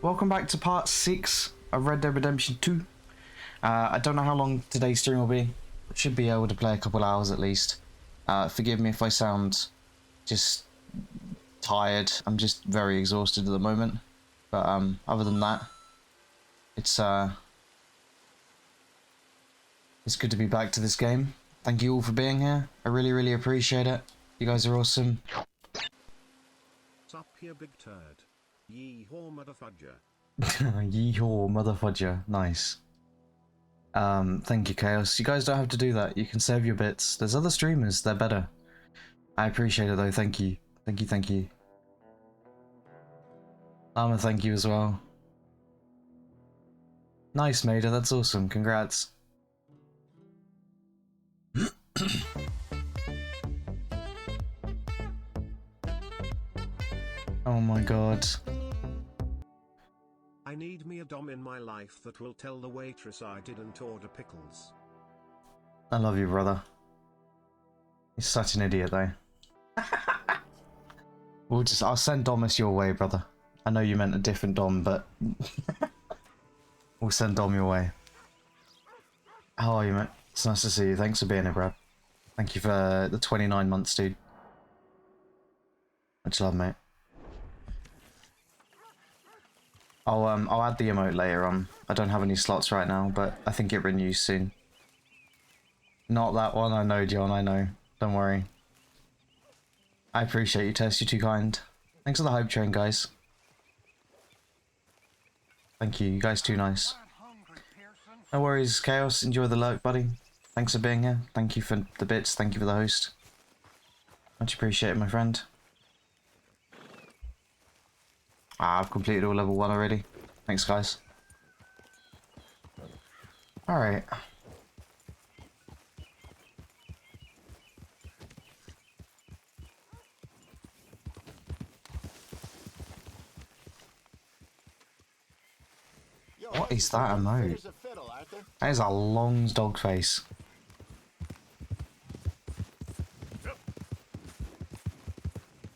Welcome back to part 6 of Red Dead Redemption 2. I don't know how long today's stream will be. Should be able to play a couple hours at least. Forgive me if I sound just tired. I'm just very exhausted at the moment. But other than that, it's good to be back to this game. Thank you all for being here. I really appreciate it. You guys are awesome. What's up here, big turd? Yeehaw, motherfudger. Yeehaw, motherfudger. Nice. Thank you, Chaos. You guys don't have to do that. You can save your bits. There's other streamers. They're better. I appreciate it, though. Thank you. Thank you. Llama, thank you as well. Nice, Maida. That's awesome. Congrats. Oh my god. I need me a dom in my life that will tell the waitress I didn't order pickles. I love you, brother. You're such an idiot, though. I'll send Domus your way, brother. I know you meant a different Dom, but we'll send Dom your way. How are you, mate? It's nice to see you. Thanks for being here, bro. Thank you for the 29 months, dude. Much love, mate. I'll add the emote later on. I don't have any slots right now, but I think it renews soon. Not that one, I know, John, I know. Don't worry. I appreciate you, Tess. You're too kind. Thanks for the hype train, guys. Thank you. You guys too nice. No worries, Chaos. Enjoy the lurk, buddy. Thanks for being here. Thank you for the bits. Thank you for the host. Much appreciated, my friend. I've completed all level 1 already. Thanks, guys. Alright. What is that emote? That is a long dog face.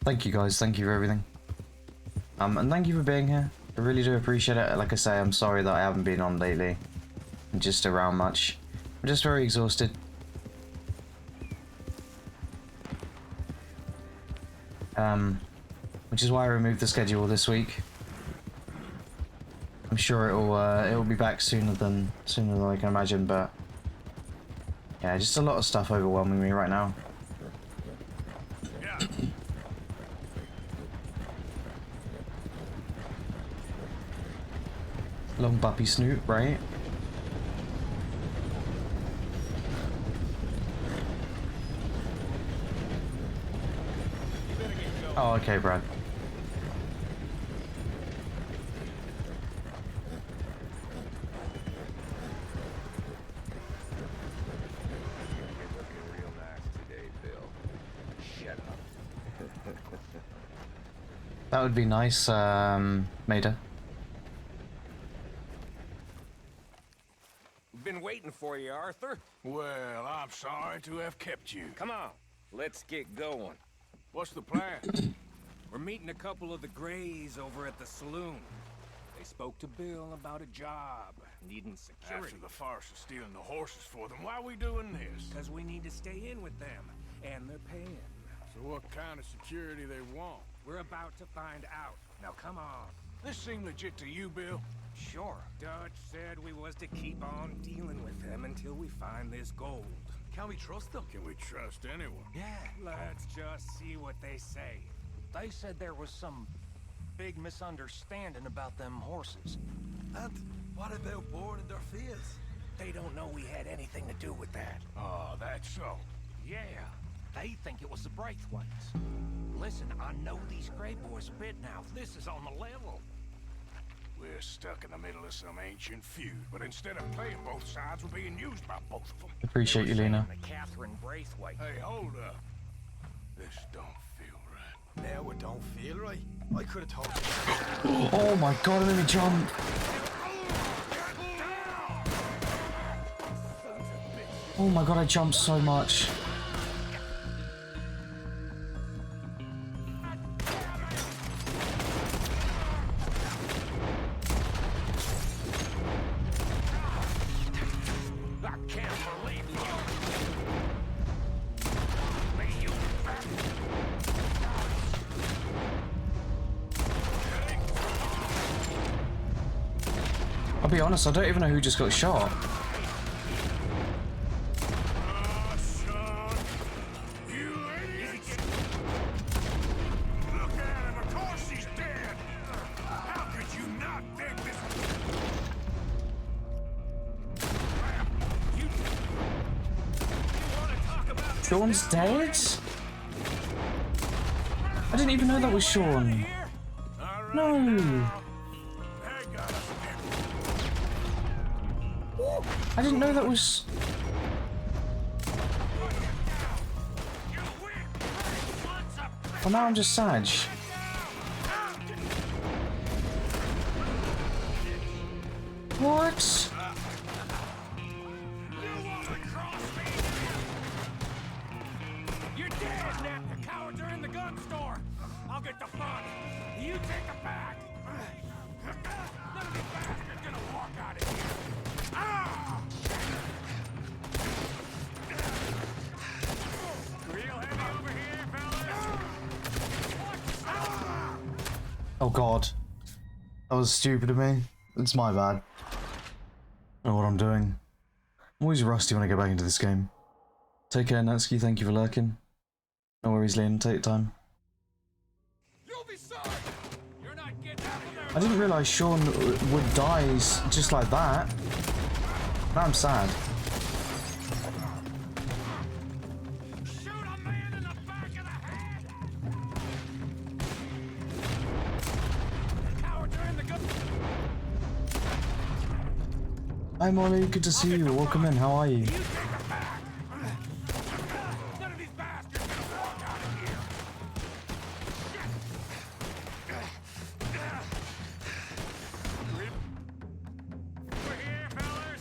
Thank you, guys. Thank you for everything. And thank you for being here. I really do appreciate it. Like I say, I'm sorry that I haven't been on lately. And just around much. I'm just very exhausted. Which is why I removed the schedule this week. I'm sure it'll be back sooner than I can imagine, but yeah, just a lot of stuff overwhelming me right now. Long puppy snoot, right? Oh, okay, Brad. That would be nice, Maida. Been waiting for you, Arthur. Well, I'm sorry to have kept you. Come on, let's get going. What's the plan? We're meeting a couple of the Greys over at the saloon. They spoke to Bill about a job, needing security. After the farce of stealing the horses for them, why are we doing this? Because we need to stay in with them, and they're paying. So what kind of security they want? We're about to find out. Now come on. This seem legit to you, Bill? Sure. Dutch said we was to keep on dealing with them until we find this gold. Can we trust them? Can we trust anyone? Yeah, let's just see what they say. They said there was some big misunderstanding about them horses. And what about boarding their fields? They don't know we had anything to do with that. Oh, that's so. Yeah. They think it was the Braithwaites. Listen, I know these Grey boys a bit now. This is on the level. We're stuck in the middle of some ancient feud, but instead of playing both sides, we're being used by both of them. Appreciate you, Lena. Catherine Braithwaite. Hey, hold up. This don't feel right. Now it don't feel right. I could have told you. Oh my god, let me jump. Oh my god, I jumped so much. I'll be honest, I don't even know who just got shot. Oh, son. You idiots. Look at him. Of course he's dead. How could you not think this crap? You want to talk about Sean's dead? I didn't even know that was Sean. here? All right, No. now. They got us dead. I didn't know that was... You win. What's up? Well, now I'm just Sag. What? You're dead now! The cowards are in the gun store! I'll get the front! You take the back! None of these bastards gonna walk out of here! Ah! Real heavy over here, fellas! Oh god. That was stupid of me. It's my bad. I know what I'm doing. I'm always rusty when I get back into this game. Take care, Natsuki. Thank you for lurking. No worries, Liam. Take your time. You'll be sorry! You're not getting out of there! I didn't realise Sean would die just like that. Now I'm sad. Shoot a man in the back of the head! The cowards are in the gun... Hi Molly, good to see you. Welcome in. How are you? You take the back! None of these bastards gonna walk out of here! We're here, fellas!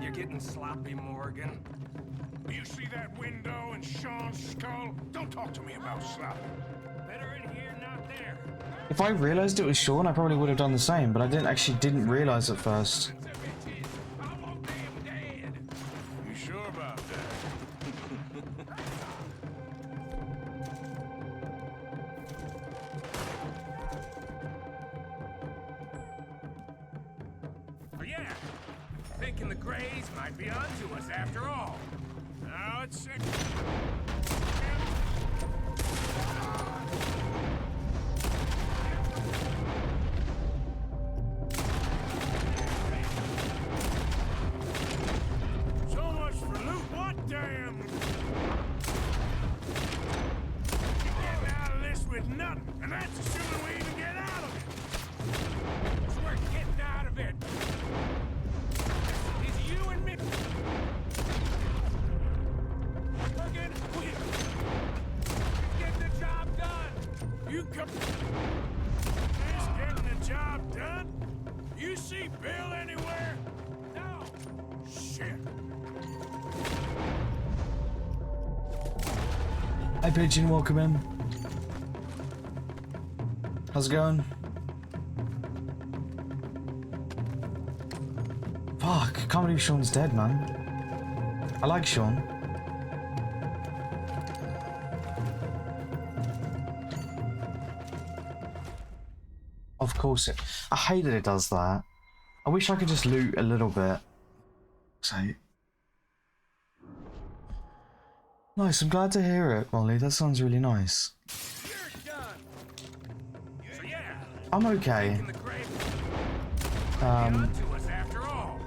You're getting sloppy, Morgan. You see that window in Sean's skull? Don't talk to me about slap. Better in here, not there. If I realised it was Sean, I probably would have done the same, but I didn't realise at first. I want them dead. You sure about that? But yeah, thinking the Greys might be onto us after all. Now it's sick. So much for loot. What damn? You're getting out of this with nothing, and that's assuming we even get out of it. So we're getting out of it. It's you and me. Morgan, get the job done. You come. This getting the job done? You see Bill anywhere? No. Shit. Hi Pigeon, welcome in. How's it going? Fuck, I can't believe Sean's dead, man. I like Sean. Of course it. I hate that it does that. I wish I could just loot a little bit. So. Nice, I'm glad to hear it, Molly. That sounds really nice. You're done. So yeah, I'm okay. thinking the Greys Um, onto us after all.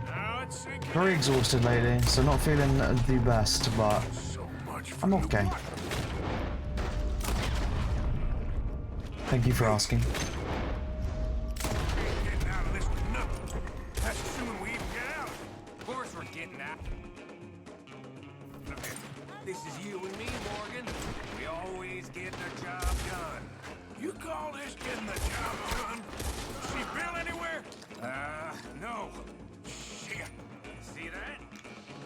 Now it's sinking. very exhausted lately, so not feeling the best, but So much for I'm loot. okay. Thank you for asking. Getting out of this with nothing. That's assuming we even get out. Of course we're getting out. This is you and me, Morgan. We always get the job done. You call this getting the job done? See Bill anywhere? No. Shit. See that?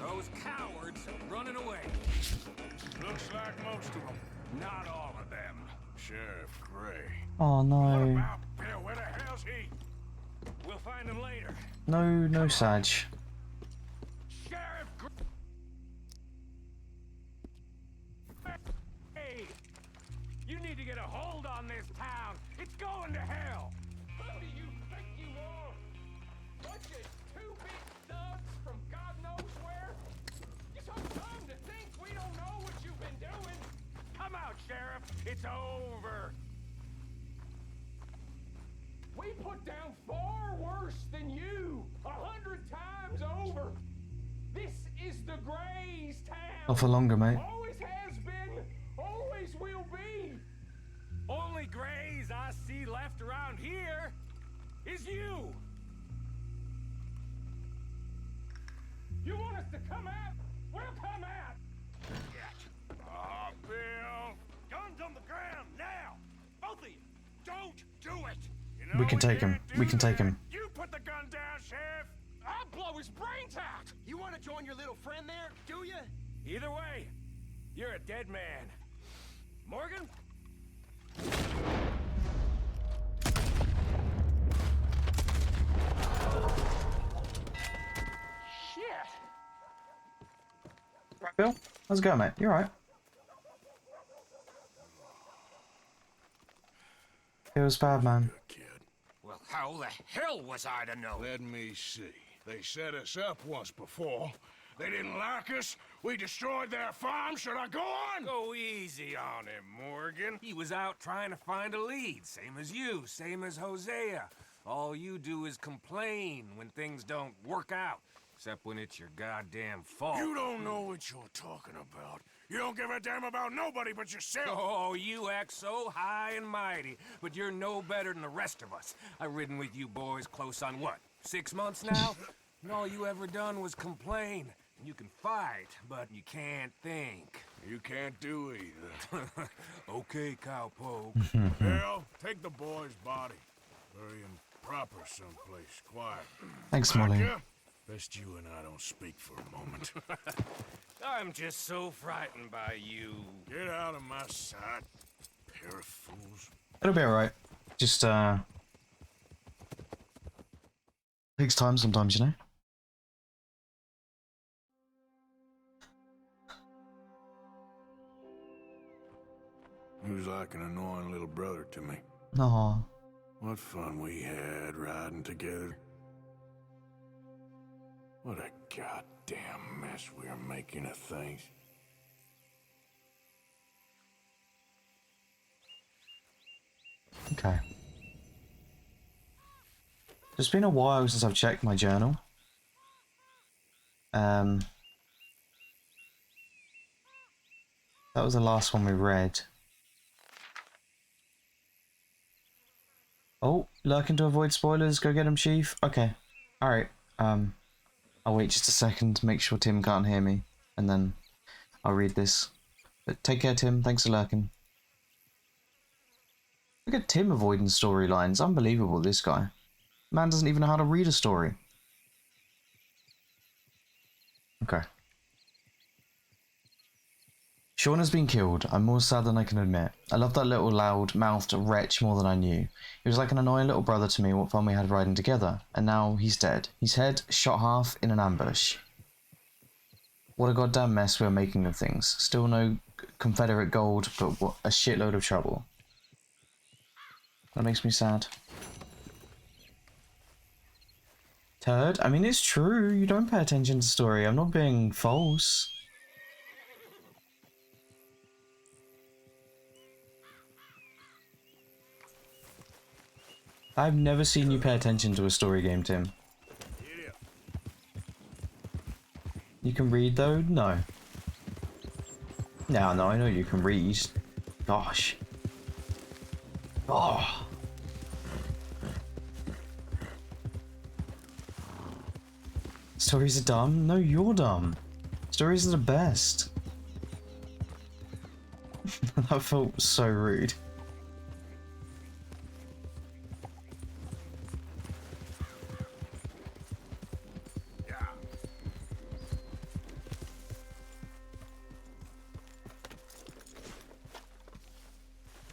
Those cowards running away. Looks like most of them. Not all of them. Sheriff Gray. Oh What no. about Bill? Where the hell's he? We'll We'll find him later. No, Sag. Sheriff Hey! You need to get a hold on this town. It's going to hell. Who do you think you are? Bunch of two big thugs from God knows where? You're so dumb to think we don't know what you've been doing. Come out, Sheriff. It's over. We put down far worse than you, 100 times over. This is the Grays town. Not for longer, mate. Always has been, always will be. Only Grays I see left around here is you. You want us to come out? We'll come out. Oh, Bill. Guns on the ground now. Both of you. Don't do it. You know We can take him. can't do We can take that. him. You put the gun down, Sheriff. I'll blow his brains out. You want to join your little friend there, do you? Either way, you're a dead man. Morgan? Shit! Right, Bill? How's it going, mate? You alright? It was bad, man. Kid. Well, how the hell was I to know? Let me see. They set us up once before. They didn't like us. We destroyed their farm. Should I go on? Go easy on him, Morgan. He was out trying to find a lead, same as you, same as Hosea. All you do is complain when things don't work out, except when it's your goddamn fault. You don't know what you're talking about. You don't give a damn about nobody but yourself. Oh, you act so high and mighty, but you're no better than the rest of us. I've ridden with you boys close on what, 6 months now? And all you ever done was complain. You can fight, but you can't think. You can't do either. Okay, cowpoke. Bill, take the boy's body. Bury him proper someplace quiet. Thanks, Molly. Micah, best you and I don't speak for a moment. I'm just so frightened by you. Get out of my sight, pair of fools. It'll be alright. Just, takes time sometimes, you know? He was like an annoying little brother to me. Aw. What fun we had riding together. What a goddamn mess we are making of things. Okay. It's been a while since I've checked my journal. That was the last one we read. Oh, lurking to avoid spoilers. Go get him, Chief. Okay. Alright. I'll wait just a second to make sure Tim can't hear me, and then I'll read this. But take care, Tim. Thanks for lurking. Look at Tim avoiding storylines. Unbelievable, this guy. Man doesn't even know how to read a story. Okay. Sean has been killed. I'm more sad than I can admit. I love that little loud-mouthed wretch more than I knew. He was like an annoying little brother to me. What fun we had riding together. And now he's dead. His head shot half in an ambush. What a goddamn mess we're making of things. Still no Confederate gold, but what a shitload of trouble. That makes me sad. Turd? I mean, it's true. You don't pay attention to story. I'm not being false. I've never seen you pay attention to a story game, Tim. You can read, though? No. No, I know you can read. Gosh. Oh. Stories are dumb? No, you're dumb. Stories are the best. That felt so rude.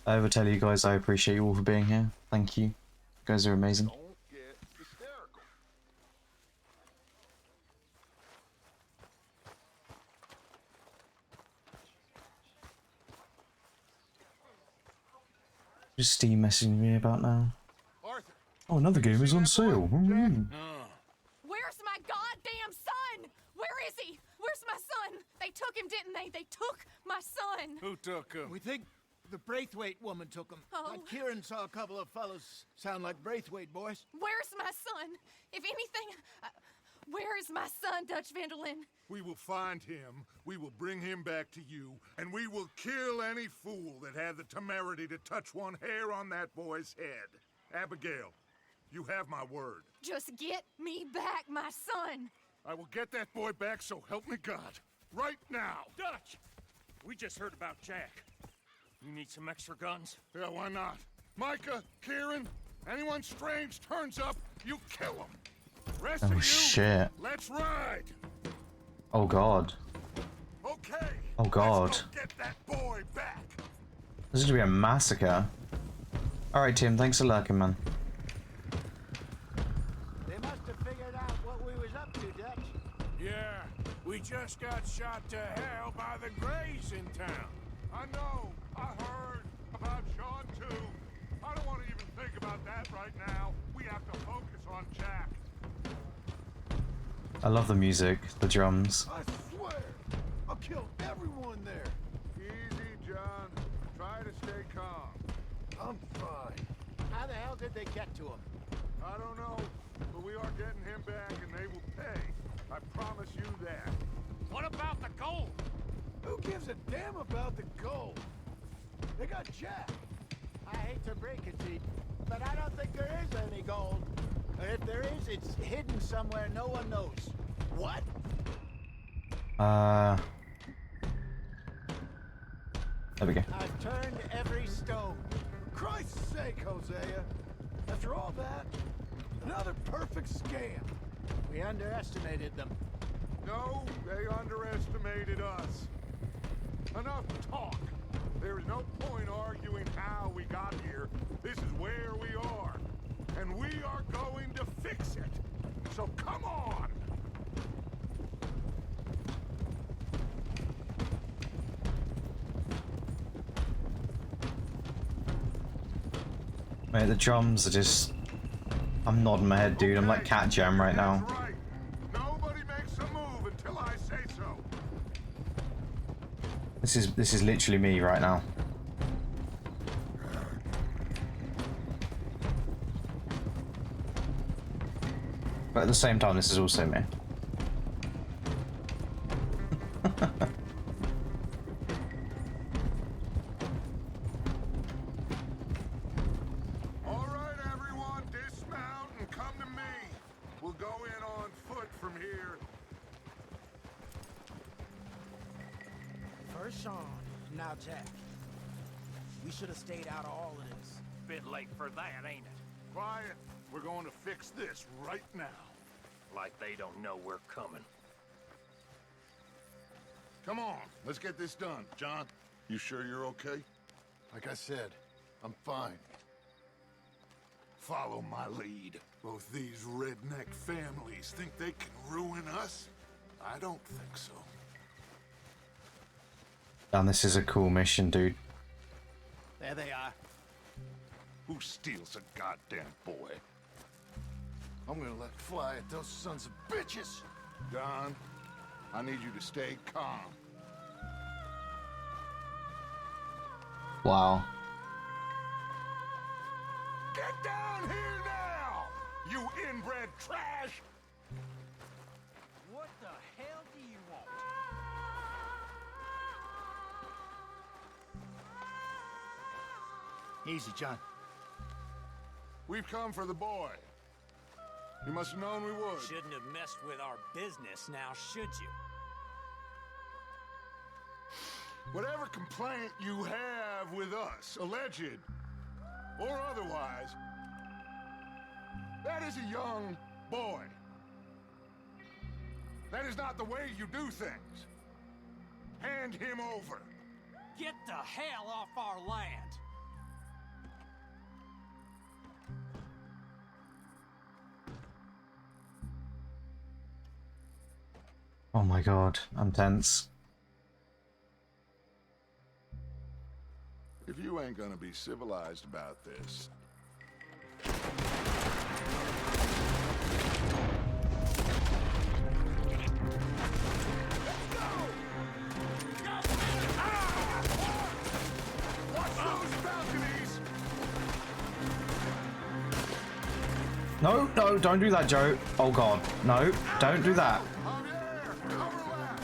I will tell you guys I appreciate you all for being here. Thank you. You guys are amazing. Don't get hysterical. Just Steam messaging me about now? Arthur. Oh, another game is on sale. Where's my goddamn son? Where is he? Where's my son? They took him, didn't they? They took my son. Who took him? We think the Braithwaite woman took him. Oh. Kieran saw a couple of fellows sound like Braithwaite boys. Where's my son? If anything, where is my son, Dutch Vanderlyn? We will find him, we will bring him back to you, and we will kill any fool that had the temerity to touch one hair on that boy's head. Abigail, you have my word. Just get me back, my son. I will get that boy back, so help me God. Right now. Dutch! We just heard about Jack. You need some extra guns? Yeah, why not? Micah, Kieran, anyone strange turns up, you kill him. Rest of Oh you, shit. let's ride. Oh god. Okay. Oh god. Let's go get that boy back. This is gonna be a massacre. Alright Tim, thanks for lurking, man. They must have figured out what we was up to, Dutch. Yeah, we just got shot to hell by the Greys in town. I know. I heard about Sean too. I don't want to even think about that right now. We have to focus on Jack. I love the music, the drums. I swear, I'll kill everyone there. Easy, John. Try to stay calm. I'm fine. How the hell did they get to him? I don't know, but we are getting him back and they will pay. I promise you that. What about the gold? Who gives a damn about the gold? They got Jack. I hate to break it to you, but I don't think there is any gold. If there is, it's hidden somewhere no one knows. What? There we go. I've turned every stone. Christ's sake, Hosea. After all that, another perfect scam. We underestimated them. No, they underestimated us. Enough talk. There is no point arguing how we got here. This is where we are. And we are going to fix it. So come on! Mate, the drums are just... I'm nodding my head, dude. I'm like Cat Jam right now. That's right. Nobody makes a move until I say so. This is literally me right now. But at the same time, this is also me. All right, everyone, dismount and come to me. We'll go in on foot from here. First Sean, now Jack. We should have stayed out of all of this. Bit late for that, ain't it? Quiet. We're going to fix this right now. Like they don't know we're coming. Come on, let's get this done. John, you sure you're okay? Like I said, I'm fine. Follow my lead. Both these redneck families think they can ruin us? I don't think so. And this is a cool mission, dude. There they are. Who steals a goddamn boy? I'm gonna let fly at those sons of bitches. Don, I need you to stay calm. Wow. Get down here now, you inbred trash! What the hell do you want? Easy, John. We've come for the boy. You must have known we would. Shouldn't have messed with our business now, should you? Whatever complaint you have with us, alleged or otherwise, that is a young boy. That is not the way you do things. Hand him over. Get the hell off our land! Oh my god, I'm tense. If you ain't gonna be civilized about this. Watch those balconies! No, no, don't do that, Joe. Oh god, no, don't do that. Javier, overlap!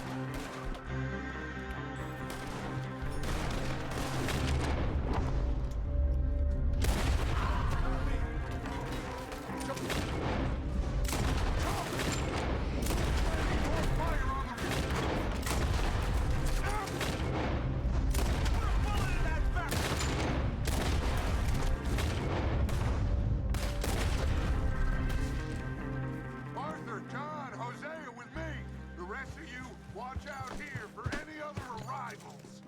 Arthur, John, Hosea with me. The rest of you, watch out here for any other arrivals.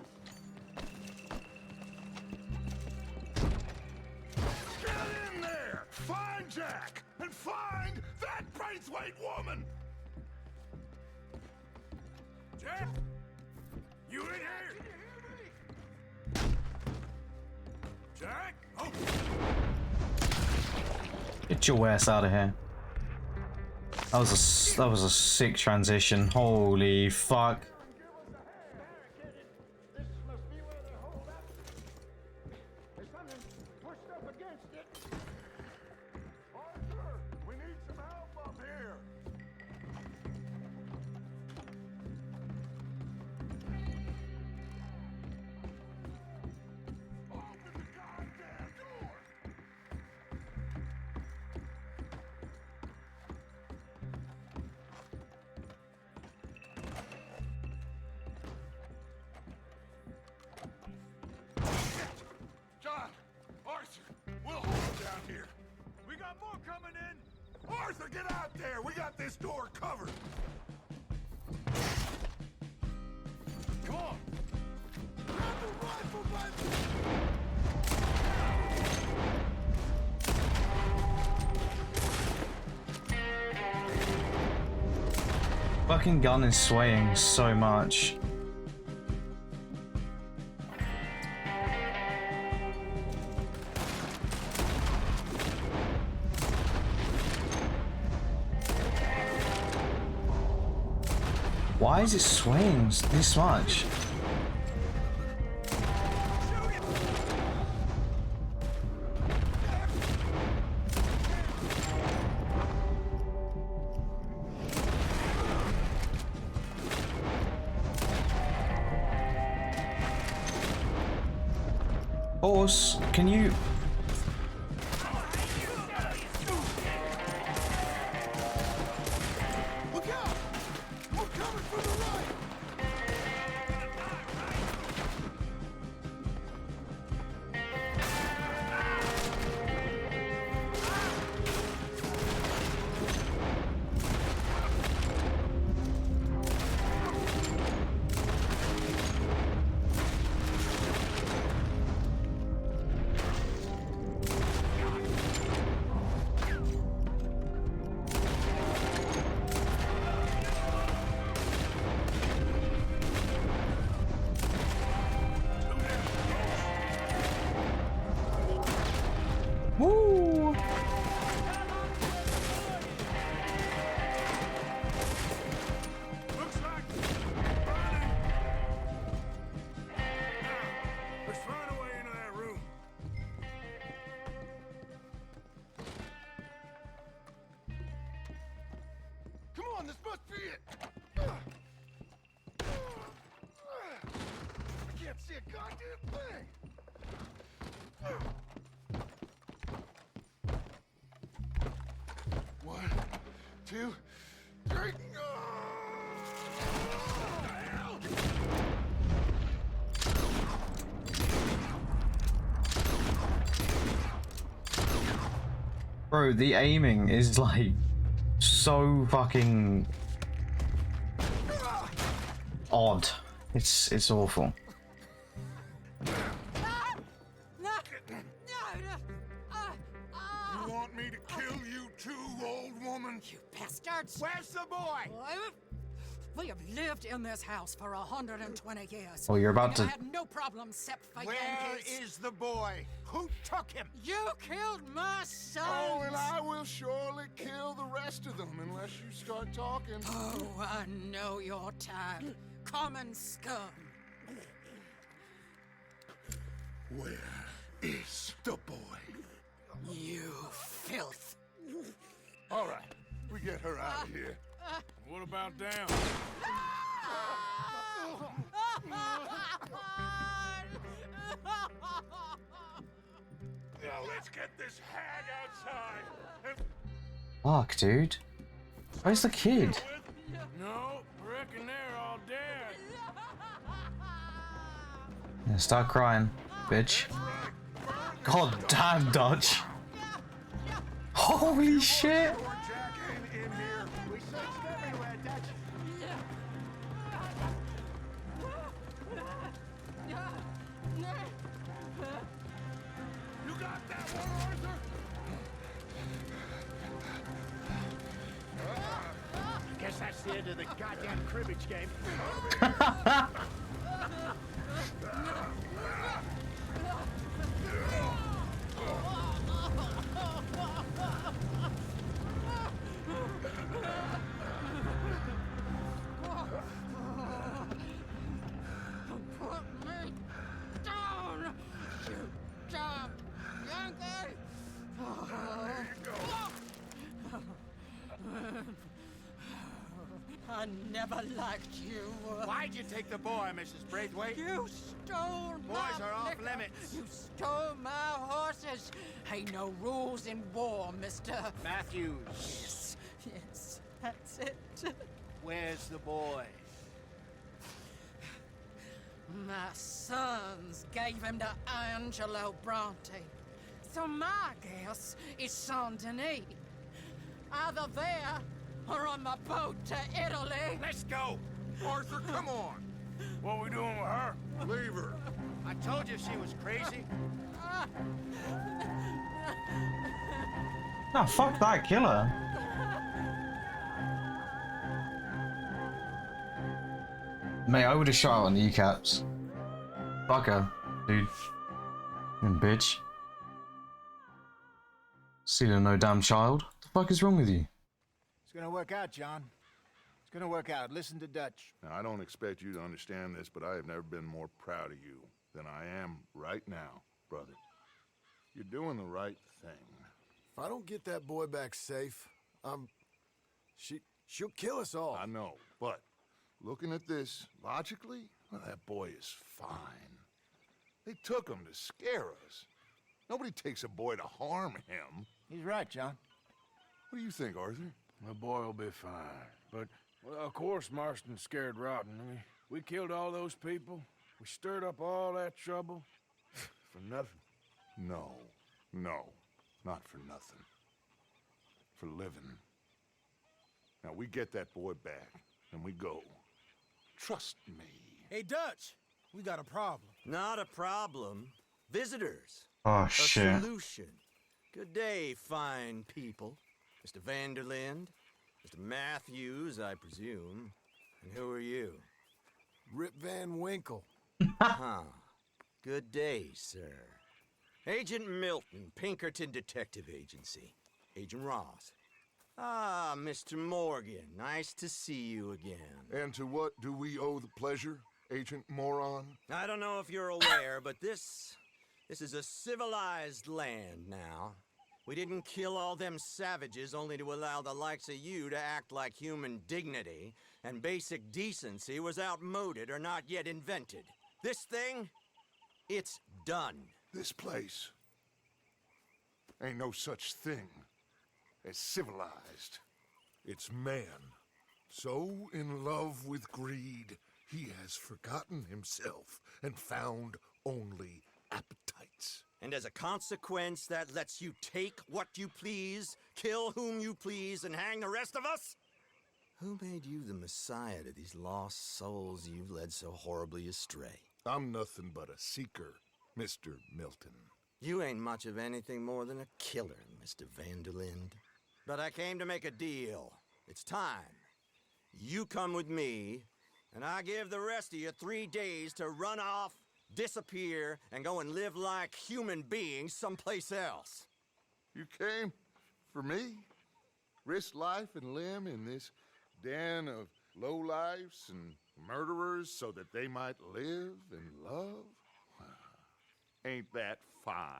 Get in there! Find Jack! And find that Braithwaite woman! Jack? You in here? Jack? Oh! Get your ass out of here. That was a sick transition. Holy fuck. This must be where they're holed up. There's something pushed up against it. Arthur, we need some help up here. Open the goddamn door! John, Arthur, we'll hold it down here. We got more coming in. Arthur, get out there. We got this door covered. Come on. Grab the rifle by the... Fucking gun is swaying so much. Why is it swaying this much? Horse, can you... Look out! We're coming from the right! Woo! Looks like burning. Let's find a way into that room. Come on, this must be it. I can't see a goddamn thing. One, two, three. Bro, the aiming is like so fucking odd. It's awful. You want me to kill you too, old woman? You bastards! Where's the boy? We have lived in this house for 120 years. Oh, you're about and to. I had no problem except for Where Yankees. is the boy? Who took him? You killed my son! Oh, and I will surely kill the rest of them unless you start talking. Oh, I know your type. Common scum. Where is the boy? You filth. All right, we get her out of here. What about down? Now let's get this hag outside. And Fuck, dude. Where's the kid? No, reckon they're all dead. Yeah, start crying, bitch. God damn, Dutch. Holy shit. poor Jack ain't in here. We searched everywhere, Dutch. You got that one, Arthur? Guess that's the end of the goddamn cribbage game. Put me down! You damn Yankee! I never liked you. Why'd you take the boy, Mrs. Braithwaite? You stole my Boys are off liquor. limits. You stole my horses. Ain't no rules in war, mister. Matthews, Yes, yes, that's it. where's the boy? My sons gave him to Angelo Bronte. So my guess is Saint Denis. Either there or on the boat to Italy. Let's go. Arthur, come on. What we doing with her? Leave her. I told you she was crazy. No, fuck that, kill her. Mate, I would have shot her on the kneecaps. Fuck her, dude. And bitch. Stealing no damn child. What the fuck is wrong with you? It's gonna work out, John. It's gonna work out. Listen to Dutch. Now, I don't expect you to understand this, but I have never been more proud of you than I am right now, brother. You're doing the right thing. If I don't get that boy back safe, she'll kill us all. I know, but looking at this logically, well, that boy is fine. They took him to scare us. Nobody takes a boy to harm him. He's right, John. What do you think, Arthur? The boy will be fine. But, well, of course Marston's scared rotten. I mean, we killed all those people. We stirred up all that trouble. For nothing? No, not for nothing. For living. Now, we get that boy back, and we go. Trust me. Hey, Dutch, we got a problem. Not a problem. Visitors. Oh A shit. solution. Good day, fine people. Mr. Vanderlind, Mr. Matthews, I presume. And who are you? Rip Van Winkle. Huh. Good day, sir. Agent Milton, Pinkerton Detective Agency. Agent Ross. Ah, Mr. Morgan, nice to see you again. And to what do we owe the pleasure, Agent Moron? I don't know if you're aware, but this is a civilized land now. We didn't kill all them savages only to allow the likes of you to act like human dignity, and basic decency was outmoded or not yet invented. This thing, it's done. This place ain't no such thing as civilized. It's man, so in love with greed, he has forgotten himself and found only appetites. And as a consequence, that lets you take what you please, kill whom you please, and hang the rest of us? Who made you the messiah to these lost souls you've led so horribly astray? I'm nothing but a seeker, Mr. Milton. You ain't much of anything more than a killer, Mr. Vanderlind. But I came to make a deal. It's time. you come with me, and I give the rest of you 3 days to run off, disappear, and go and live like human beings someplace else. You came for me? Risk life and limb in this den of lowlifes and murderers so that they might live and love? Ain't that fine?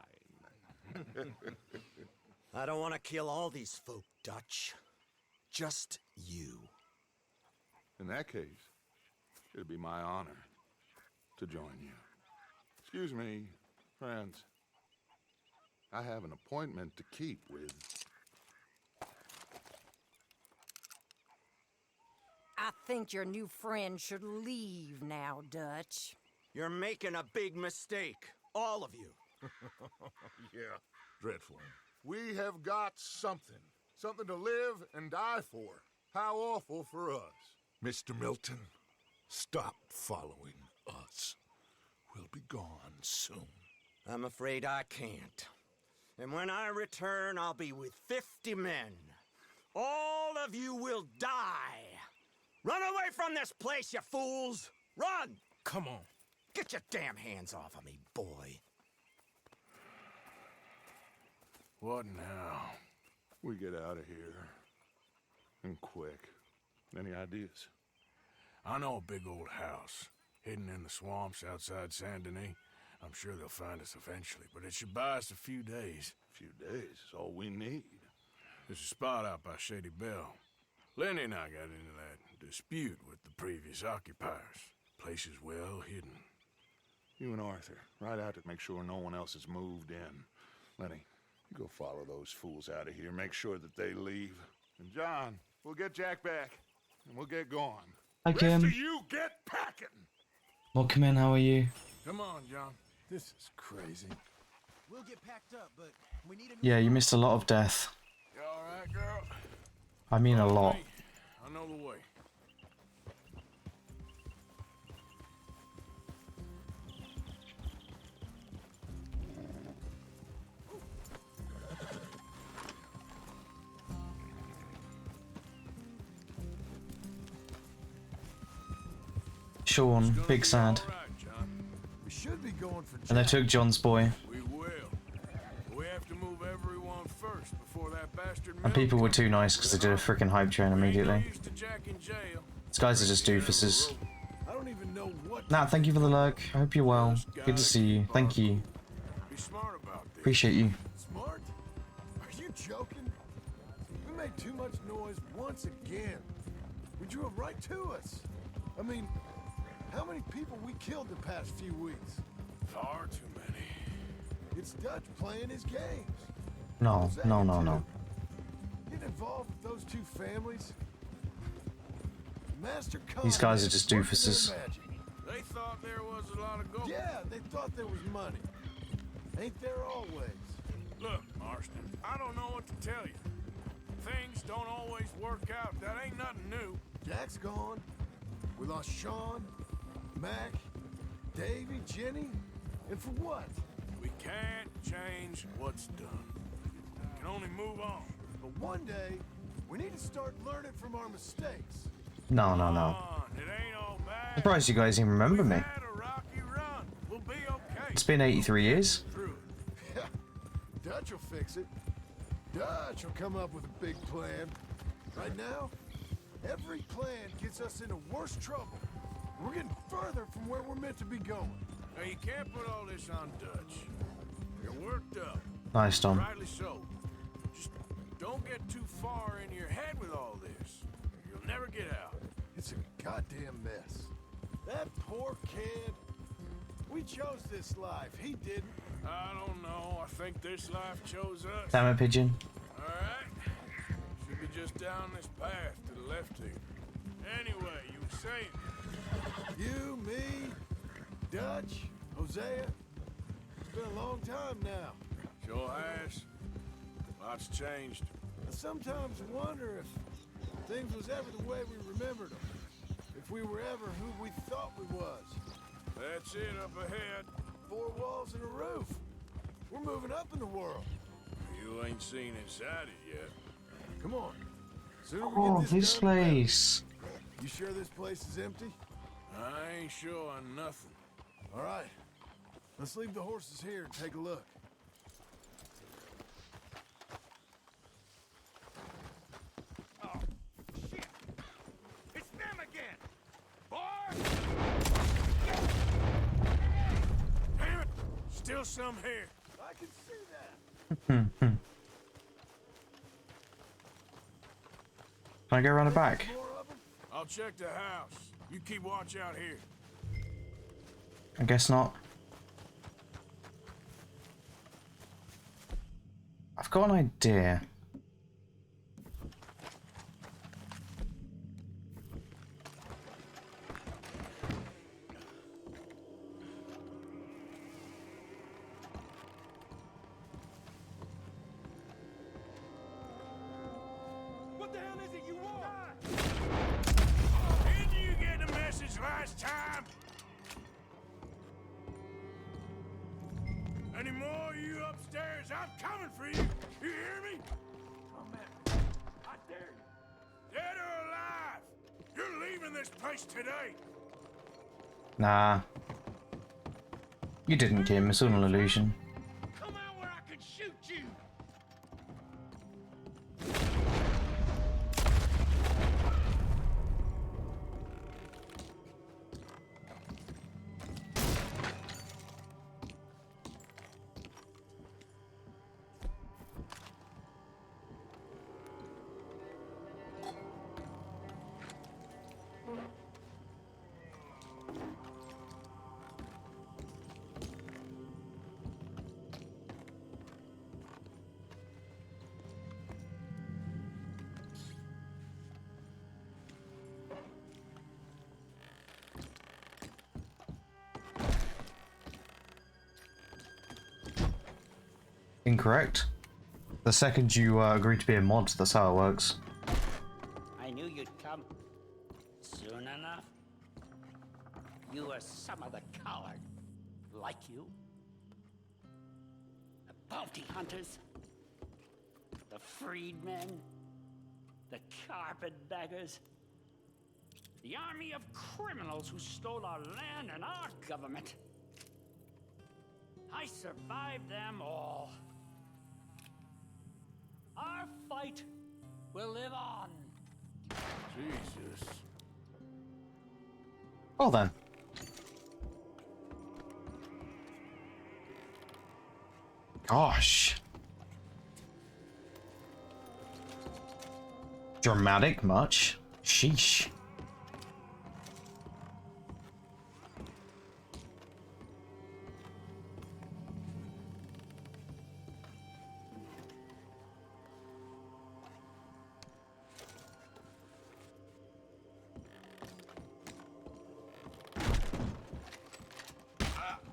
I don't want to kill all these folk, Dutch. Just you. In that case, it'd be my honor to join you. Excuse me, friends. I have an appointment to keep with... I think your new friend should leave now, Dutch. You're making a big mistake. All of you. Yeah, dreadful. We have got something. Something to live and die for. How awful for us. Mr. Milton, stop following us. We'll be gone soon. I'm afraid I can't. And when I return, I'll be with 50 men. All of you will die. Run away from this place, you fools! Run! Come on. Get your damn hands off of me, boy. What now? We get out of here. And quick. Any ideas? I know a big old house, hidden in the swamps outside Saint Denis. I'm sure they'll find us eventually, but it should buy us a few days. A few days is all we need. There's a spot out by Shady Bell. Lenny and I got into that dispute with the previous occupiers. Place is well hidden. You and Arthur, ride out to make sure no one else has moved in. Lenny, you go follow those fools out of here. Make sure that they leave. And John, we'll get Jack back, and we'll get going. Hi, Kim. Rest of you get packing! Welcome in, how are you? Come on, John. This is crazy. We'll get packed up, but we need a new Yeah, you missed a lot of death. You all right, girl? I mean a lot. Hey, I know the way. Sean, big sad. All right, John. We should be going for And they Jack. took John's boy. We will. We have to move everyone first before that bastard. And people were too nice because they did a freaking hype train immediately. These guys are just doofuses. I don't even know what. Nah, thank you for the lurk. I hope you're well. Good to see you. Thank you. Be smart about this. Appreciate you. Smart? Are you joking? We made too much noise once again. We drew it right to us. I mean, how many people we killed the past few weeks? Far too many. It's Dutch playing his games. No, Hosea, no, no, too. no. Get involved with those two families. Master These guys are just working their doofuses. magic. They thought there was a lot of gold. Yeah, they thought there was money. Ain't there always? Look, Marston, I don't know what to tell you. Things don't always work out. That ain't nothing new. Jack's gone. We lost Sean, Mac, Davy, Jenny. And for what? We can't change what's done. We can only move on. But one day, we need to start learning from our mistakes. No, no, no. Come on, it ain't all bad. Surprised you guys even remember me. We've had a rocky run. We'll be okay. It's been 83 years. Through it. Yeah, Dutch will fix it. Dutch will come up with a big plan. Right now, every plan gets us into worse trouble. We're getting further from where we're meant to be going. Now, you can't put all this on Dutch. You're worked up. Nice, Tom. Rightly so. Just don't get too far in your head with all this. You'll never get out. It's a goddamn mess. That poor kid. We chose this life. He didn't. I don't know. I think this life chose us. Damn it, pigeon. All right. Should be just down this path to the left here. Anyway, you were saying. You, me, Dutch, Hosea. It's been a long time now. Sure has. Lots changed. I sometimes wonder if things was ever the way we remembered them. If we were ever who we thought we was. That's it up ahead. 4 walls and a roof. We're moving up in the world. You ain't seen inside it yet. Come on. Sooner we Oh, get this done, the better. place. You sure this place is empty? I ain't sure on nothing. All right. Let's leave the horses here and take a look. Oh, shit! It's them again! Boy! Damn it! Still some here. I can see that. Can I go around the back? More of them? I'll check the house. You keep watch out here. I guess not. I've got an idea. What the hell is it you want? Didn't you get the message last time? Any more of you upstairs? I'm coming for you. You hear me? Come at me. I dare you. Dead or alive? You're leaving this place today. Nah. You didn't, Kim. It's all an illusion. Come out where I can shoot you. Incorrect. The second you agree to be a mod, that's how it works. I knew you'd come soon enough. You are some other coward, like you. The bounty hunters, the freedmen, the carpetbaggers, the army of criminals who stole our land and our government. I survived them all. Our fight will live on. Jesus. Well then. Gosh. Dramatic much? Sheesh.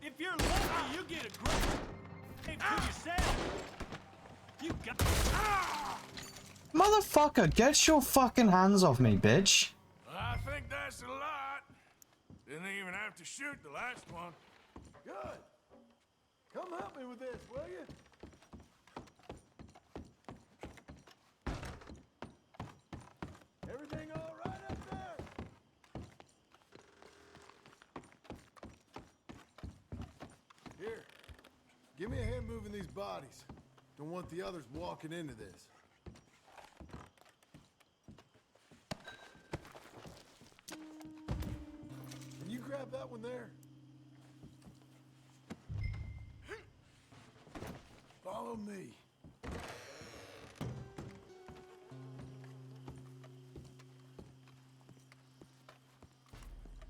If you're lucky, you get a grave to yourself. You got. Motherfucker, get your fucking hands off me, bitch. I think that's a lot. Didn't even have to shoot the last one. Good. Come help me with this, will you? Everything all right up there? Here. Give me a hand moving these bodies. Don't want the others walking into this. Can you grab that one there? Follow me.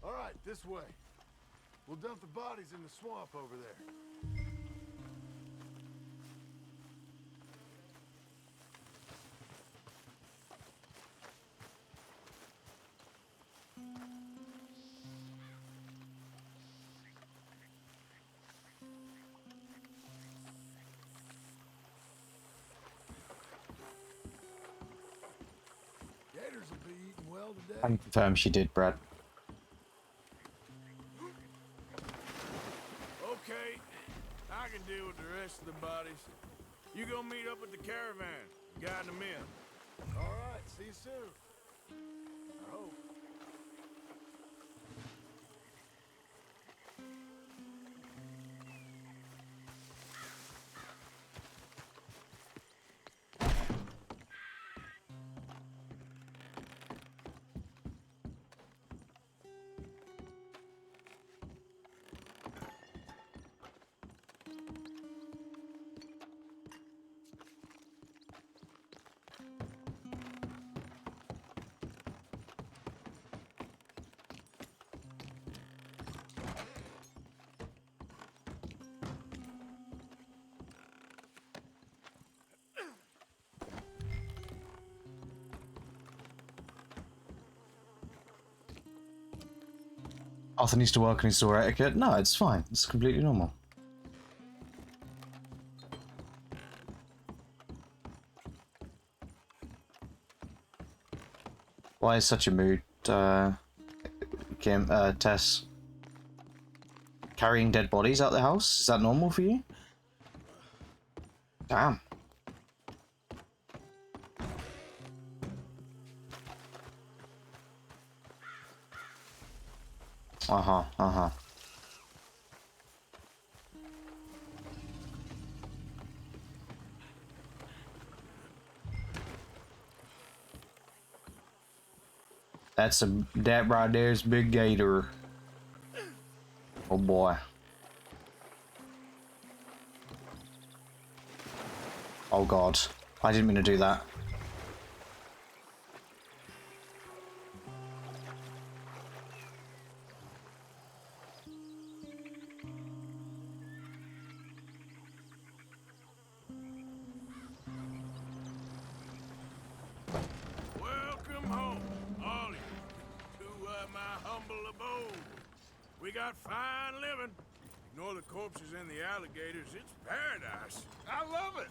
All right, this way. We'll dump the bodies in the swamp over there. Gators will be eating well today. I can confirm she did, Brad. Okay, I can deal with the rest of the bodies. You go meet up with the caravan, guide them in. All right, see you soon. I hope. Arthur needs to work on his store etiquette. No, it's fine. It's completely normal. Why is such a mood, Tess? Carrying dead bodies out the house? Is that normal for you? Damn. Uh-huh, uh-huh. That right there's Big Gator. Oh boy. Oh god. I didn't mean to do that. Welcome home, all of you, to my humble abode. We got fine living. Ignore the corpses and the alligators. It's paradise. I love it.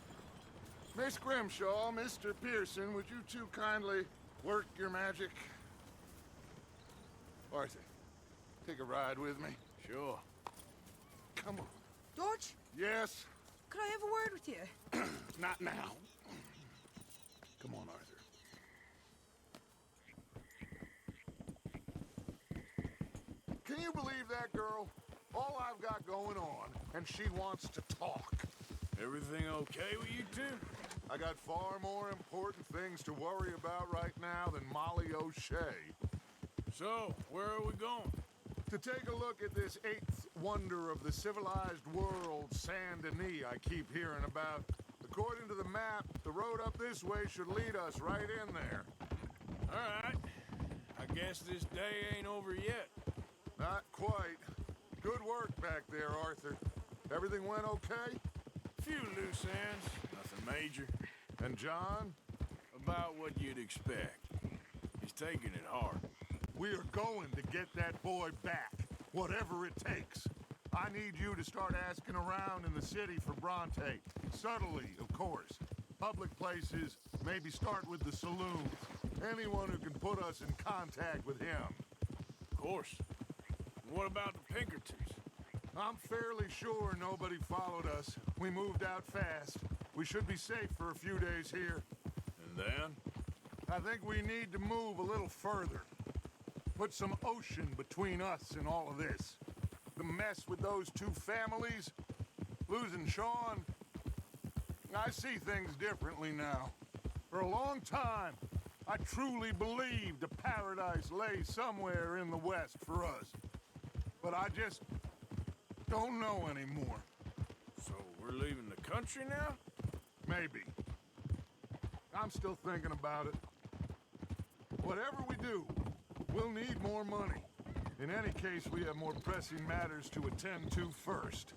Miss Grimshaw, Mr. Pearson, would you two kindly work your magic? Arthur, take a ride with me. Sure. Come on. George? Yes? Could I have a word with you? Not now. Come on, Arthur. Can you believe that girl? All I've got going on, and she wants to talk. Everything okay with you two? I got far more important things to worry about right now than Molly O'Shea. So, where are we going? To take a look at this eighth wonder of the civilized world, Saint Denis, I keep hearing about. According to the map, the road up this way should lead us right in there. All right. I guess this day ain't over yet. Not quite. Good work back there, Arthur. Everything went okay? Few loose ends, nothing major. And John? About what you'd expect. He's taking it hard. We are going to get that boy back, whatever it takes. I need you to start asking around in the city for Bronte. Subtly, of course. Public places, maybe start with the saloons. Anyone who can put us in contact with him. Of course. What about the Pinkertons? I'm fairly sure nobody followed us. We moved out fast. We should be safe for a few days here. And then? I think we need to move a little further. Put some ocean between us and all of this. The mess with those two families, losing Sean. I see things differently now. For a long time, I truly believed a paradise lay somewhere in the West for us. But I just don't know anymore. So we're leaving the country now? Maybe. I'm still thinking about it. Whatever we do, we'll need more money. In any case, we have more pressing matters to attend to first.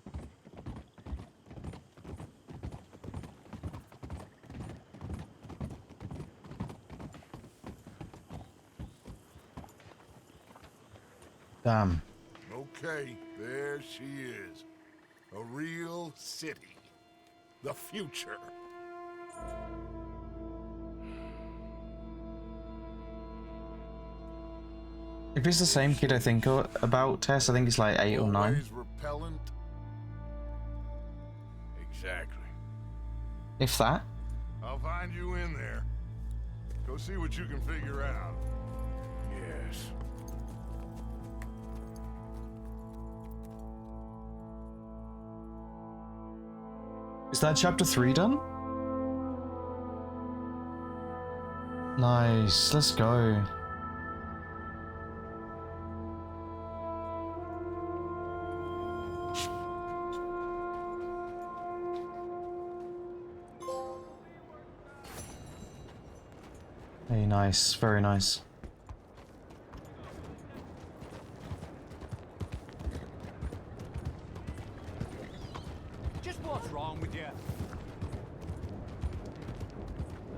Damn. Okay, there she is. A real city. The future. If it's the same kid I think about, Tess, I think it's like 8 or 9. Always repellent. Exactly. If that. I'll find you in there. Go see what you can figure out. Yes. Is that chapter 3 done? Nice, let's go. Hey, nice, very nice. Just what's wrong with you?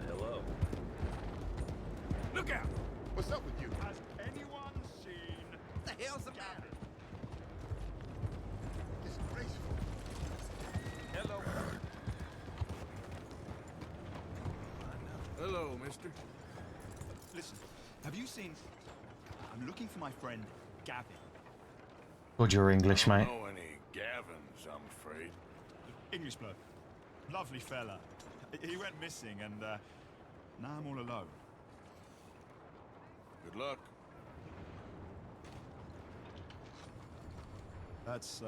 Hello. Look out! What's up with you? Has anyone seen? What the hell's the matter? mister? Listen, have you seen... I'm looking for my friend, Gavin. God, you're English, I mate. don't know any Gavins, I'm afraid. English bloke. Lovely fella. He went missing and, now I'm all alone. Good luck. That's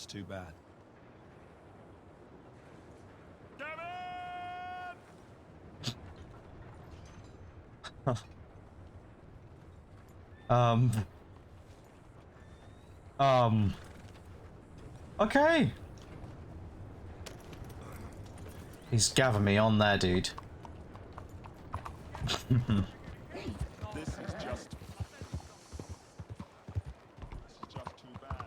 too bad. Okay. He's gathering me on there, dude. This is just too bad.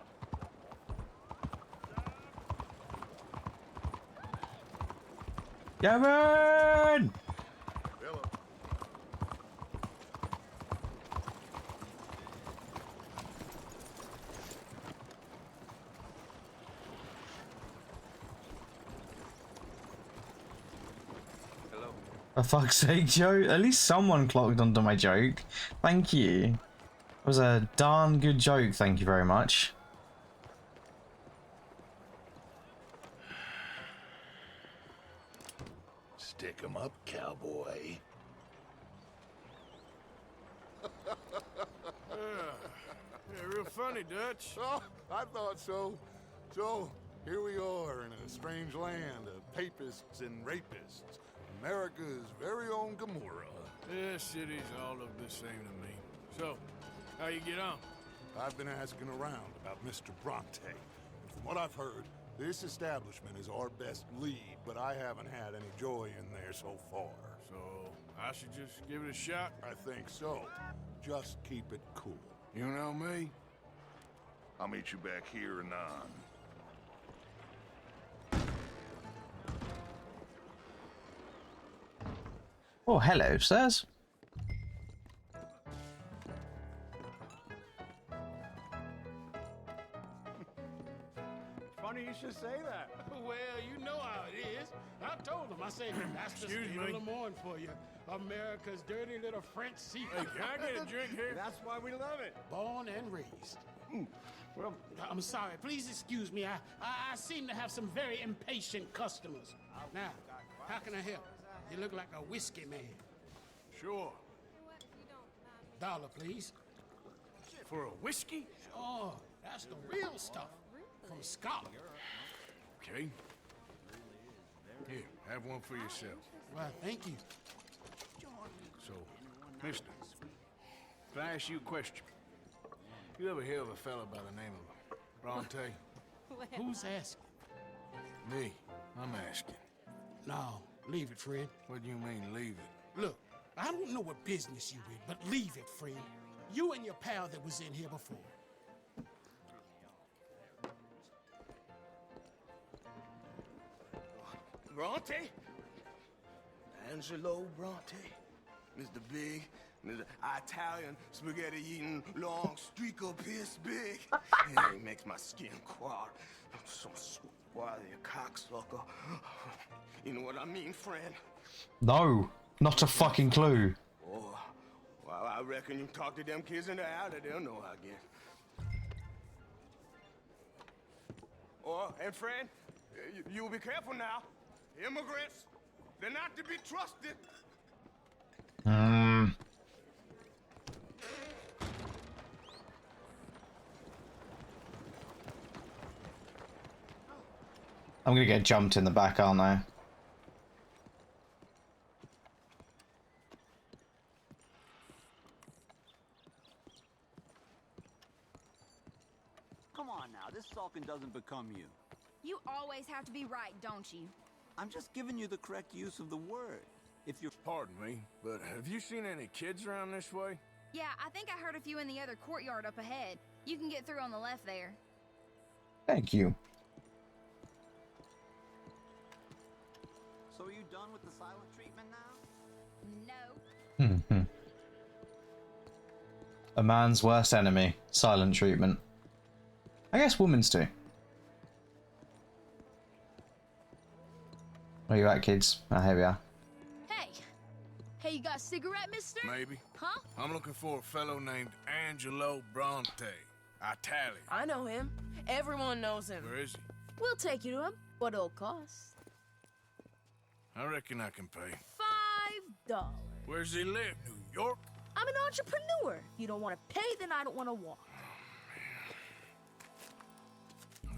Gavin! For fuck's sake, Joe. At least someone clocked onto my joke. Thank you. It was a darn good joke, thank you very much. Stick 'em up, cowboy. Yeah, real funny, Dutch. Oh, I thought so. So, here we are in a strange land of papists and rapists. America's very own Gomorrah. Yeah, cities all look the same to me. So, how you get on? I've been asking around about Mr. Bronte. And from what I've heard, this establishment is our best lead, but I haven't had any joy in there so far. So, I should just give it a shot? I think so. Just keep it cool. You know me? I'll meet you back here anon. Oh, hello, sirs. Funny you should say that. Well, you know how it is. I told him. I said, that's the Excuse state me. of Lemoyne for you. America's dirty little French seafood. Hey, can I get a drink here? That's why we love it. Born and raised. Well, I'm sorry. Please excuse me. I seem to have some very impatient customers. Now, how can I help? You look like a whiskey man. Sure. $1, please. For a whiskey? Oh, that's the real stuff. From Scotland. Okay. Here, have one for yourself. Well, thank you. So, mister, can I ask you a question? You ever hear of a fella by the name of Bronte? Who's asking? Me. I'm asking. No, leave it, friend. What do you mean, leave it? Look, I don't know what business you in, but leave it, friend. You and your pal that was in here before. Bronte? Angelo Bronte? Mr. Big, Mr. Italian spaghetti-eating long streaker piss big. Yeah, it makes my skin crawl. So squally a cocksucker. You know what I mean, friend? No, not a fucking clue. Oh, well, I reckon you talk to them kids in the alley, they'll know, I guess. Oh, and friend, you'll be careful now. Immigrants, they're not to be trusted. I'm gonna get jumped in the back, aren't I? Come on now, this sulking doesn't become you. You always have to be right, don't you? I'm just giving you the correct use of the word. If you're... Pardon me, but have you seen any kids around this way? Yeah, I think I heard a few in the other courtyard up ahead. You can get through on the left there. Thank you. So are you done with the silent treatment now? No. A man's worst enemy. Silent treatment. I guess women's too. Where you at, kids? Oh, here we are. Hey, Hey, you got a cigarette, mister? Maybe. Huh? I'm looking for a fellow named Angelo Bronte. Italian. I know him. Everyone knows him. Where is he? We'll take you to him. What it'll cost? I reckon I can pay. $5. Where's he live? New York? I'm an entrepreneur. If you don't want to pay, then I don't want to walk.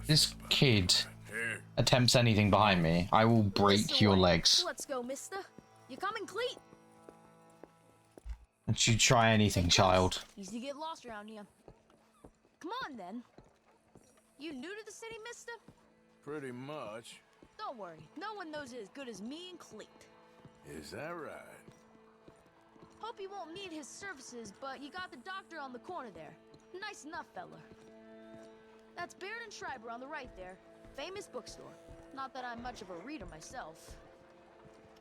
This kid Here. attempts anything behind me, I will break This your way. legs. Let's go, mister. You coming, Cleet? Don't you try anything, child. Easy to get lost around here. Come on, then. You new to the city, mister? Pretty much. Don't worry. No one knows it as good as me and Cleet. Is that right? Hope you won't need his services, but you got the doctor on the corner there. Nice enough, fella. That's Baird and Schreiber on the right there. Famous bookstore. Not that I'm much of a reader myself.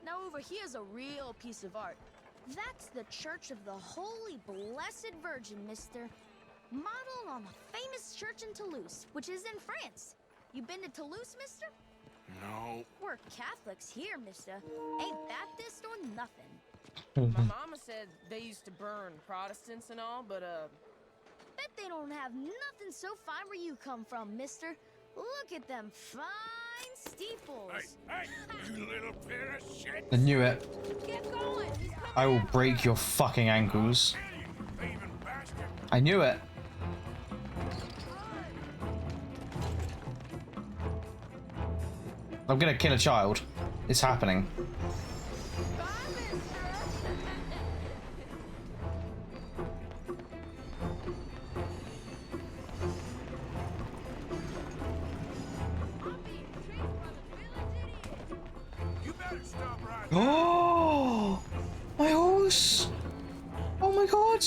Now over here's a real piece of art. That's the Church of the Holy Blessed Virgin, mister. Modeled on the famous church in Toulouse, which is in France. You been to Toulouse, mister? No. We're Catholics here, mister. Ain't Baptist or nothing. My mama said they used to burn Protestants and all, but Bet they don't have nothing so fine where you come from, mister. Look at them fine steeples. Hey, you little pair of shit. I knew it. Get going. I will break your fucking ankles. I knew it. I'm gonna kill a child. It's happening. Oh, my horse! Oh my god!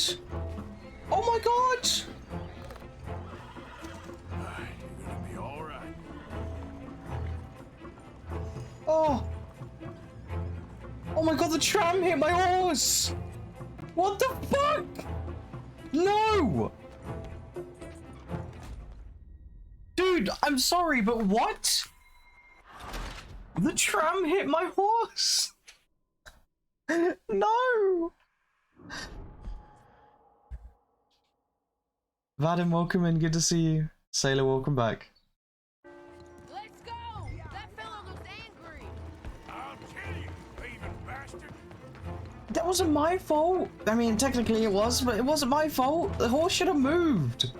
Oh my god! You're gonna be all right. Oh! Oh my god! The tram hit my horse! What the fuck? No! Dude, I'm sorry, but what? The tram hit my horse! No! Vadim, welcome in. Good to see you. Sailor, welcome back. Let's go! That fellow looks angry. I'll kill you, thieving bastard. That wasn't my fault. I mean, technically it was, but it wasn't my fault. The horse should have moved.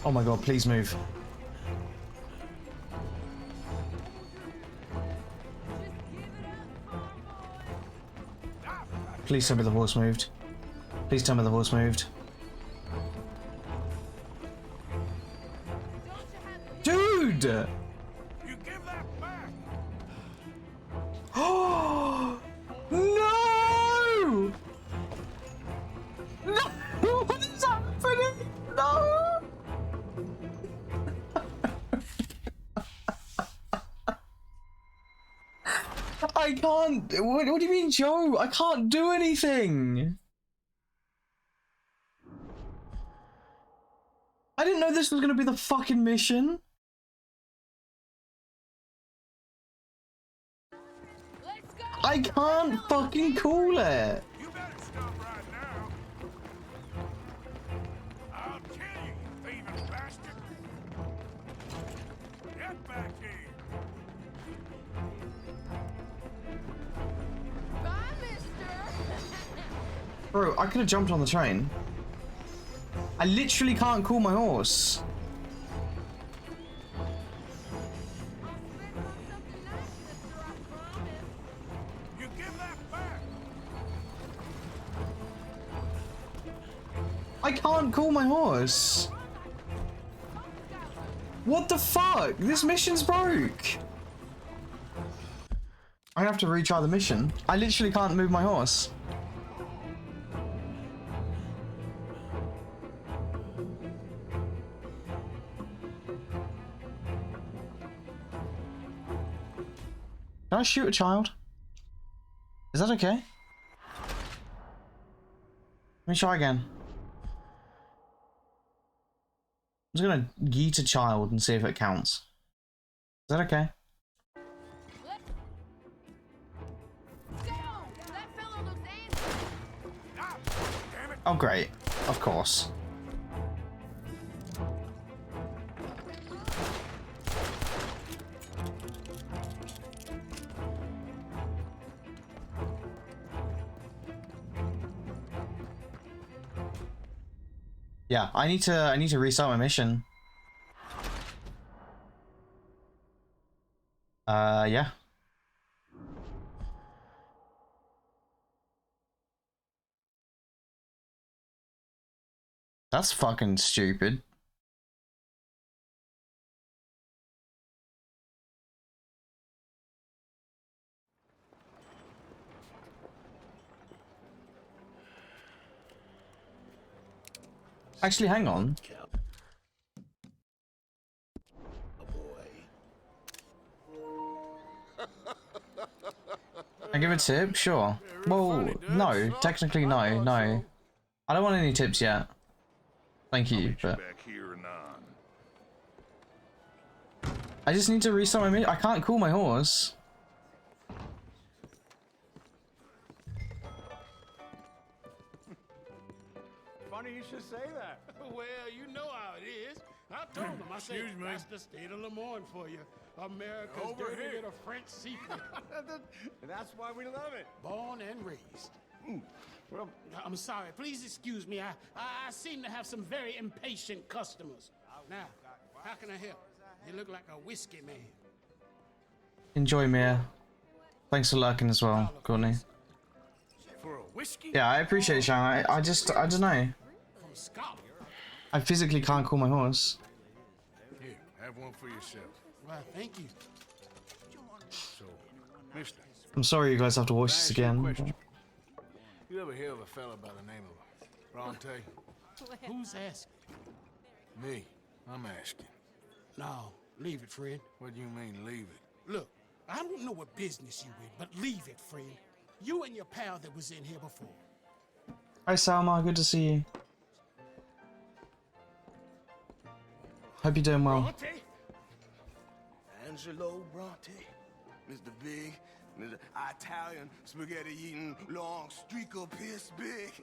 Oh my god, please move. Please tell me the horse moved. Please tell me the horse moved. Dude! You give that back. Oh no! No! What is happening? No! I can't. What do you mean, Joe? I can't do anything. I didn't know this was gonna be the fucking mission. I can't fucking call it. You better stop right now. I'll kill you, you thieving bastard. Get back here. Bro, I could have jumped on the train. I literally can't call my horse. You give that back. I can't call my horse. What the fuck? This mission's broke. I have to retry the mission. I literally can't move my horse. Can I shoot a child? Is that okay? Let me try again. just gonna yeet a child and see if it counts. Is that okay? Oh great, of course. Yeah, I need to restart my mission. Yeah. That's fucking stupid. Actually, hang on. I give a tip? Sure. Well, no. Technically, no. No. I don't want any tips yet. Thank you, but... I just need to restart my mission. I can't call my horse. Funny you should say that. Well, you know how it is. I told him. I said, that's the state of Lemoyne for you. America's Over dirty here. little French secret. That's why we love it. Born and raised. Well, I'm sorry. Please excuse me. I seem to have some very impatient customers. Now, how can I help? You look like a whiskey man. Enjoy, Mia. Thanks for lurking as well, Courtney. For a whiskey? Yeah, I appreciate it, Sean. I don't know. From Scotland. I physically can't call my horse. Here, have one for yourself. Well, thank you. So, mister. I'm sorry you guys have to watch this again. You ever hear of a fella by the name of Bronte? Who's asking? Me. I'm asking. No, leave it, friend. What do you mean, leave it? Look, I don't know what business you in, but leave it, friend. You and your pal that was in here before. Hi, Salma. Good to see you. Hope you're doing well. Bronte? Angelo Bronte. Mr. Big, Mr. Italian, spaghetti-eating, long streaker piss big.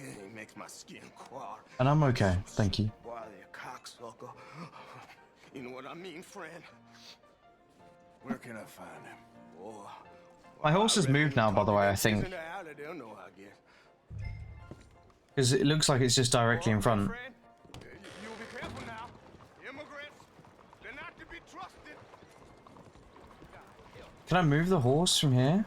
It makes my skin crawl. And I'm okay, thank you. Boy, you cocksucker. You know what I mean, friend? Where can I find him? Oh, My horse has moved now, by the way, I think. in the alley, they'll know, I guess. Because it looks like it's just directly in front. You'll be careful now. Immigrants, they're not to be trusted. Can I move the horse from here?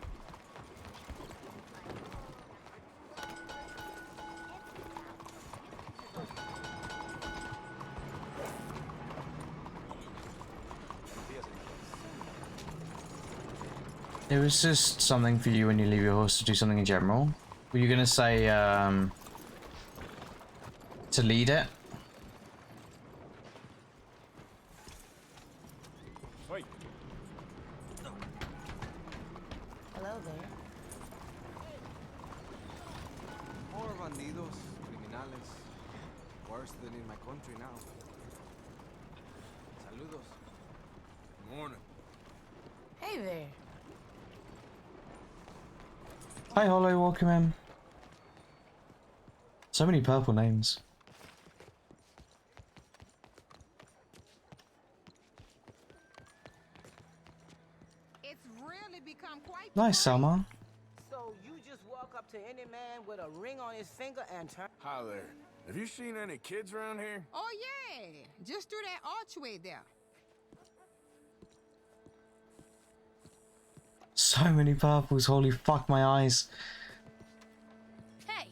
It was just something for you when you leave your horse to do something in general. Were you gonna say, to lead it? Wait. Hello there. More bandidos, criminales. Worse than in my country now. Saludos. Morning. Hey there. Hi Hollow, welcome in. So many purple names. It's really become quite Nice, Selma. So you just walk up to any man with a ring on his finger and turn. Hi there. Have you seen any kids around here? Oh, yeah. Just through that archway there. So many purples, holy fuck my eyes. Hey.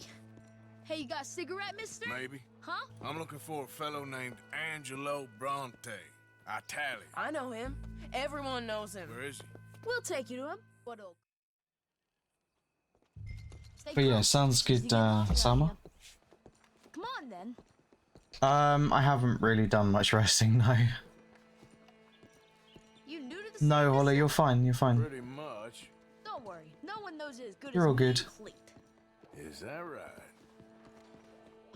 Hey, you got a cigarette, mister? Maybe. Huh? I'm looking for a fellow named Angelo Bronte. Italian. I know him. Everyone knows him. Where is he? We'll take you to him. What'll... But yeah, sounds good, Selma. Come on, then. I haven't really done much resting, no. You new to the No, Hollow, you're fine, you're fine. Pretty much. Don't worry. No one knows it as good You're as all me good. and Fleet. Is that right?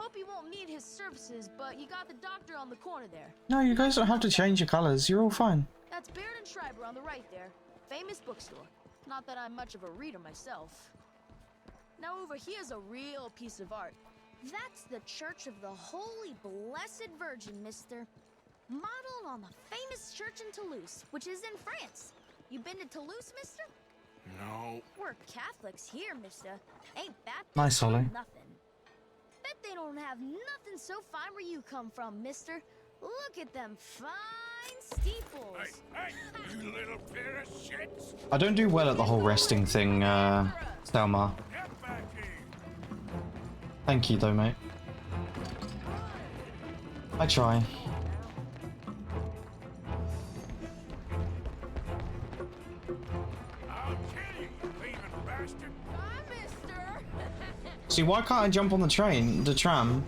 Hope you won't need his services, but you got the doctor on the corner there. No, you guys don't have to change your colours. You're all fine. That's Baird and Schreiber on the right there. Famous bookstore. Not that I'm much of a reader myself. Now over here's a real piece of art. That's the Church of the Holy Blessed Virgin, mister. Modeled on the famous church in Toulouse, which is in France. You been to Toulouse, mister? No. We're Catholics here, mister. Ain't Baptist Nice, Holly. nothing. Bet they don't have nothing so fine where you come from, mister. Look at them fine steeples. Hey, you little pair of shits! I don't do well at the whole resting thing, Selma. Get back here! Thank you, though, mate. I try. I'll kill you, you thieving bastard! Bye, mister. See, why can't I jump on the train, the tram?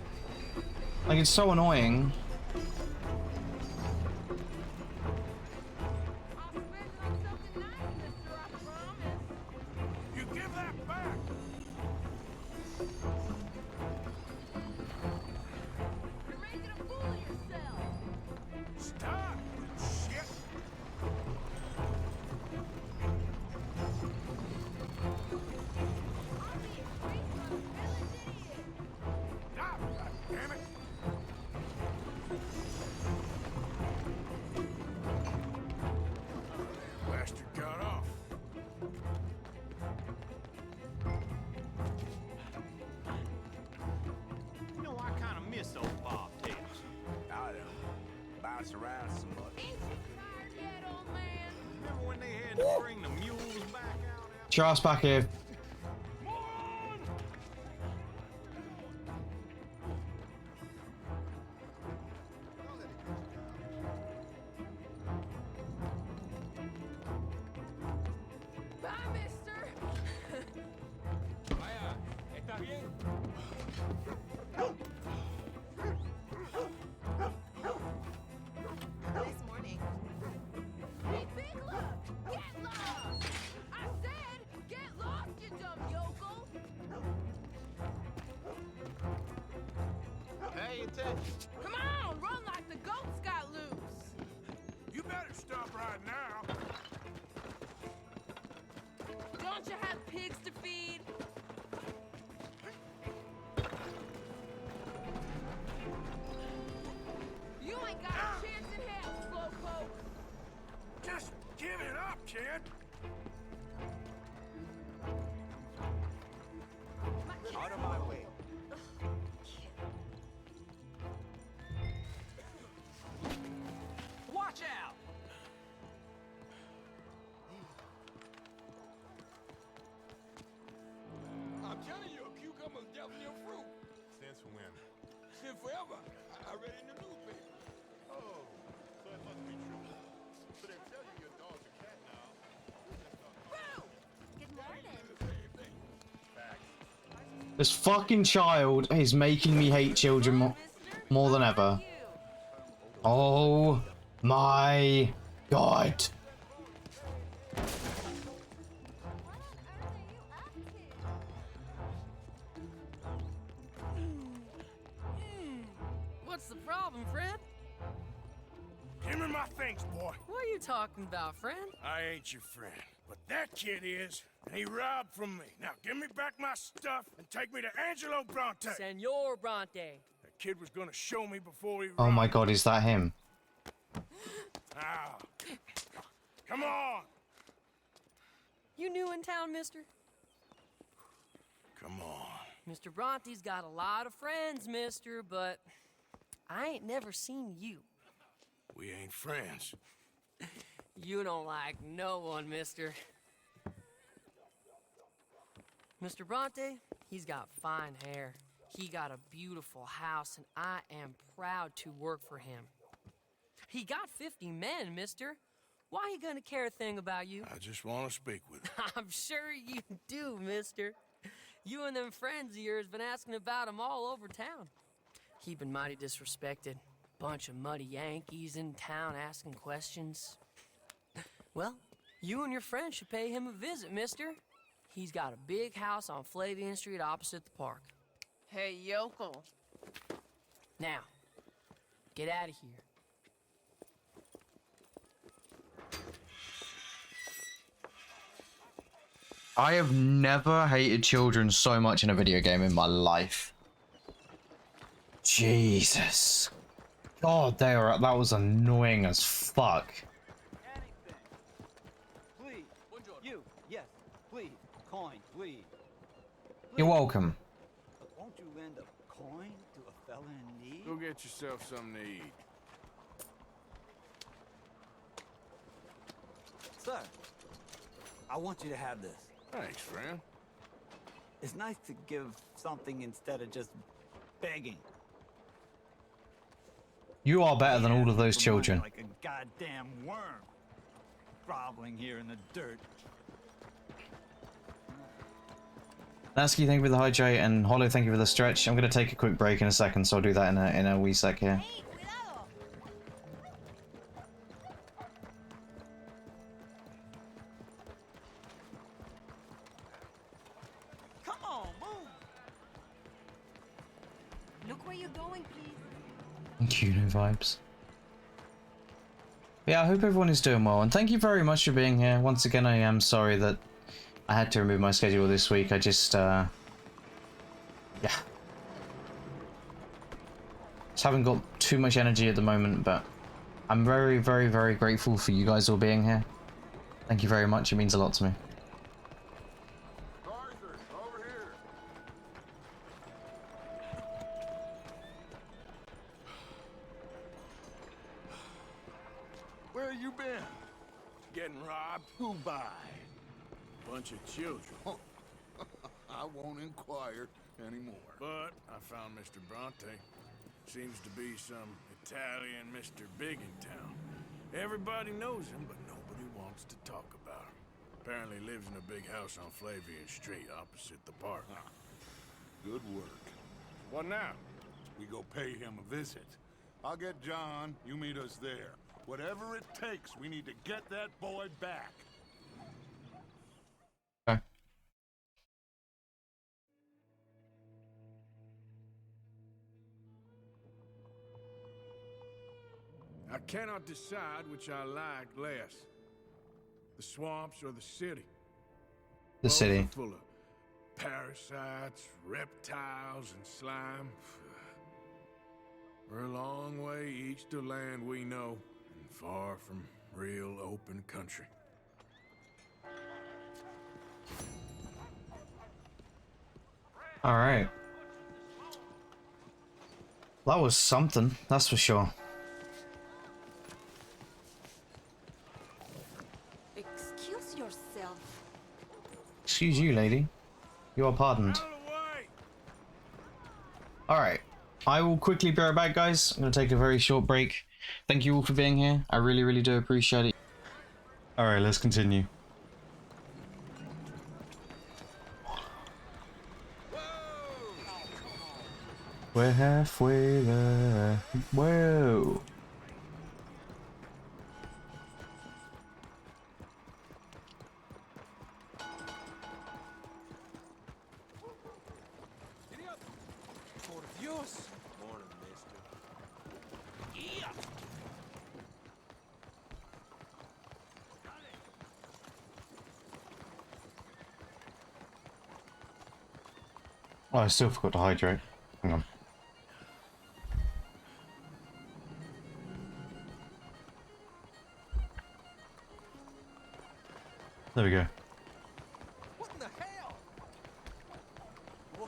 Like, it's so annoying. You give that back! You're making a fool of yourself. Stop, you shit! Stop, goddammit! Bastard got off. You know, I kind of miss those bobtails. I bounce around so much. Ain't you tired yet, old man? Remember when they had to bring the mules back out? Just back here. Bye, mister. Vaya, ¿está bien? Nice morning. Hey, Big Look! Get lost! I said, get lost, you dumb yokel! Pay attention. Come on, run like the goats got loose! You better stop right now. Don't you have pigs to feed? You ain't got a chance in hell, slowpoke! Just give it up, kid. Out of my way. Watch out! I'm telling you, a cucumber's definitely a fruit. Since when? Since forever. I read it in the newspaper. Oh, so it must be true. So they tell you your dog's a cat now. Boo! Good morning. This fucking child is making me hate children more than ever. Oh my god. What's the problem, friend? Give me my things, boy. What are you talking about, friend? I ain't your friend, but that kid is, and he robbed from me. Now give me back my stuff and take me to Angelo Bronte. Senor Bronte. That kid was gonna show me before he Oh robbed. my god, is that him? Now, come on. You new in town, mister? Come on. Mr. Bronte's got a lot of friends, mister, but I ain't never seen you. We ain't friends. You don't like no one, mister. Mr. Bronte, he's got fine hair. He got a beautiful house, and I am proud to work for him. He got 50 men, mister. Why he gonna care a thing about you? I just want to speak with him. I'm sure you do, mister. You and them friends of yours been asking about him all over town. He been mighty disrespected. Bunch of muddy Yankees in town asking questions. Well, you and your friend should pay him a visit, mister. He's got a big house on Flavian Street opposite the park. Hey, yokel. Now, get out of here. I have never hated children so much in a video game in my life. Jesus. God, that was annoying as fuck. Please. You. Yes. Please. Coin, please. You're welcome. Won't you lend a coin to a fella in need? Go get yourself something to eat. Sir, I want you to have this. Thanks, friend. It's nice to give something instead of just begging. You are better than all of those children. Like a goddamn worm, groveling here in the dirt. Nasky, thank you for the hydrate, and Hollow, thank you for the stretch. I'm going to take a quick break in a second, so I'll do that in a wee sec here. Come on, move. Look where you're going, please. Kuno vibes. Yeah, I hope everyone is doing well, and thank you very much for being here. Once again, I am sorry that I had to remove my schedule this week. I just, yeah. Just haven't got too much energy at the moment, but I'm very, very, very grateful for you guys all being here. Thank you very much. It means a lot to me. Arthur, over here. Where you been? Getting robbed? Who by? Bunch of children. I won't inquire anymore. But I found Mr. Bronte. Seems to be some Italian Mr. Big in town. Everybody knows him, but nobody wants to talk about him. Apparently lives in a big house on Flavian Street opposite the park. Good work. What now? We go pay him a visit. I'll get John, you meet us there. Whatever it takes, we need to get that boy back. Okay. I cannot decide which I like less. The swamps or the city. The Both city. are full of parasites, reptiles, and slime. We're a long way east to land we know, and far from real open country. All right. That was something, that's for sure. Excuse yourself. Excuse you, lady. You are pardoned. Alright. I will quickly be right back, guys. I'm going to take a very short break. Thank you all for being here. I really, really do appreciate it. Alright, let's continue. We're halfway there. Whoa. Por Dios. Morning, mister. Yeah. Oh, I still forgot to hydrate. Hang on. There we go. What in the hell? Whoa.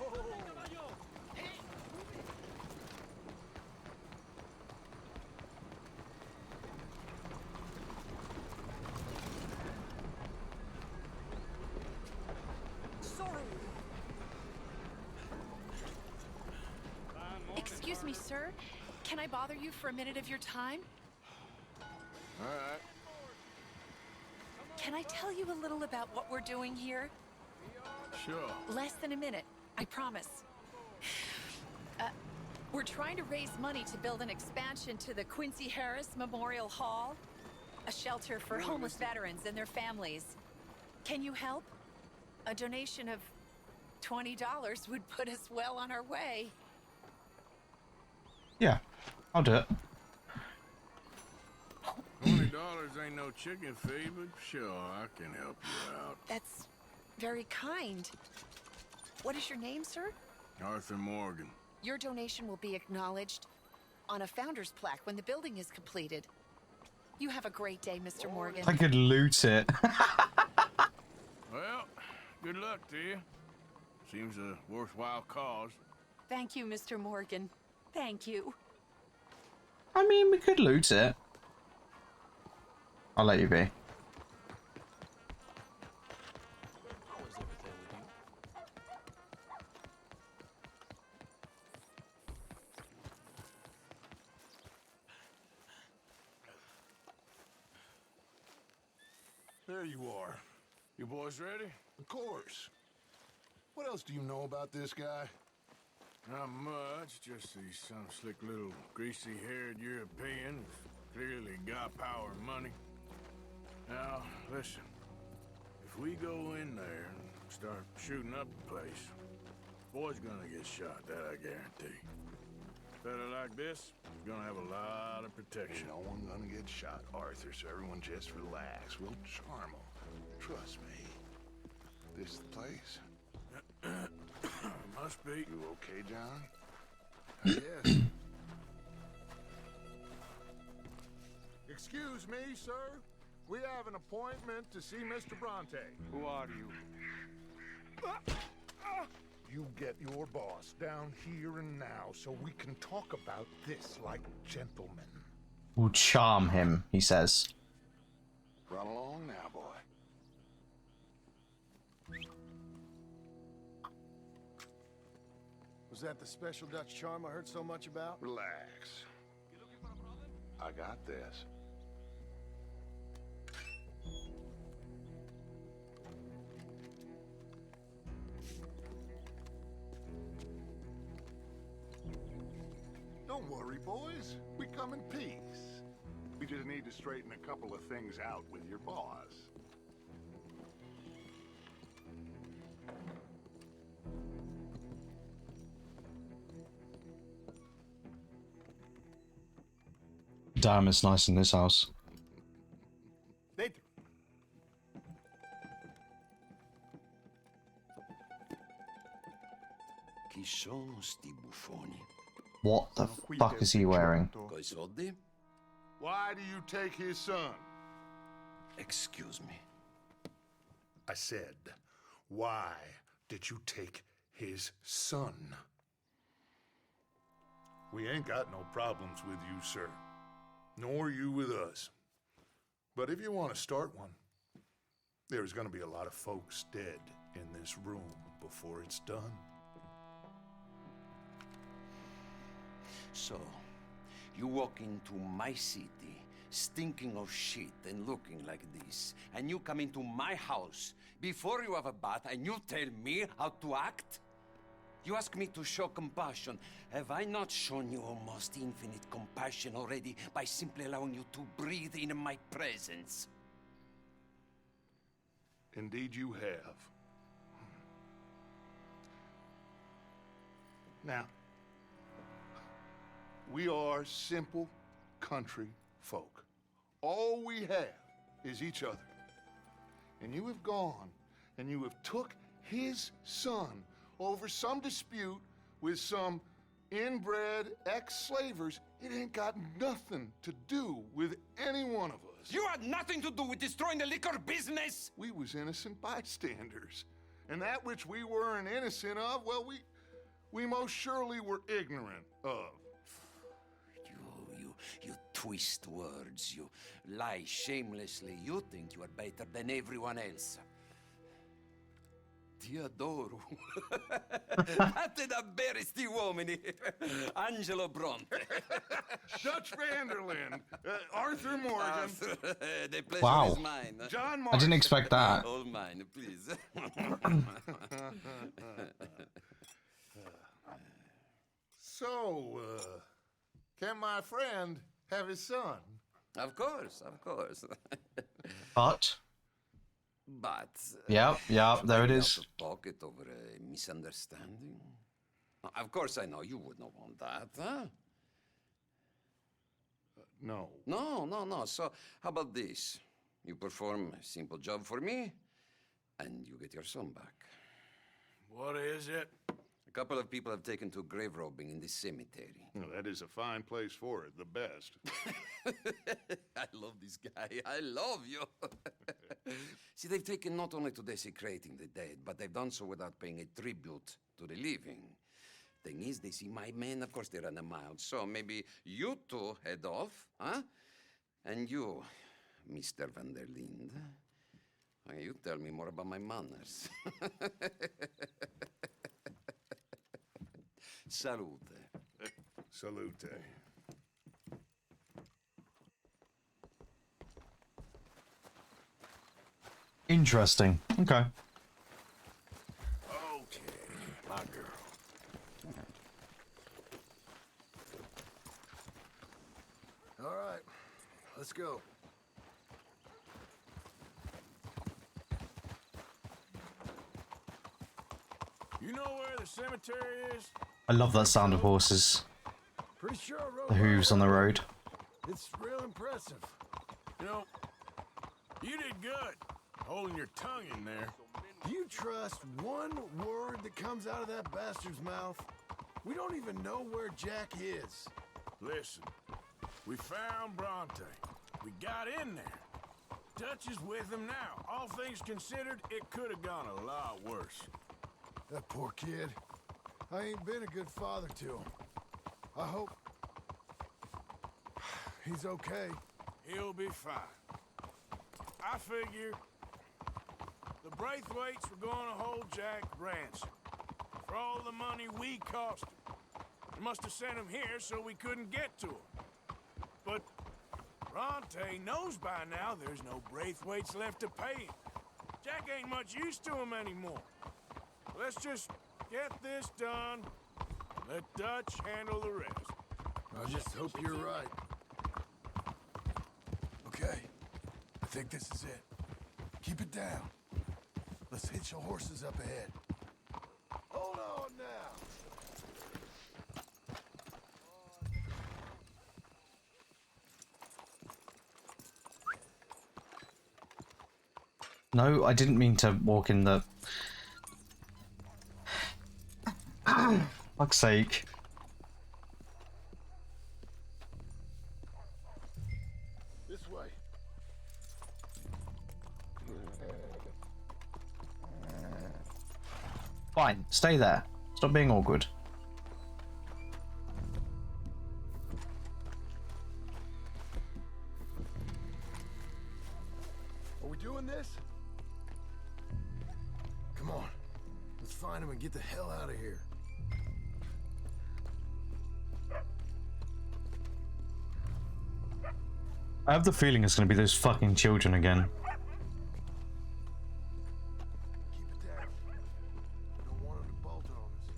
Sorry. Excuse me, sir. Can I bother you for a minute of your time? All right. Can I tell you a little about what we're doing here? Sure. Less than a minute, I promise. We're trying to raise money to build an expansion to the Quincy Harris Memorial Hall, a shelter for homeless veterans and their families. Can you help? A donation of $20 would put us well on our way. Yeah, I'll do it. $20 ain't no chicken feed, but sure, I can help you out. That's very kind. What is your name, sir? Arthur Morgan. Your donation will be acknowledged on a founder's plaque when the building is completed. You have a great day, Mr. Morgan. I could loot it. Well, good luck to you. Seems a worthwhile cause. Thank you, Mr. Morgan. Thank you. I mean, we could loot it. I'll let you be. There you are. You boys ready? Of course. What else do you know about this guy? Not much, just he's some slick little greasy-haired European who's clearly got power and money. Now, listen. If we go in there and start shooting up the place, boy's gonna get shot, that I guarantee. Fella like this is gonna have a lot of protection. No one gonna get shot, Arthur, so everyone just relax. We'll charm them. Trust me. This is the place. Must be. You okay, John? Yes. Excuse me, sir. We have an appointment to see Mr. Bronte. Who are you? You get your boss down here and now so we can talk about this like gentlemen. We'll charm him, he says. Run along now, boy. Was that the special Dutch charm I heard so much about? Relax. I got this. Don't worry, boys. We come in peace. We just need to straighten a couple of things out with your boss. Damn, it's nice in this house. Chi sono sti buffoni? What the fuck is he wearing? Coi soldi? Why do you take his son? Excuse me. I said, why did you take his son? We ain't got no problems with you, sir. Nor you with us. But if you want to start one, there's going to be a lot of folks dead in this room before it's done. So, you walk into my city, stinking of shit and looking like this, and you come into my house before you have a bath and you tell me how to act? You ask me to show compassion. Have I not shown you almost infinite compassion already by simply allowing you to breathe in my presence? Indeed you have. Now, we are simple country folk. All we have is each other. And you have gone and you have took his son over some dispute with some inbred ex-slavers. It ain't got nothing to do with any one of us. You had nothing to do with destroying the liquor business! We was innocent bystanders. And that which we weren't innocent of, well, we most surely were ignorant of. You twist words, you lie shamelessly, you think you are better than everyone else. Ti adoro. Fate davvero sti uomini. Angelo Bronte. Dutch Vanderland. Arthur Morgan. The pleasure Wow. is mine. John I Mark. didn't expect that. All mine, please. So, can my friend have his son? Of course, of course. But But... Yep, there it out is. of pocket over a misunderstanding? Of course I know you would not want that, huh? No. No. So, how about this? You perform a simple job for me, and you get your son back. What is it? A couple of people have taken to grave robbing in this cemetery. Well, that is a fine place for it, the best. I love this guy. I love you. See, they've taken not only to desecrating the dead, but they've done so without paying a tribute to the living. Thing is, they see my men, of course they run a mile. So maybe you two head off, huh? And you, Mr. Van der Linde, you tell me more about my manners. Salute. Salute. Interesting. Okay. Okay, my girl. All right, let's go. You know where the cemetery is? I love that sound of horses. Pretty sure I rode The hooves on the road. It's real impressive. You know, you did good holding your tongue in there. Do you trust one word that comes out of that bastard's mouth? We don't even know where Jack is. Listen, we found Bronte. We got in there. Dutch is with him now. All things considered, it could have gone a lot worse. That poor kid. I ain't been a good father to him. I hope he's okay. He'll be fine. I figure the Braithwaites were going to hold Jack ransom for all the money we cost him. They must have sent him here so we couldn't get to him. But Bronte knows by now there's no Braithwaites left to pay him. Jack ain't much use to him anymore. Let's just get this done. Let Dutch handle the rest. I just hope you're right. Okay, I think this is it. Keep it down. Let's hitch the horses up ahead. Hold on now. No, I didn't mean to walk in the... Fuck's sake. This way. Fine, stay there. Stop being awkward. Are we doing this? Come on. Let's find him and get the hell out of here. I have the feeling it's going to be those fucking children again. Keep it down. I don't want him to bolt on us.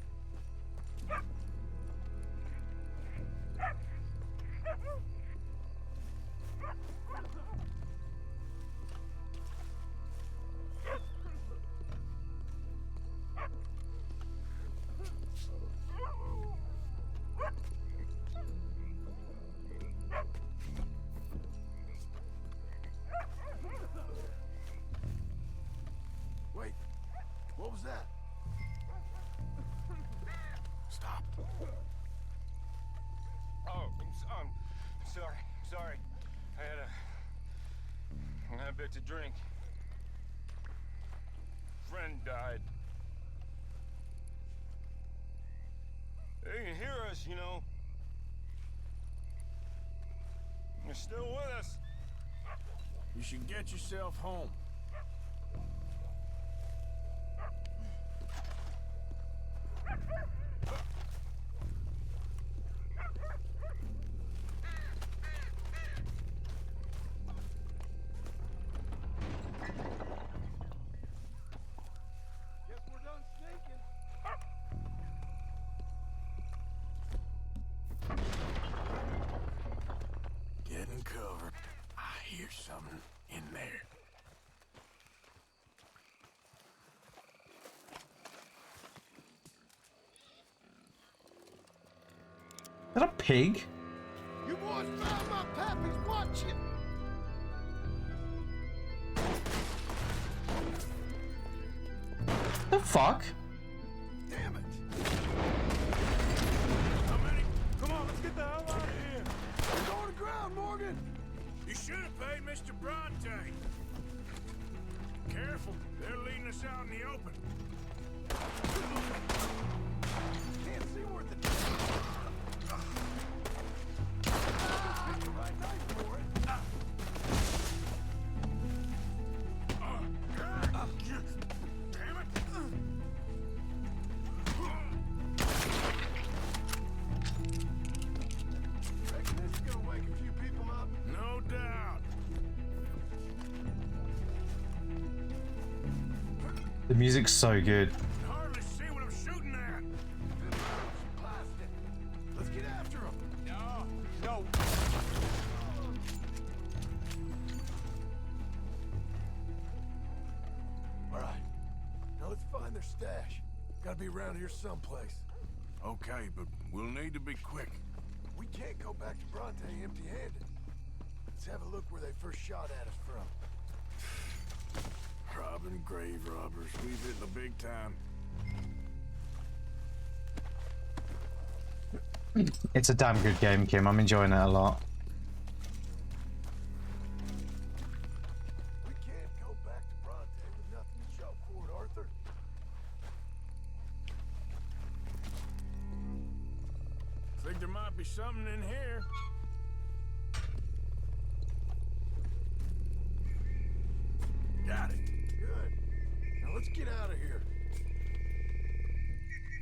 Wait, what was that? Stop. Oh, I'm sorry. I had a bit to drink. Friend died. They can hear us, you know. They're still with us. You should get yourself home. Guess we're done sneaking. Get in cover. I hear something in there. Is that a pig? You boys found my pappy! The fuck? Damn it! How many? Come on, let's get the hell out of here. We're going to ground, Morgan. You should have paid Mr. Bronte. Careful, they're leading us out in the open. Can't see worth it. Right knife for it. Damn it! Reckon this is gonna wake a few people up? No doubt. The music's so good. Hardly see what I'm shooting at. Plastic. Let's get after him. No, no. All right. Now let's find their stash. Gotta be around here someplace. Okay, but we'll need to be quick. We can't go back to Bronte empty-handed. Let's have a look where they first shot at us from. Robbing grave robbers. We've hit the big time. It's a damn good game, Kim. I'm enjoying it a lot. We can't go back to Bronte with nothing to show for it, Arthur. Think there might be something in here. Got it. Good. Now let's get out of here.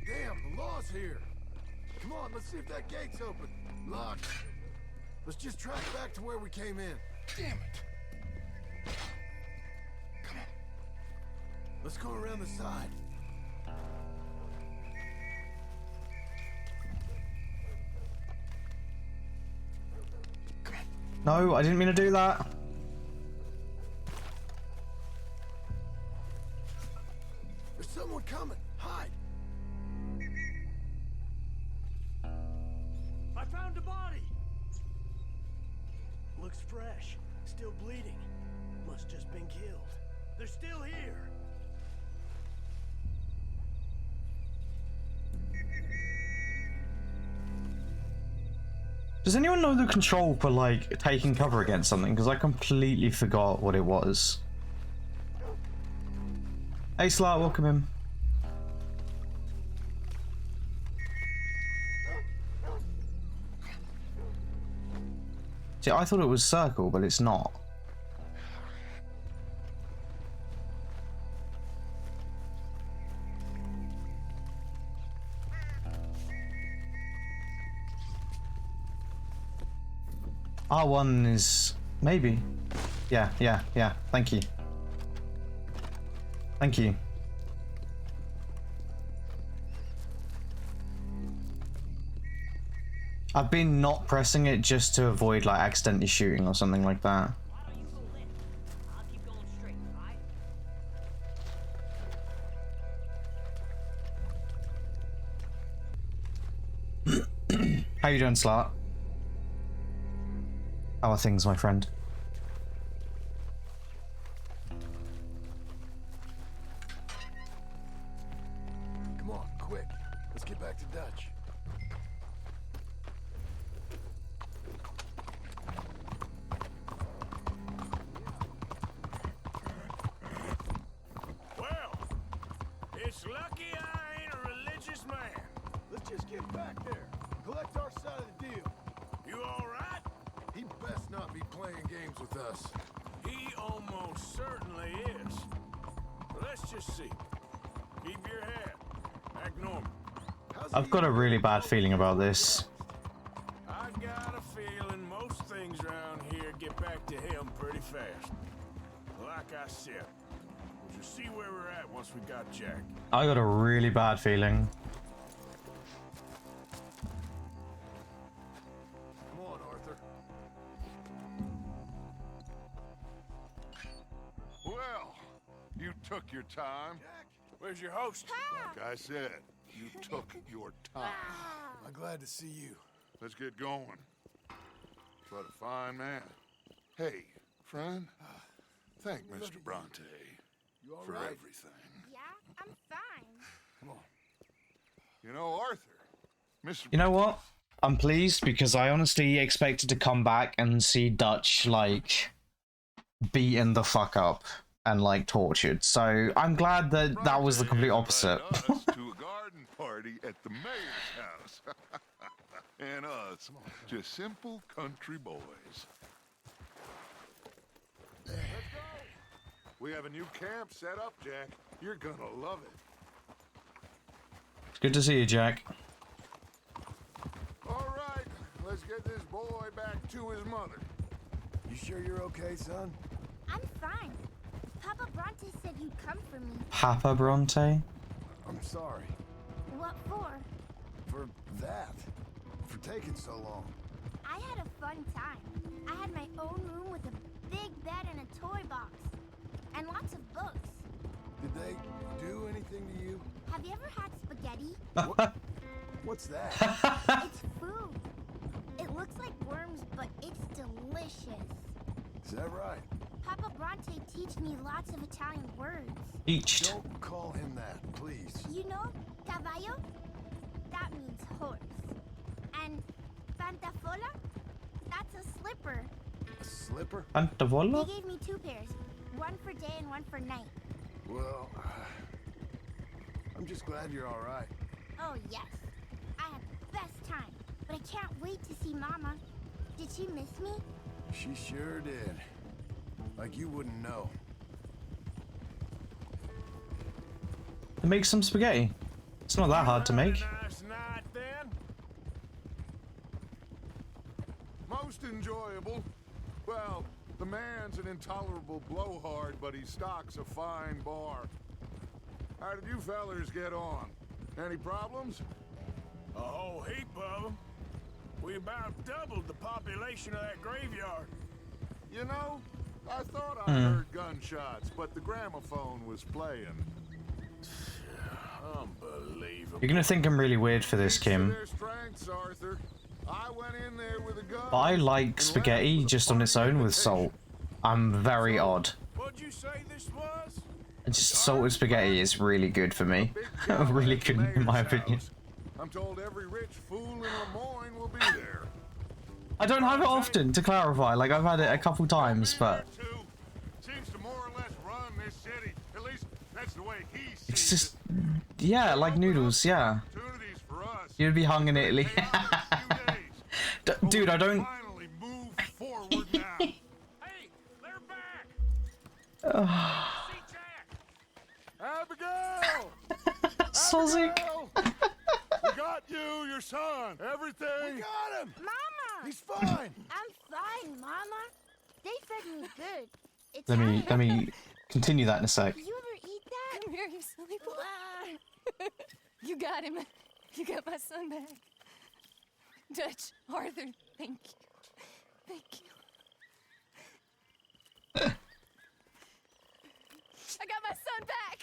Damn, the law's here. Come on, let's see if that gate's open. Locked. Let's just track back to where we came in. Damn it. Come on. Let's go around the side. No, I didn't mean to do that. There's someone coming. Hide. I found a body. Looks fresh. Still bleeding. Must just been killed. They're still here. Does anyone know the control for, like, taking cover against something? Because I completely forgot what it was. Hey, Slat, welcome in. See, I thought it was circle, but it's not. R1 is maybe. Yeah. Thank you. Thank you. I've been not pressing it just to avoid like accidentally shooting or something like that. How you doing, Slat? How are things, my friend? Come on, quick. Let's get back to Dutch. Well, it's lucky I ain't a religious man. Let's just get back there. Collect our side of the deal. You all right? He best not be playing games with us. He almost certainly is. Let's just see. Keep your head. Act normal. I've got a really bad feeling about this. I got a feeling most things around here get back to him pretty fast. Like I said, we'll just see where we're at once we got Jack. I got a really bad feeling. Come on, Arthur. Well, you took your time. Where's your host? Like I said, you took your time. I'm glad to see you. Let's get going. What a fine man. Hey, friend. Thank Mr. Bronte You all for right? everything. Yeah, I'm fine. Come on. You know, Arthur, Mr. You know what? I'm pleased because I honestly expected to come back and see Dutch, like, beaten the fuck up and, like, tortured. So I'm glad that that was the complete opposite. Us to a garden party at the mayor's house. And us, just simple country boys. Let's go. We have a new camp set up, Jack. You're gonna love it. It's good to see you, Jack. All right, let's get this boy back to his mother. You sure you're okay, son? I'm fine. Papa Bronte said you'd come for me. Papa Bronte? I'm sorry. What for? For that. For taking so long. I had a fun time. I had my own room with a big bed and a toy box. And lots of books. Did they do anything to you? Have you ever had spaghetti? What's that? It's food. It looks like worms, but it's delicious. Is that right? Papa Bronte teach me lots of Italian words. Eached. Don't call him that, please. You know, caballo? That means horse. And pantafola? That's a slipper. A slipper? Pantafola? They gave me 2 pairs. One for day and one for night. Well, I'm just glad you're all right. Oh, yes. I had the best time. But I can't wait to see Mama. Did she miss me? She sure did. Like you wouldn't know. Make some spaghetti. It's not that hard to make. Nice night, then. Most enjoyable. Well, the man's an intolerable blowhard, but he stocks a fine bar. How did you fellers get on? Any problems? A whole heap of them. We about doubled the population of that graveyard. You know, I thought I heard gunshots, but the gramophone was playing. Unbelievable. You're gonna think I'm really weird for this, Kim. Their strengths, Arthur. I went in there with a gun. But I like spaghetti just on its own with salt. I'm very odd. What'd you say this was? And just salted spaghetti is really good for me. Really good in my opinion. I'm told every rich fool in Lemoyne will be there. I don't have it often, to clarify. Like, I've had it a couple times, but Seems to more or less run this city. At least that's the way he sees it's just, yeah, like noodles, yeah. You'd be hung in Italy. Dude, I don't... Finally move forward now. Hey, they're back. Abigail! Sozik! Abigail! We got you, your son, everything. We got him! Mama! He's fine! I'm fine, Mama. They fed me good. It's Let me continue that in a sec. You ever eat that? Come here, you silly boy. You got him. You got my son back. Dutch, Arthur, thank you. Thank you. I got my son back!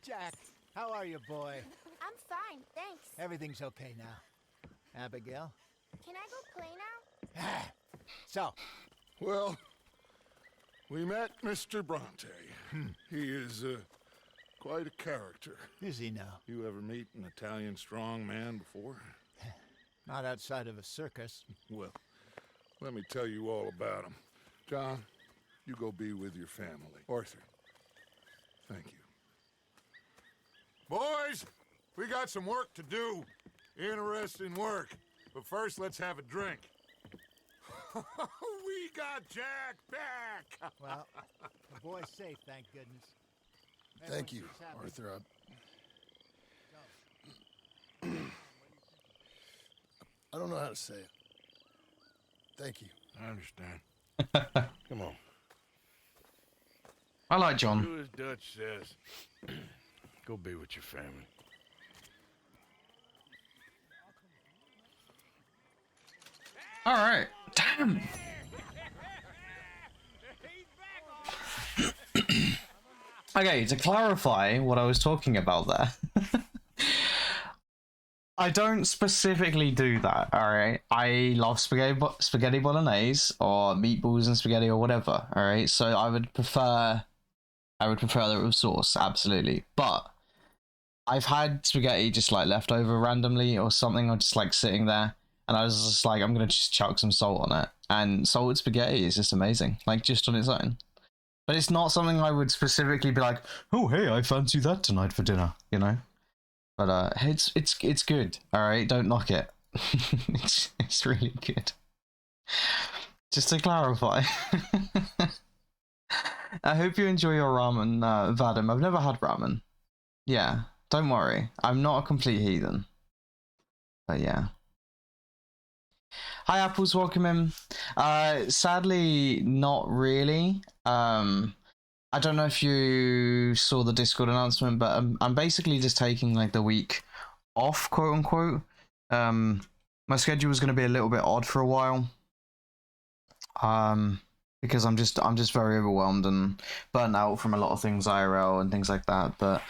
Jack. How are you, boy? I'm fine, thanks. Everything's okay now. Abigail? Can I go play now? So, Well, we met Mr. Bronte. He is quite a character. is he now? You ever meet an Italian strong man before? Not outside of a circus. Well, let me tell you all about him. John, you go be with your family. Arthur, thank you. Boys, we got some work to do. Interesting work. But first, let's have a drink. We got Jack back! Well, the boy's safe, thank goodness. Thank you, Everyone seems happy. Arthur. I don't know how to say it. Thank you. I understand. Come on. I like John. Do as Dutch says. Go be with your family. Alright. Damn. Okay, to clarify what I was talking about there. I don't specifically do that, alright? I love spaghetti bolognese or meatballs and spaghetti or whatever, alright? So I would prefer I would prefer that it was sauce, absolutely. But I've had spaghetti just like left over randomly or something, or just like sitting there, and I was just like, I'm gonna just chuck some salt on it. And salted spaghetti is just amazing, like just on its own. But it's not something I would specifically be like, oh hey, I fancy that tonight for dinner, you know. But it's good. All right, don't knock it. it's really good. Just to clarify. I hope you enjoy your ramen, Vadim. I've never had ramen. Yeah, don't worry. I'm not a complete heathen. But yeah. Hi, Apples. Welcome in. Sadly, not really. I don't know if you saw the Discord announcement, but I'm basically just taking like the week off, quote unquote. My schedule was going to be a little bit odd for a while. Because I'm just very overwhelmed and burnt out from a lot of things IRL and things like that. But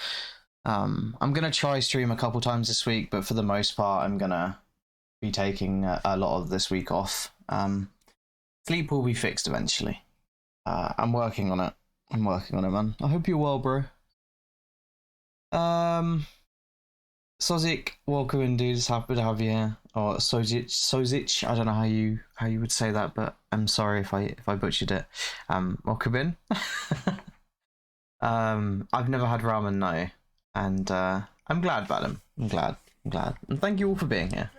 I'm gonna try stream a couple times this week, but for the most part, I'm gonna be taking a lot of this week off. Sleep will be fixed eventually. I'm working on it. I'm working on it, man. I hope you're well, bro. Sozik, welcome in, dude. It's happy to have you here. Or Sozic. I don't know how you would say that, but I'm sorry if I butchered it. Welcome in. I've never had ramen, no, and I'm glad about him. I'm glad, and thank you all for being here.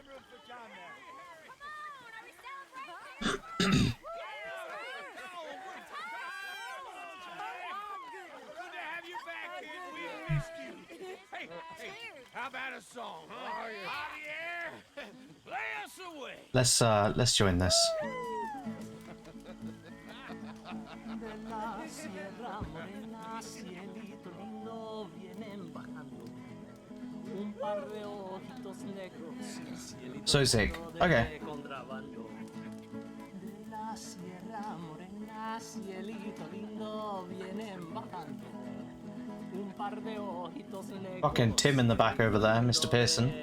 How about a song, huh? Javier, play us away. Let's join this. So sick. Okay. Fucking Tim in the back over there, Mr. Pearson.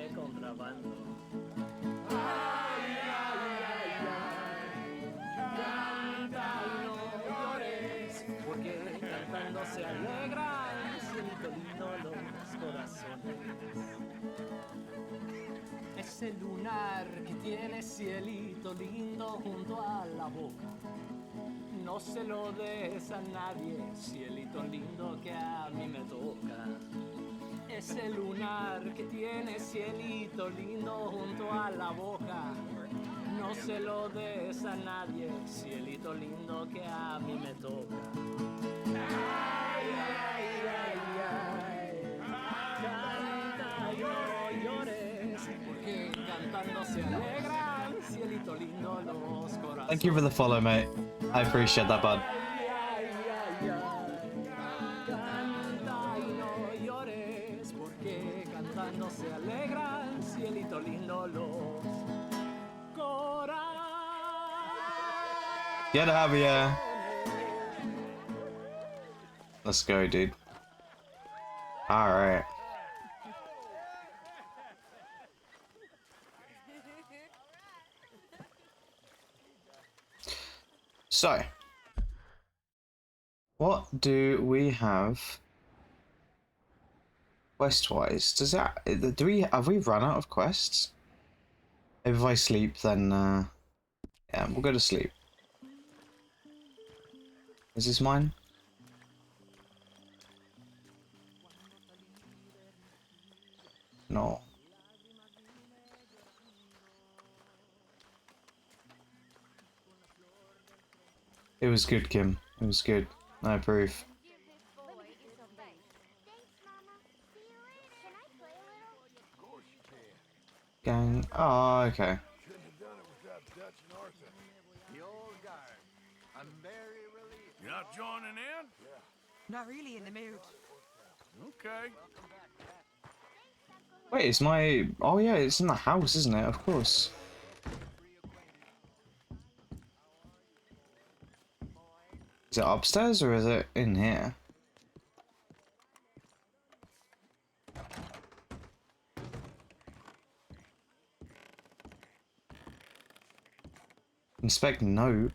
Ese lunar que tiene cielito lindo junto a la boca. No se lo des a nadie, cielito lindo que a mí me toca. Ese lunar que tiene cielito lindo junto a la boca. No se lo des a nadie, cielito lindo que a mí me toca. Ay, ay, ay, ay. Canta y no llores, porque cantando se alegran, cielito lindo los corazones. Thank you for the follow, mate. I appreciate that, bud. Canta y no llores, porque cantando se alegran, cielito lindo los corazones. Get Javier. Let's go, dude. Alright. So, what do we have quest-wise? Does that have we run out of quests? If I sleep, then yeah, we'll go to sleep. Is this mine? No. It was good, Kim. It was good. I approve. Gang. Oh, okay. You're not joining in? Not really in the mood. Okay. Wait, it's my... Oh yeah, it's in the house, isn't it? Of course. Is it upstairs or is it in here? Inspect note.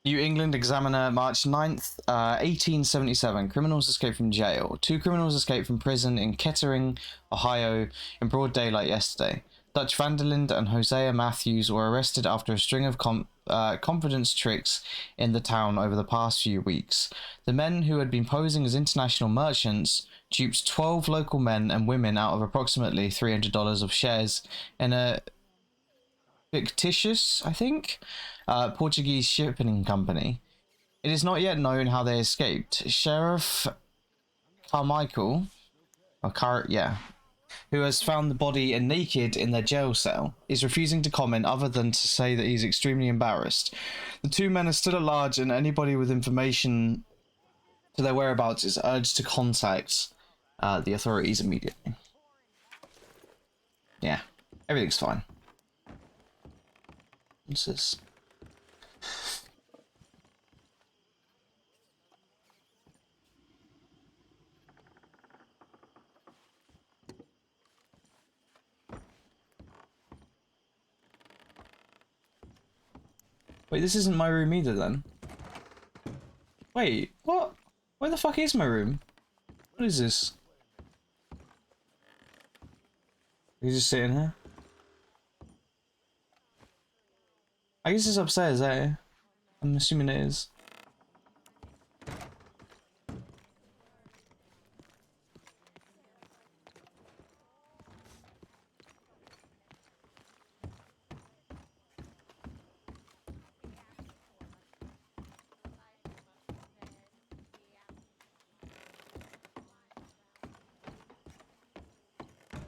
New England Examiner, March 9th, 1877. Criminals escape from jail. 2 criminals escaped from prison in Kettering, Ohio, in broad daylight yesterday. Dutch Vanderlind and Hosea Matthews were arrested after a string of confidence tricks in the town over the past few weeks. The men, who had been posing as international merchants, duped 12 local men and women out of approximately $300 of shares in a fictitious, I think, Portuguese shipping company. It is not yet known how they escaped. Sheriff Carmichael, who has found the body naked in their jail cell, is refusing to comment other than to say that he's extremely embarrassed. The 2 men are still at large, and anybody with information to their whereabouts is urged to contact the authorities immediately. Yeah, everything's fine. What's this? Wait, this isn't my room either then. Wait, what? Where the fuck is my room? What is this? He's just sitting here? I guess it's upstairs, eh? I'm assuming it is.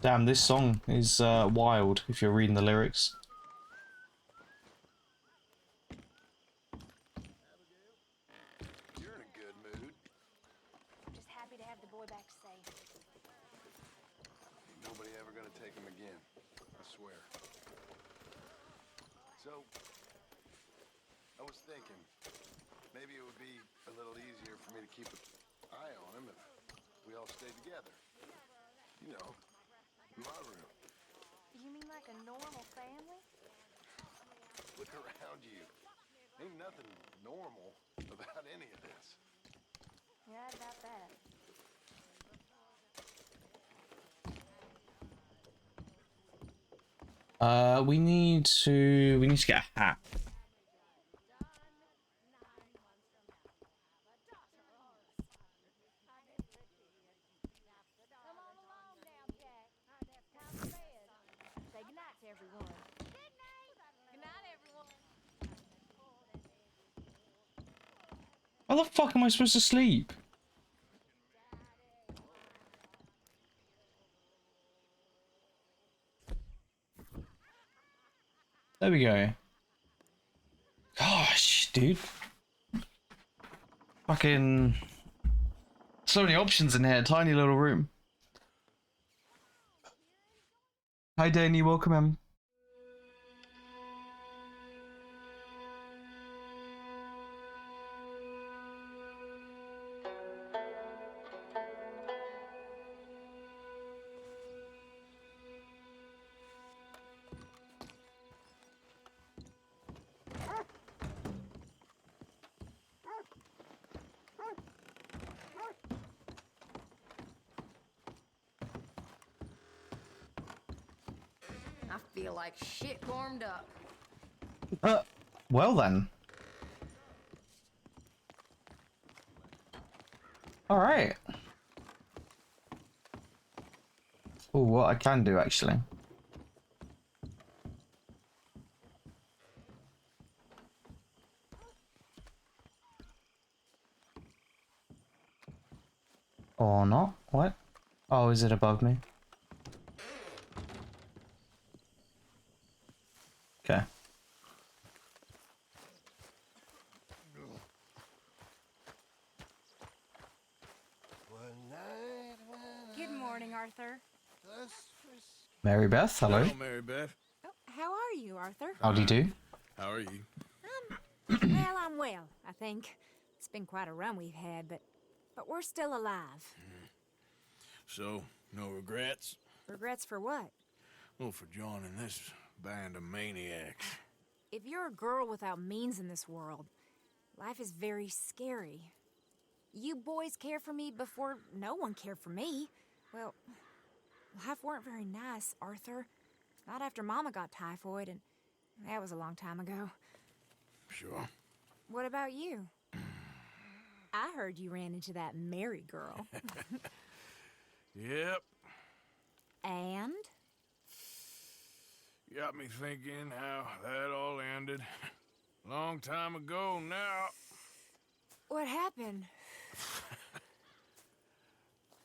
Damn, this song is wild if you're reading the lyrics. You're in a good mood. Just happy to have the boy back safe. Ain't nobody ever gonna take him again. I swear. So, I was thinking, maybe it would be a little easier for me to keep an eye on him if we all stayed together. You know, in my room. You mean like a normal family? Look around you. Ain't nothing normal about any of this. You're right about that. We need to get a hat. Say goodnight to everyone. Good night, everyone. How the fuck am I supposed to sleep? There we go. Gosh, dude. Fucking... So many options in here, tiny little room. Hi Danny, welcome in. I feel like shit warmed up. Well then. Alright. Oh, what I can do actually. Or not? What? Oh, is it above me? Okay. Good morning, Arthur. Mary Beth, hello. Hello, Mary Beth. Oh, how are you, Arthur? Howdy do. How are you? Well, I'm well, I think. It's been quite a run we've had, but we're still alive. So, no regrets? Regrets for what? Well, for joining this band of maniacs. If you're a girl without means in this world, life is very scary. You boys cared for me before no one cared for me. Well, life weren't very nice, Arthur. Not after Mama got typhoid, and that was a long time ago. Sure. What about you? I heard you ran into that Mary girl. Yep. And? Got me thinking how that all ended. Long time ago now. What happened?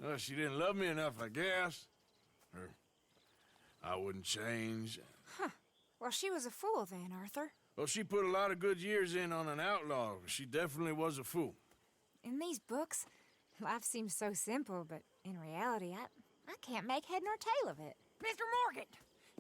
Well, she didn't love me enough, I guess. Or I wouldn't change. Huh. Well, she was a fool then, Arthur. Well, she put a lot of good years in on an outlaw. She definitely was a fool. In these books, life seems so simple, but in reality, I can't make head nor tail of it. Mr. Morgan!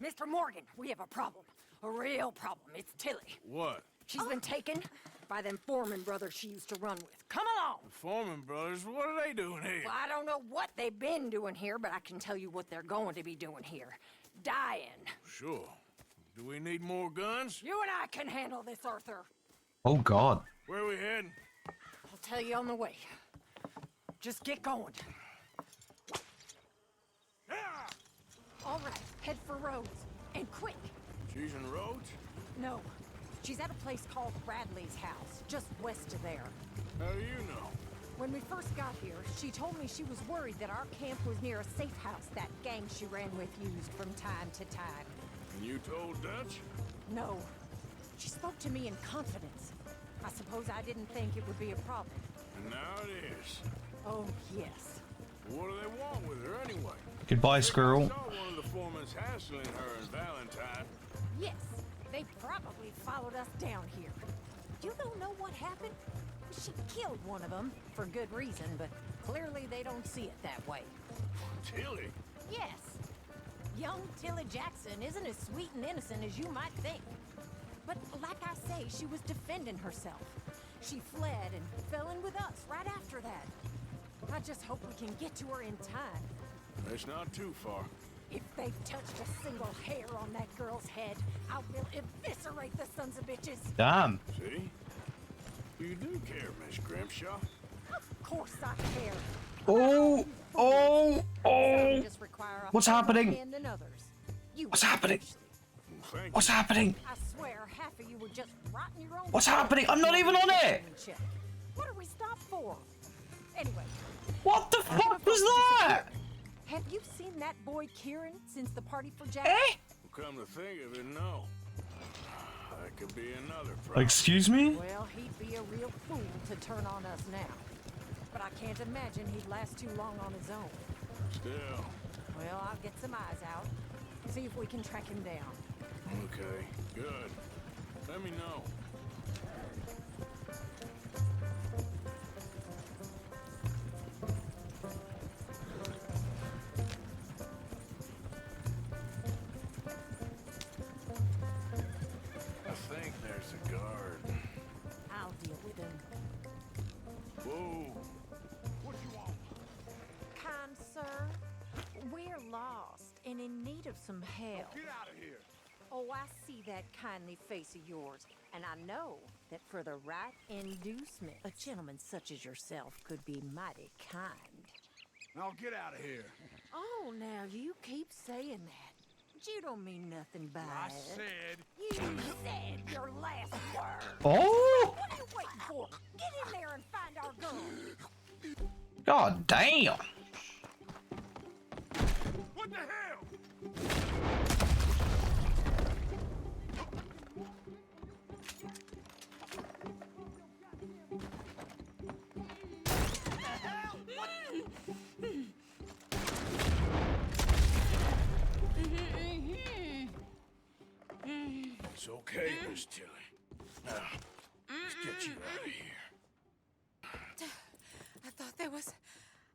Mr. Morgan, we have a problem. A real problem. It's Tilly. What? She's been taken by them Foreman brothers she used to run with. Come along! The Foreman brothers? What are they doing here? Well, I don't know what they've been doing here, but I can tell you what they're going to be doing here. Dying. Sure. Do we need more guns? You and I can handle this, Arthur. Oh, God. Where are we heading? I'll tell you on the way. Just get going. All right, head for Rhodes. And quick. She's in Rhodes? No. She's at a place called Bradley's house, just west of there. How do you know? When we first got here, she told me she was worried that our camp was near a safe house that gang she ran with used from time to time. And you told Dutch? No. She spoke to me in confidence. I suppose I didn't think it would be a problem. And now it is. Oh, yes. What do they want with her anyway? Goodbye, squirrel. I saw one of the foremans hassling her and Valentine. Yes, they probably followed us down here. You don't know what happened? She killed one of them, for good reason, but clearly they don't see it that way. Tilly? Yes. Young Tilly Jackson isn't as sweet and innocent as you might think. But like I say, she was defending herself. She fled and fell in with us right after that. I just hope we can get to her in time. It's not too far. If they've touched a single hair on that girl's head, I will eviscerate the sons of bitches. Damn. See? You do care, Miss Grimshaw. Of course I care. Oh, oh, oh. Just require a What's harder happening? hand than others. You What's will happening? Thank What's you. happening? I swear half of you would just rot in your own. What's happening? I'm not even on it. What are we stopped for? Anyway. What the fuck was that? Have you seen that boy Kieran since the party for Jack? Eh? Come to think of it, no. That could be another problem. Excuse me? Well, he'd be a real fool to turn on us now. But I can't imagine he'd last too long on his own. Still. Well, I'll get some eyes out. See if we can track him down. Okay, good. Let me know. I think there's a guard. I'll deal with him. Whoa. What you want? Kind sir, we're lost and in need of some help. Get out of here. Oh, I see that kindly face of yours, and I know that for the right inducement, a gentleman such as yourself could be mighty kind. Now get out of here. Oh, now you keep saying that. But you don't mean nothing by I it. said. You said your last word. Oh! What are you waiting for? Get in there and find our girl. God damn. What the hell? It's okay, Miss Tilly. Now, let's get you out of here. I thought there was...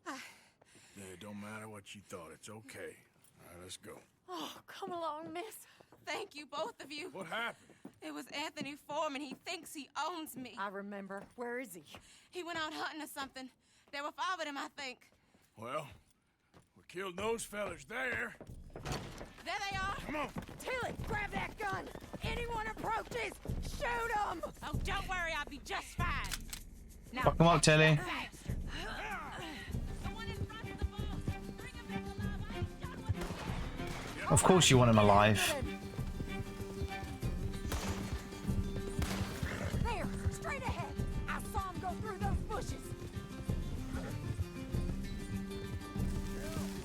Yeah, it don't matter what you thought. It's okay. All right, let's go. Oh, come along, miss. Thank you, both of you. What happened? It was Anthony Foreman. He thinks he owns me. I remember. Where is he? He went out hunting or something. There were 5 of them, I think. Well, we killed those fellas there. There they are. Come Come on. Tilly, grab that gun! Anyone approaches, shoot them! Oh, don't worry, I'll be just fine. Now, Fuck him up, Tilly. Of course you want him alive. There, straight ahead. I saw him go through those bushes.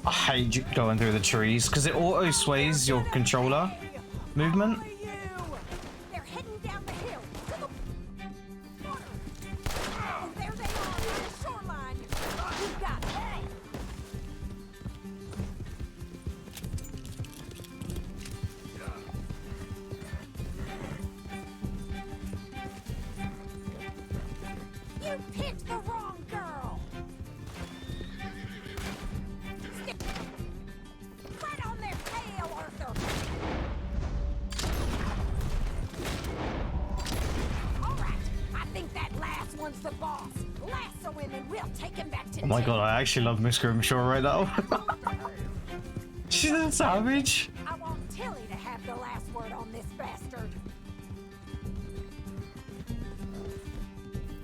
I hate going through the trees because it auto sways your controller movement. They're heading down the hill to the water. Oh, there they are on the shoreline. You got it. You picked the wrong girl. Stick right on their tail, Arthur. All right, I think that last one's the boss. Lasso him and we'll take him back to Oh my town. god, I actually love Miss Grimshaw right now. She's a savage. I want Tilly to have the last word on this bastard.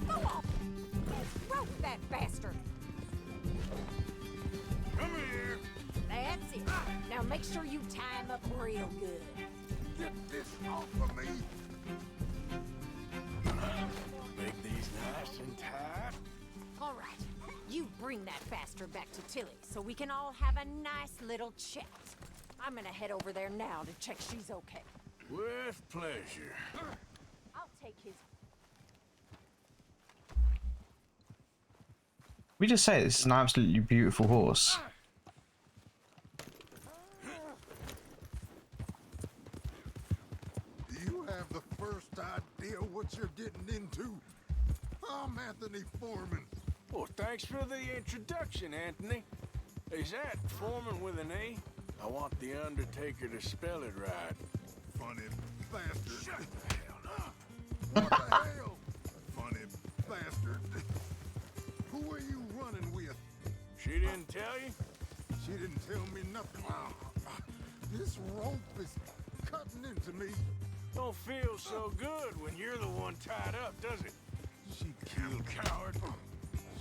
Go on. Rope that bastard. Come here. That's it. Now make sure you tie him up real good. Get this off of me. Make these nice and tight. All right. You bring that bastard back to Tilly so we can all have a nice little chat. I'm gonna head over there now to check she's okay. With pleasure. I'll take his... We just say this is an absolutely beautiful horse. Do you have the first idea what you're getting into? I'm Anthony Foreman. Well, thanks for the introduction, Anthony. Is that Foreman with an A? I want the Undertaker to spell it right. Funny bastard. Shut the hell up. What the hell? Funny bastard. Who are you running with? She didn't tell you? She didn't tell me nothing. This rope is cutting into me. Don't feel so good when you're the one tied up, does it? She killed coward.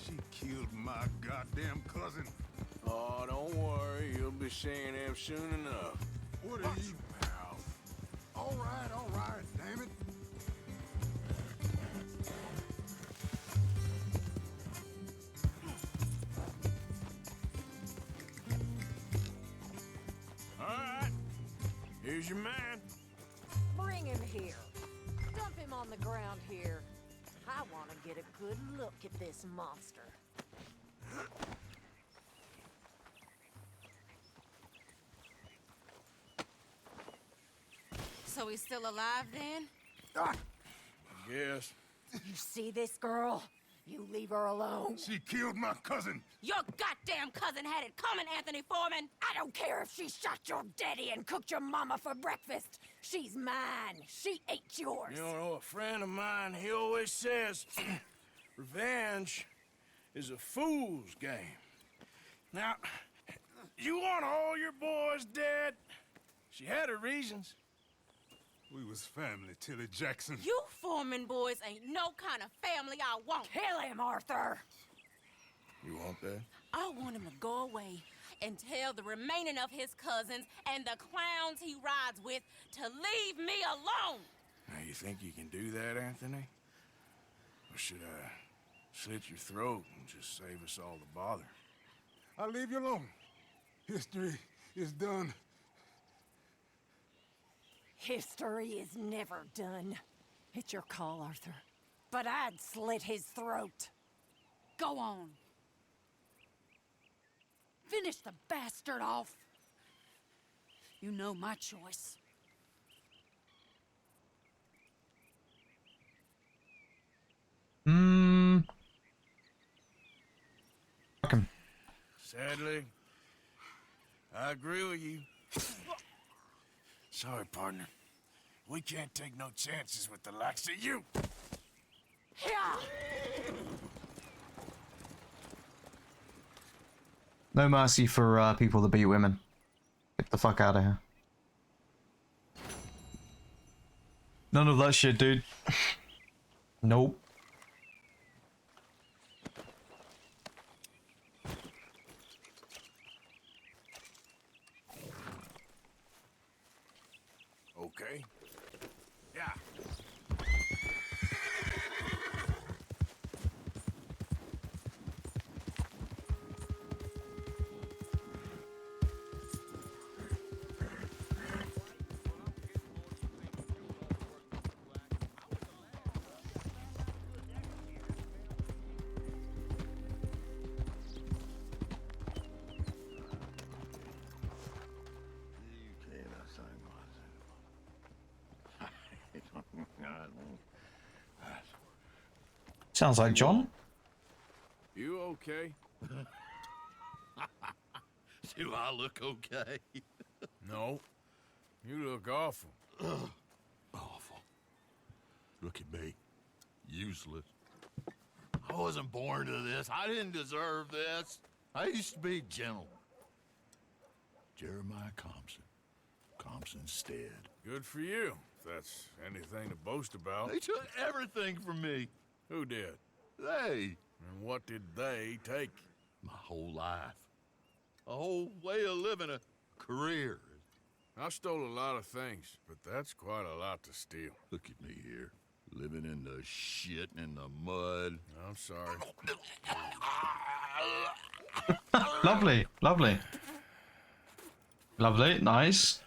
She killed my goddamn cousin. Oh, don't worry. You'll be seeing him soon enough. What are you, pal? All right, damn it. All right. Here's your man. Bring him here. Dump him on the ground here. I want to get a good look at this monster. So he's still alive then? Yes. You see this girl? You leave her alone. She killed my cousin. Your goddamn cousin had it coming, Anthony Foreman. I don't care if she shot your daddy and cooked your mama for breakfast. She's mine. She ain't yours. You know, a friend of mine, he always says, revenge is a fool's game. Now, you want all your boys dead? She had her reasons. We was family, Tilly Jackson. You Foreman boys ain't no kind of family I want. Kill him, Arthur. You want that? I want him to go away and tell the remaining of his cousins and the clowns he rides with to leave me alone. Now, you think you can do that, Anthony? Or should I slit your throat and just save us all the bother? I'll leave you alone. History is done. History is never done. It's your call, Arthur. But I'd slit his throat. Go on. Finish the bastard off. You know my choice. Fuck him. Sadly, I agree with you. Sorry, partner. We can't take no chances with the likes of you. No mercy for people that beat women. Get the fuck out of here. None of that shit, dude. Nope. Okay. Yeah. Sounds like John. You okay? Do I look okay? No. You look awful. Awful. Look at me. Useless. I wasn't born to this. I didn't deserve this. I used to be gentle. Jeremiah Compson Stead. Good for you, if that's anything to boast about. They took everything from me. Who did? They. And what did they take? My whole life. A whole way of living, a career. I stole a lot of things, but that's quite a lot to steal. Look at me here, living in the shit and the mud. I'm sorry. Lovely, lovely. Lovely, nice.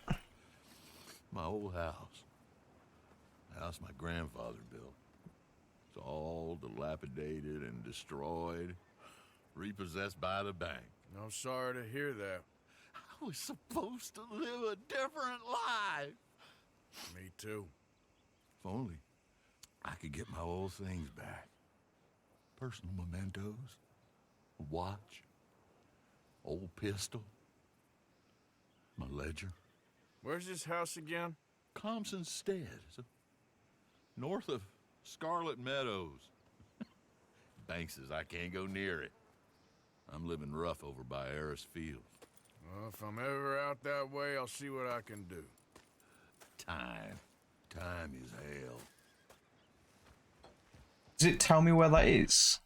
My old house. The house my grandfather built. It's all dilapidated and destroyed. Repossessed by the bank. I'm sorry to hear that. I was supposed to live a different life. Me too. If only I could get my old things back. Personal mementos, a watch, old pistol, my ledger. Where's this house again? Compson Stead, north of Scarlet Meadows. Bank says I can't go near it. I'm living rough over by Harris Field. Well, if I'm ever out that way, I'll see what I can do. Time is hell. Does it tell me where that is?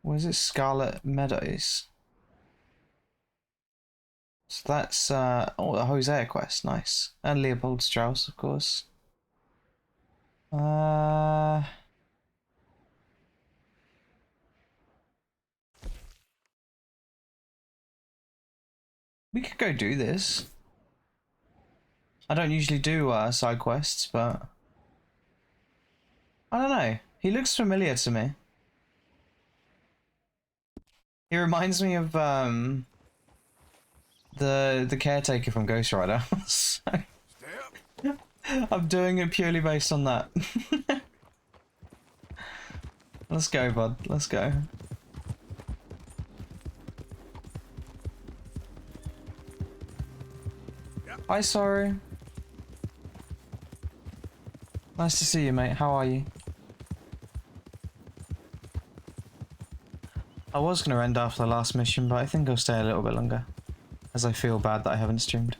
Where's it? Scarlet Meadows. So that's oh, the Hosea quest, nice. And Leopold Strauss, of course. We could go do this. I don't usually do side quests, but I don't know. He looks familiar to me. He reminds me of the caretaker from Ghost Rider. So, I'm doing it purely based on that. Let's go, bud. Let's go. Hi, sorry. Nice to see you, mate. How are you? I was going to end after the last mission, but I think I'll stay a little bit longer, as I feel bad that I haven't streamed.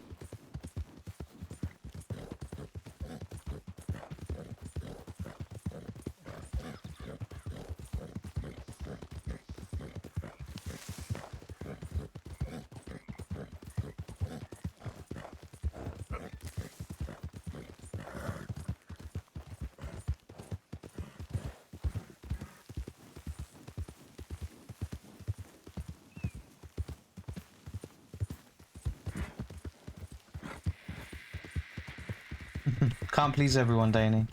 Can't please everyone, Danny.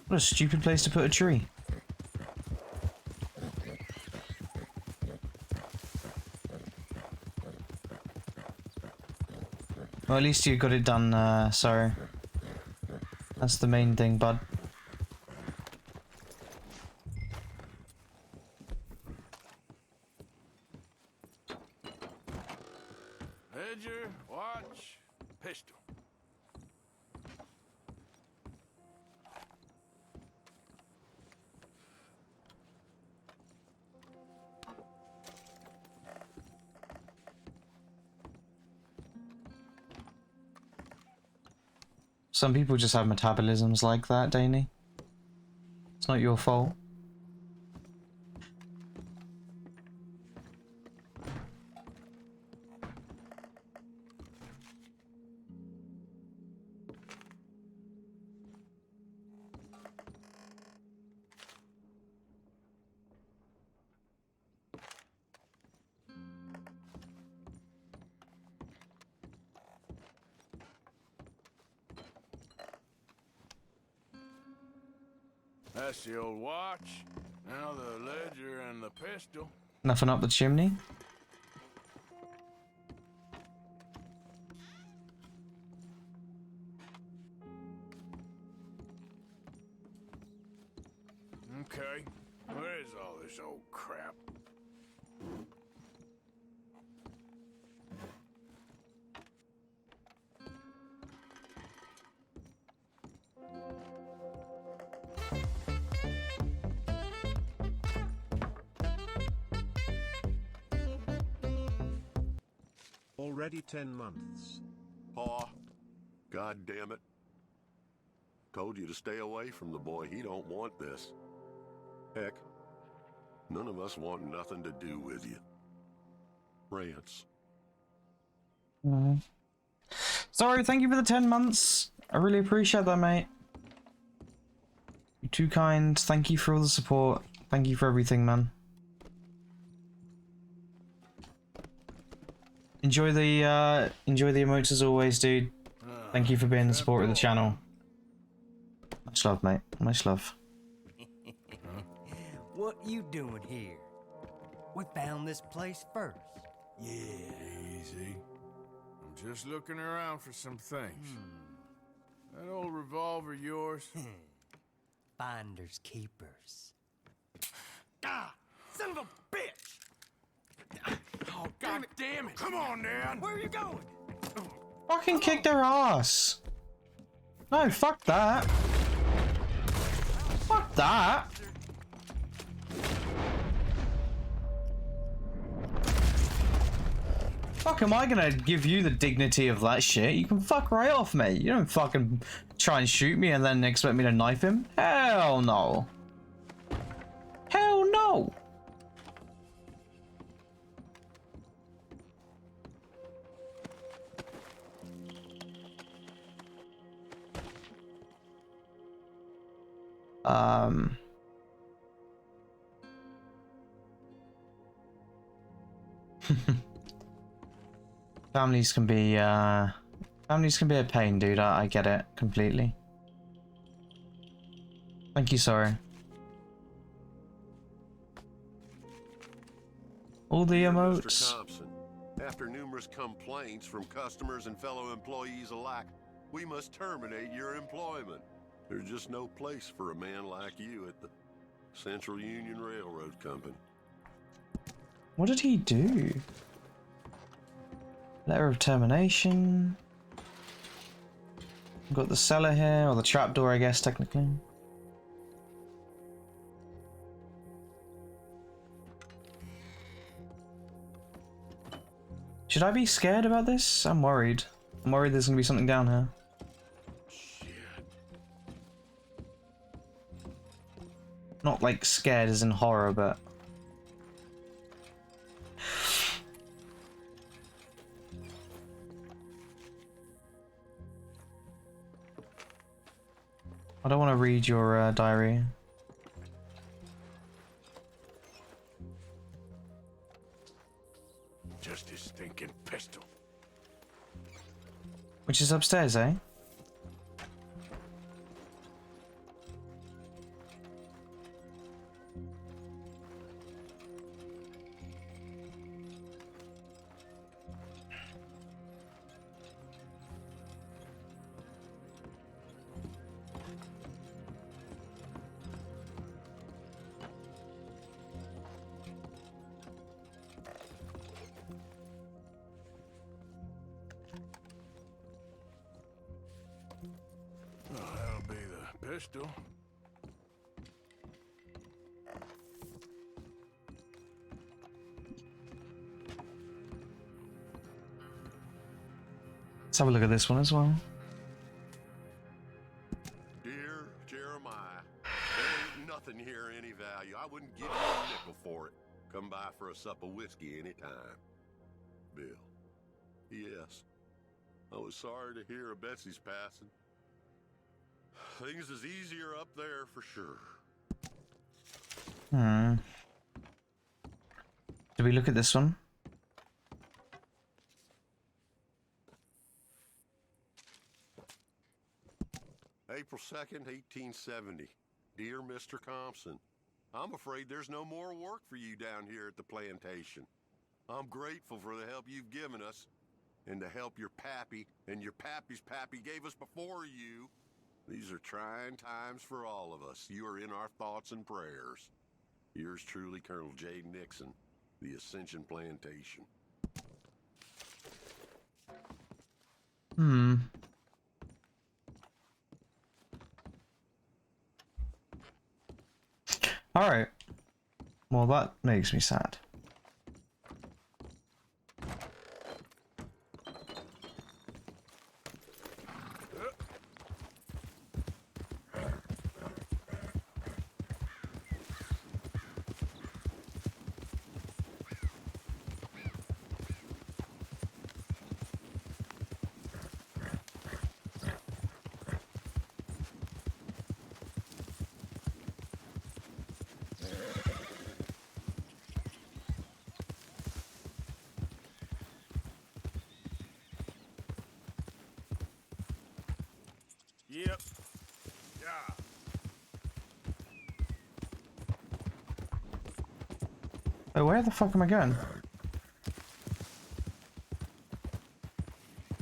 What a stupid place to put a tree. Well, at least you got it done, sorry. That's the main thing, bud. Ledger, watch, pistol. Some people just have metabolisms like that, Danny. It's not your fault. That's the old watch. Now the ledger and the pistol. Nothing up the chimney? Okay. Where is all this old crap? Already 10 months. Pa, God damn it. Told you to stay away from the boy. He don't want this. Heck, none of us want nothing to do with you. Rance. Sorry, thank you for the 10 months. I really appreciate that, mate. You're too kind. Thank you for all the support. Thank you for everything, man. Enjoy the emotes as always, dude. Thank you for being the support of the channel. Much love, mate. Much love. What you doing here? We found this place first. Yeah, easy. I'm just looking around for some things. That old revolver yours? Finders keepers. Ah, son of a bitch! Oh, God damn it! Come on, Dad! Where are you going? Fucking kick their ass! No, fuck that. Fuck that. Fuck am I gonna give you the dignity of that shit? You can fuck right off, mate. You don't fucking try and shoot me and then expect me to knife him. Hell no. Hell no. Families can be a pain, dude. I get it completely. Thank you, sorry. All the emotes. Mr. Thompson, after numerous complaints from customers and fellow employees alike, we must terminate your employment. There's just no place for a man like you at the Central Union Railroad Company. What did he do? Letter of termination. Got the cellar here, or the trapdoor, I guess, technically. Should I be scared about this? I'm worried. I'm worried there's gonna be something down here. Not like scared as in horror, but... I don't want to read your diary. Just his stinking pistol. Which is upstairs, eh? Pistol. Let's have a look at this one as well. There ain't nothing here any value. I wouldn't give you a nickel for it. Come by for a sup of whiskey anytime. Bill. Yes. I was sorry to hear of Betsy's passing. Things is easier up there for sure. Do we look at this one? April 2nd, 1870. Dear Mr. Thompson, I'm afraid there's no more work for you down here at the plantation. I'm grateful for the help you've given us, and the help your pappy and your pappy's pappy gave us before you. These are trying times for all of us. You are in our thoughts and prayers. Yours truly, Colonel J. Nixon, the Ascension Plantation. Alright. Well, that makes me sad. Yep. Yeah. Oh, where the fuck am I going?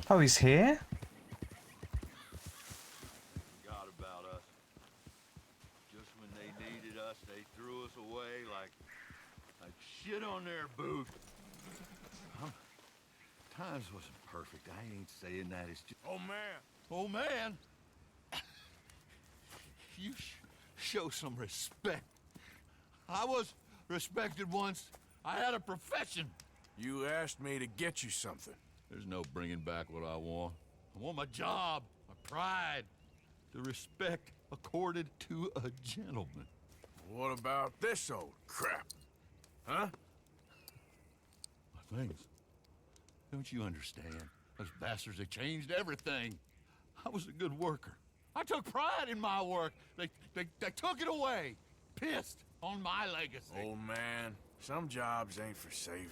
Oh, he's here? Forgot about us. Just when they needed us, they threw us away like shit on their boot. Times wasn't perfect. I ain't saying that. It's just... Oh, man. Oh, man! You show some respect. I was respected once. I had a profession. You asked me to get you something. There's no bringing back what I want. I want my job, my pride, the respect accorded to a gentleman. What about this old crap? Huh? My things. Don't you understand? Those bastards, they changed everything. I was a good worker. I took pride in my work. They took it away. Pissed on my legacy. Old man, some jobs ain't for saving.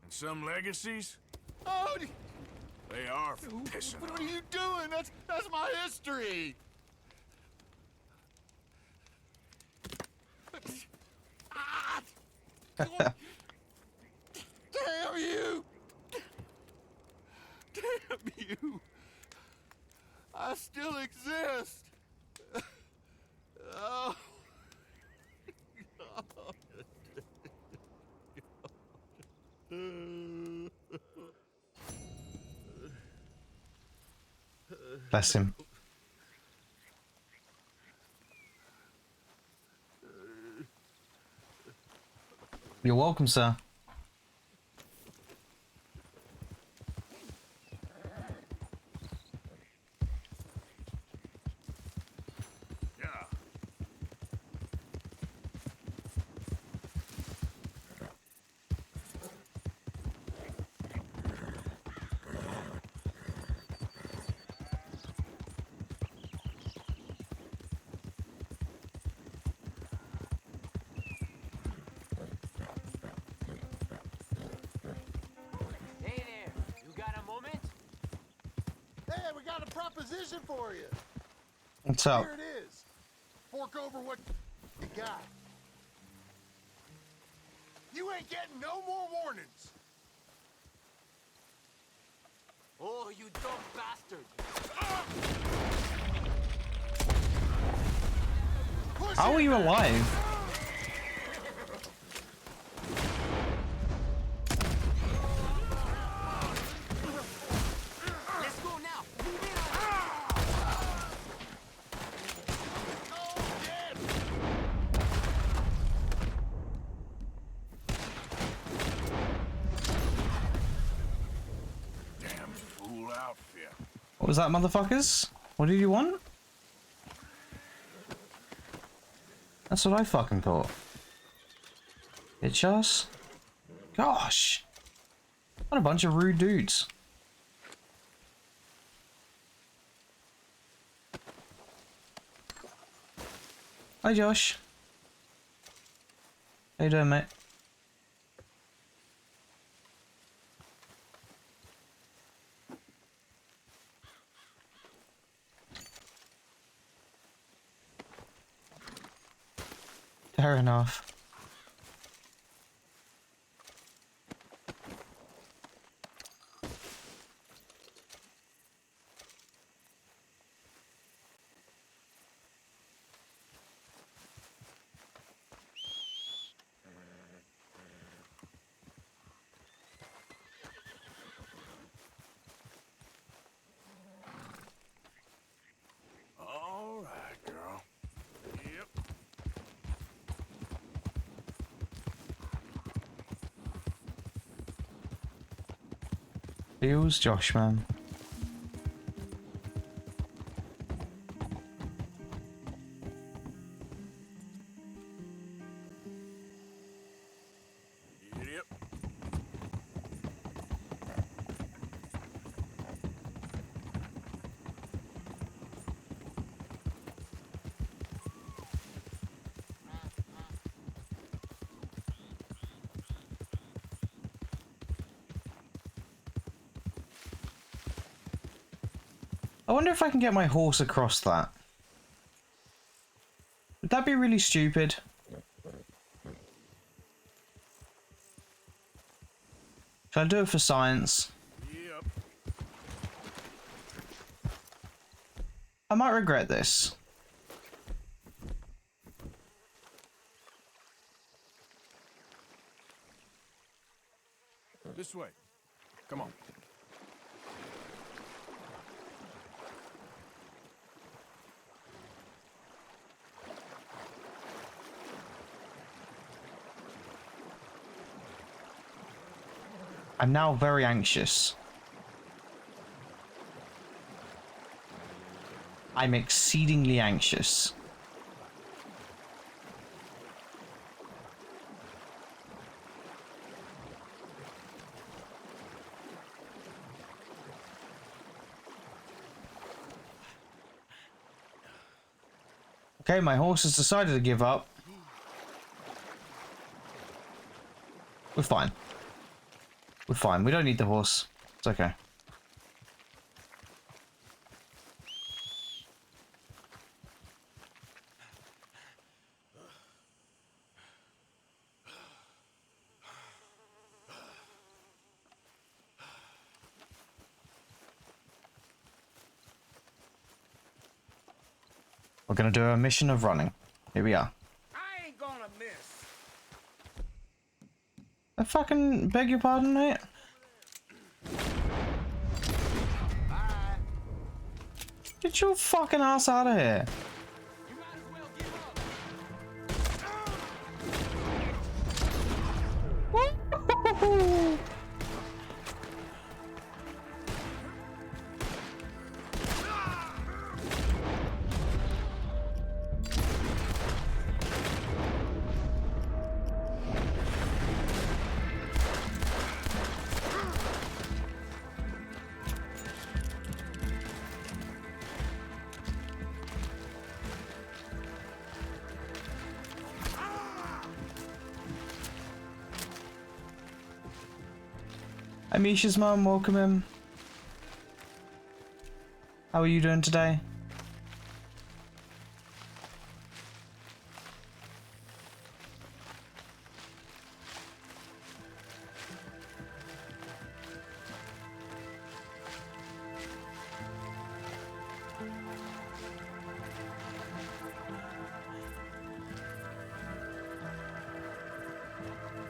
And some legacies, Oh, they are for pissing what on. are you doing? That's my history. Ah! Damn you! Damn you! I still exist. Oh. Bless him. You're welcome, sir. Hey there, you got a moment? Hey, we got a proposition for you. What's up? Here it is. Fork over what you got. You ain't getting no more warnings. Oh, you dumb bastard. How are you alive? Let's go now. Damn fool outfit. What was that, motherfuckers? What did you want? That's what I fucking thought. Bitch ass. Gosh. What a bunch of rude dudes. Hi Josh. How you doing, mate? Fair enough. All right, girl. Yep. Feels Josh, man. Yep. I wonder if I can get my horse across that. Would that be really stupid? Should I do it for science? Yep. I might regret this. This way. Come on. I'm now very anxious. I'm exceedingly anxious. Okay, my horse has decided to give up. We're fine. We're fine. We don't need the horse. It's okay. We're gonna do a mission of running. Here we are. I ain't gonna miss. I fucking beg your pardon, mate? Get your fucking ass out of here. Woo-hoo-hoo-hoo. Amisha's mum, welcome in. How are you doing today?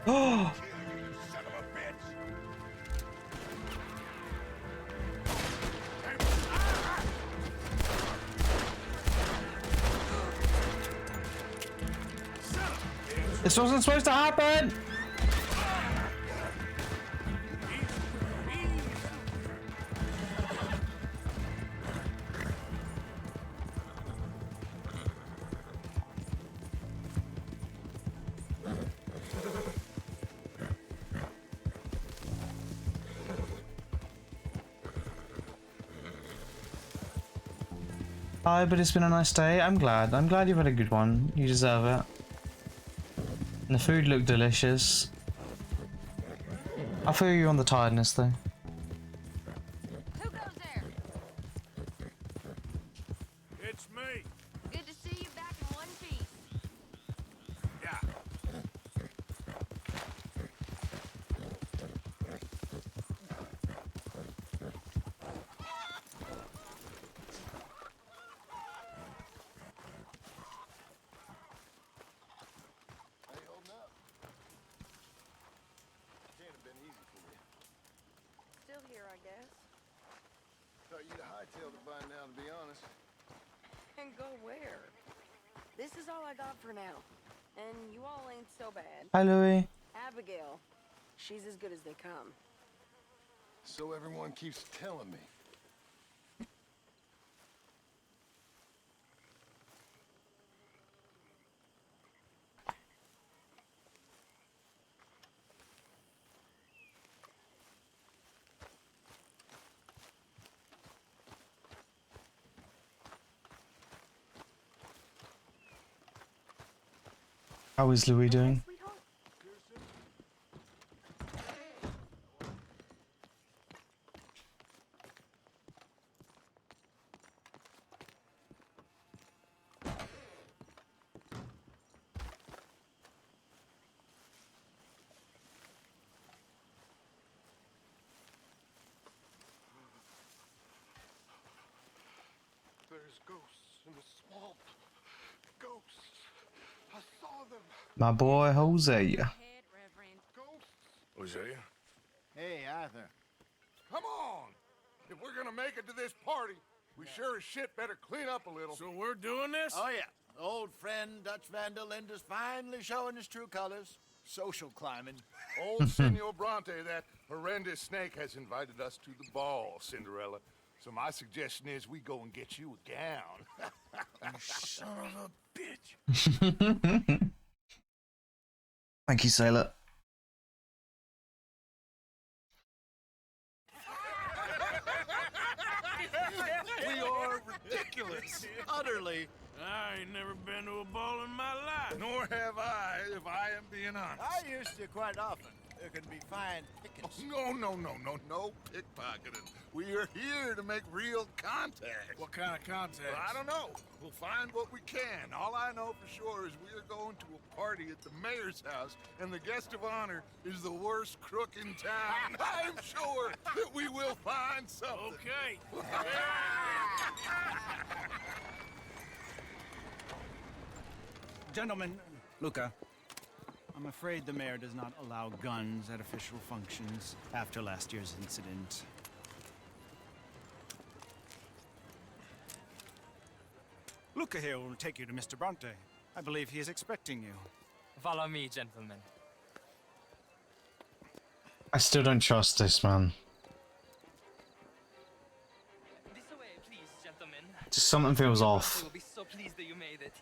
Oh! This wasn't supposed to happen! Hi, but it's been a nice day. I'm glad. I'm glad you've had a good one. You deserve it. And the food looked delicious. I feel you on the tiredness though. Who goes there? It's me. Good to see you back in one piece. Yeah. How you holding up? Can't have been easy for you. Still here, I guess. Thought you'd have hightailed it by now, to be honest. And go where? This is all I got for now. And you all ain't so bad. Hi, Louis. Abigail. She's as good as they come. So everyone keeps telling me. How is Louis doing? There's ghosts in the swamp. Ghosts. I saw them. My boy Jose. Hosea? Hey, Arthur. Come on! If we're gonna make it to this party, we sure as shit better clean up a little. So we're doing this? Oh, yeah. Old friend Dutch Van der Linde's finally showing his true colors. Social climbing. Old Senor Bronte, that horrendous snake, has invited us to the ball, Cinderella. So my suggestion is we go and get you a gown. You son of a bitch. Thank you, Sailor. We are ridiculous. Utterly. I ain't never been to a ball in my life. Nor have I, if I am being honest. I used to quite often. There can be fine pickings. No pickpocketing. We are here to make real contact. What kind of contact? Well, I don't know. We'll find what we can. All I know for sure is we are going to a party at the mayor's house, and the guest of honor is the worst crook in town. I'm sure that we will find something. Okay. Gentlemen, Luca, I'm afraid the mayor does not allow guns at official functions after last year's incident. Luca here will take you to Mr. Bronte. I believe he is expecting you. Follow me, gentlemen. I still don't trust this man. This way, please, gentlemen. Just something feels off. I will be so pleased that you made it.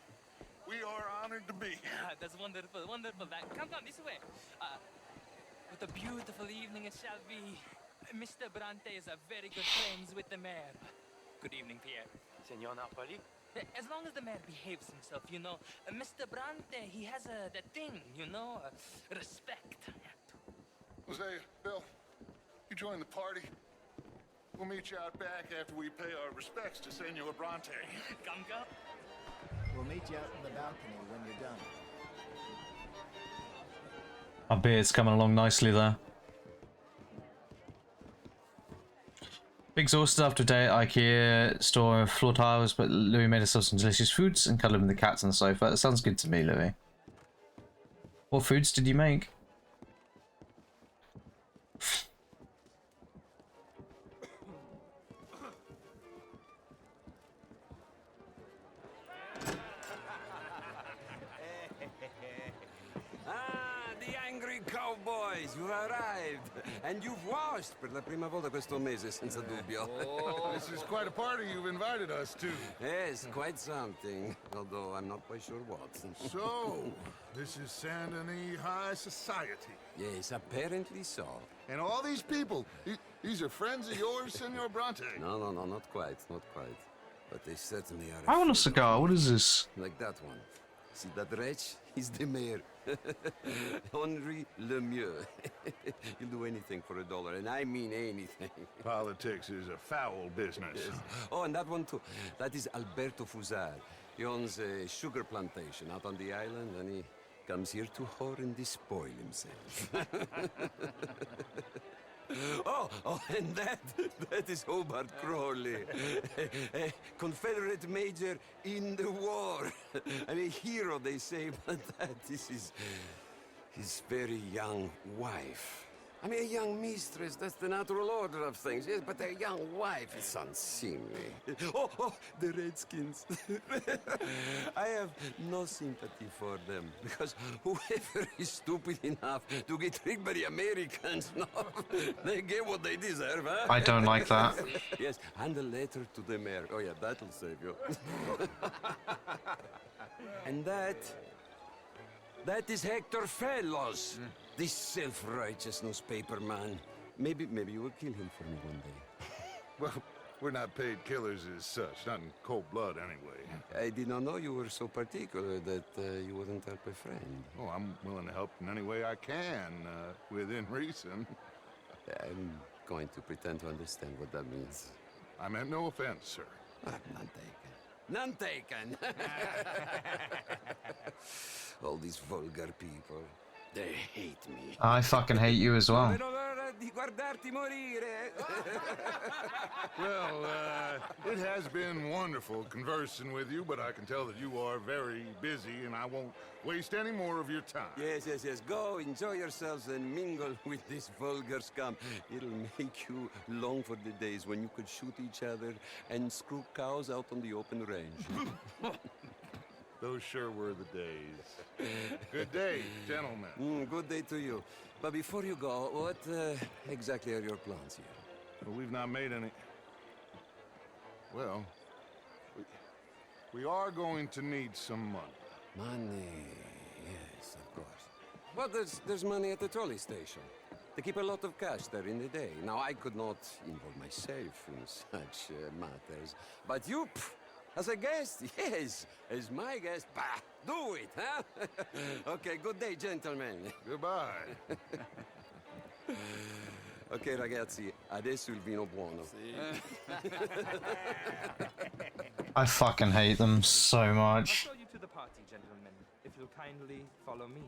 We are honored to be here. That's wonderful, wonderful. Come this way. What a beautiful evening it shall be. Mr. Bronte is a very good friends with the mayor. Good evening, Pierre. Senor Napoli? As long as the mayor behaves himself, you know. Mr. Bronte, he has that thing, you know, respect. Hosea, Bill, you join the party. We'll meet you out back after we pay our respects to Senor Bronte. Come. We'll meet you out in the balcony when you're done. My beard's coming along nicely there. Exhausted after a day at IKEA store of floor tiles, but Louis made us some delicious foods and cuddled with the cats on the sofa. That sounds good to me, Louis. What foods did you make? Cowboys, you arrived! And you've washed per la prima volta questo mese, senza dubbio. Oh, this is quite a party you've invited us to. Yes, quite something. Although I'm not quite sure what. So, this is Saint Denis High Society. Yes, apparently so. And all these people, these are friends of yours, Senor Bronte? No, not quite, not quite. but they certainly are. I want a afraid of cigar. me. What is this? Like that one. See that wretch? He's the mayor. Henri Lemieux. He'll do anything for $1, and I mean anything. Politics is a foul business. Yes. Oh, and that one too. That is Alberto Fusar. He owns a sugar plantation out on the island, and he comes here to whore and despoil himself. Oh, and that is Hobart Crawley, a Confederate major in the war. I mean, a hero, they say, but that is his very young wife. I mean, a young mistress, that's the natural order of things, yes, but a young wife is unseemly. Oh, the Redskins. I have no sympathy for them, because whoever is stupid enough to get tricked by the Americans, no, they get what they deserve, huh? I don't like that. Yes, and a letter to the mayor. Oh, yeah, that'll save you. And that is Hector Fellows. This self-righteous newspaper man. Maybe you will kill him for me one day. Well, we're not paid killers as such, not in cold blood anyway. I did not know you were so particular that you wouldn't help a friend. Oh, I'm willing to help in any way I can, within reason. I'm going to pretend to understand what that means. I meant no offense, sir. None taken. None taken! All these vulgar people. They hate me. I fucking hate you as well. Well, it has been wonderful conversing with you, but I can tell that you are very busy, and I won't waste any more of your time. Yes. Go, enjoy yourselves, and mingle with this vulgar scum. It'll make you long for the days when you could shoot each other and screw cows out on the open range. Those sure were the days. Good day, gentlemen. Good day to you. But before you go, what exactly are your plans here? Well, we've not made any... Well, we are going to need some money. Money, yes, of course. Well, there's money at the trolley station. They keep a lot of cash there in the day. Now, I could not involve myself in such matters. But you... As a guest? Yes. As my guest? Bah, do it, huh? Okay, good day, gentlemen. Goodbye. Ok, ragazzi, adesso il vino buono. I fucking hate them so much. I'll show you to the party, gentlemen, if you'll kindly follow me.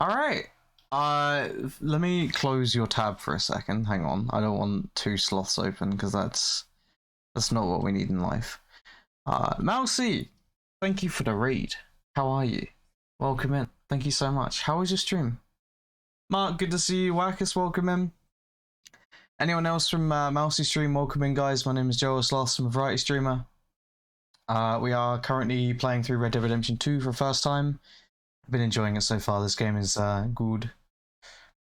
Alright, let me close your tab for a second. Hang on, I don't want two sloths open because that's not what we need in life. Mousy, thank you for the read. How are you? Welcome in. Thank you so much. How was your stream? Mark, good to see you. Wackus, welcome in. Anyone else from Mousy stream, welcome in, guys. My name is Joel Sloth, I'm a variety streamer. We are currently playing through Red Dead Redemption 2 for the first time. I've been enjoying it so far. This game is good.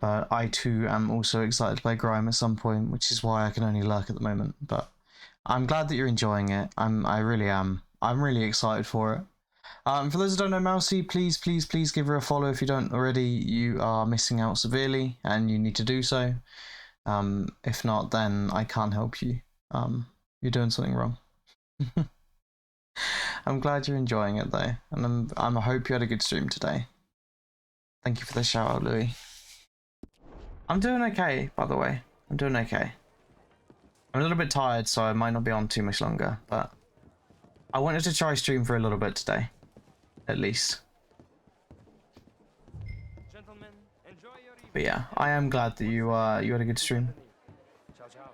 But I too am also excited to play Grime at some point, which is why I can only lurk at the moment. But I'm glad that you're enjoying it. I really am. I'm really excited for it. For those who don't know Mousy, please give her a follow if you don't already. You are missing out severely, and you need to do so. If not, then I can't help you. You're doing something wrong. I'm glad you're enjoying it though, and I hope you had a good stream today. Thank you for the shout out, Louis. I'm doing okay, by the way. I'm doing okay. I'm a little bit tired, so I might not be on too much longer, but I wanted to try stream for a little bit today, at least. Gentlemen, enjoy your evening. But yeah, I am glad that you had a good stream. Ciao, ciao.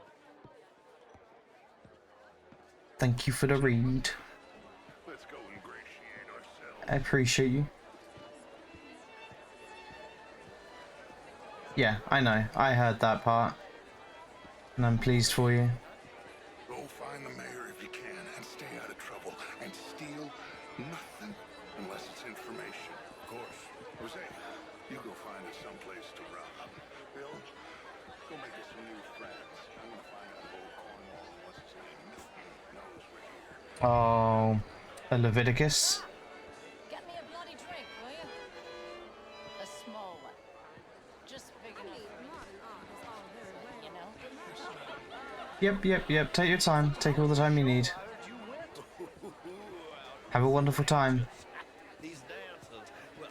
Thank you for the read. Let's go ingratiate ourselves. I appreciate you. Yeah, I know. I heard that part. And I'm pleased for you. Go find the mayor if you can and stay out of trouble. And steal nothing unless it's information. Of course. Jose, you go find us someplace to rob. Bill, go make us some new friends. I'm gonna find out if old Cornwall, what's his name, knows we're here. Oh, a Leviticus. Get me a bloody drink, will you? A small one. Just big enough for me. You know? Yep. Take your time. Take all the time you need. Have a wonderful time. These dancers, well,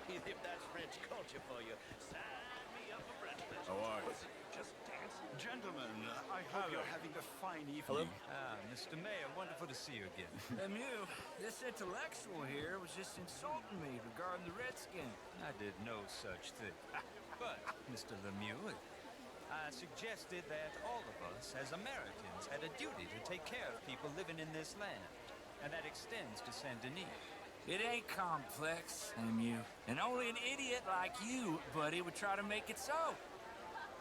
if that's French culture for you, sign me up for breakfast. How are you? Just dancing. Gentlemen, I hope you're having a fine evening. Ah, Mr. Mayor, wonderful to see you again. Lemieux, this intellectual here was just insulting me regarding the Redskin. I did no such thing. But, Mr. Lemieux, I suggested that all of us, as Americans, had a duty to take care of people living in this land. And that extends to Saint Denis. It ain't complex, Lemieux. And only an idiot like you, buddy, would try to make it so.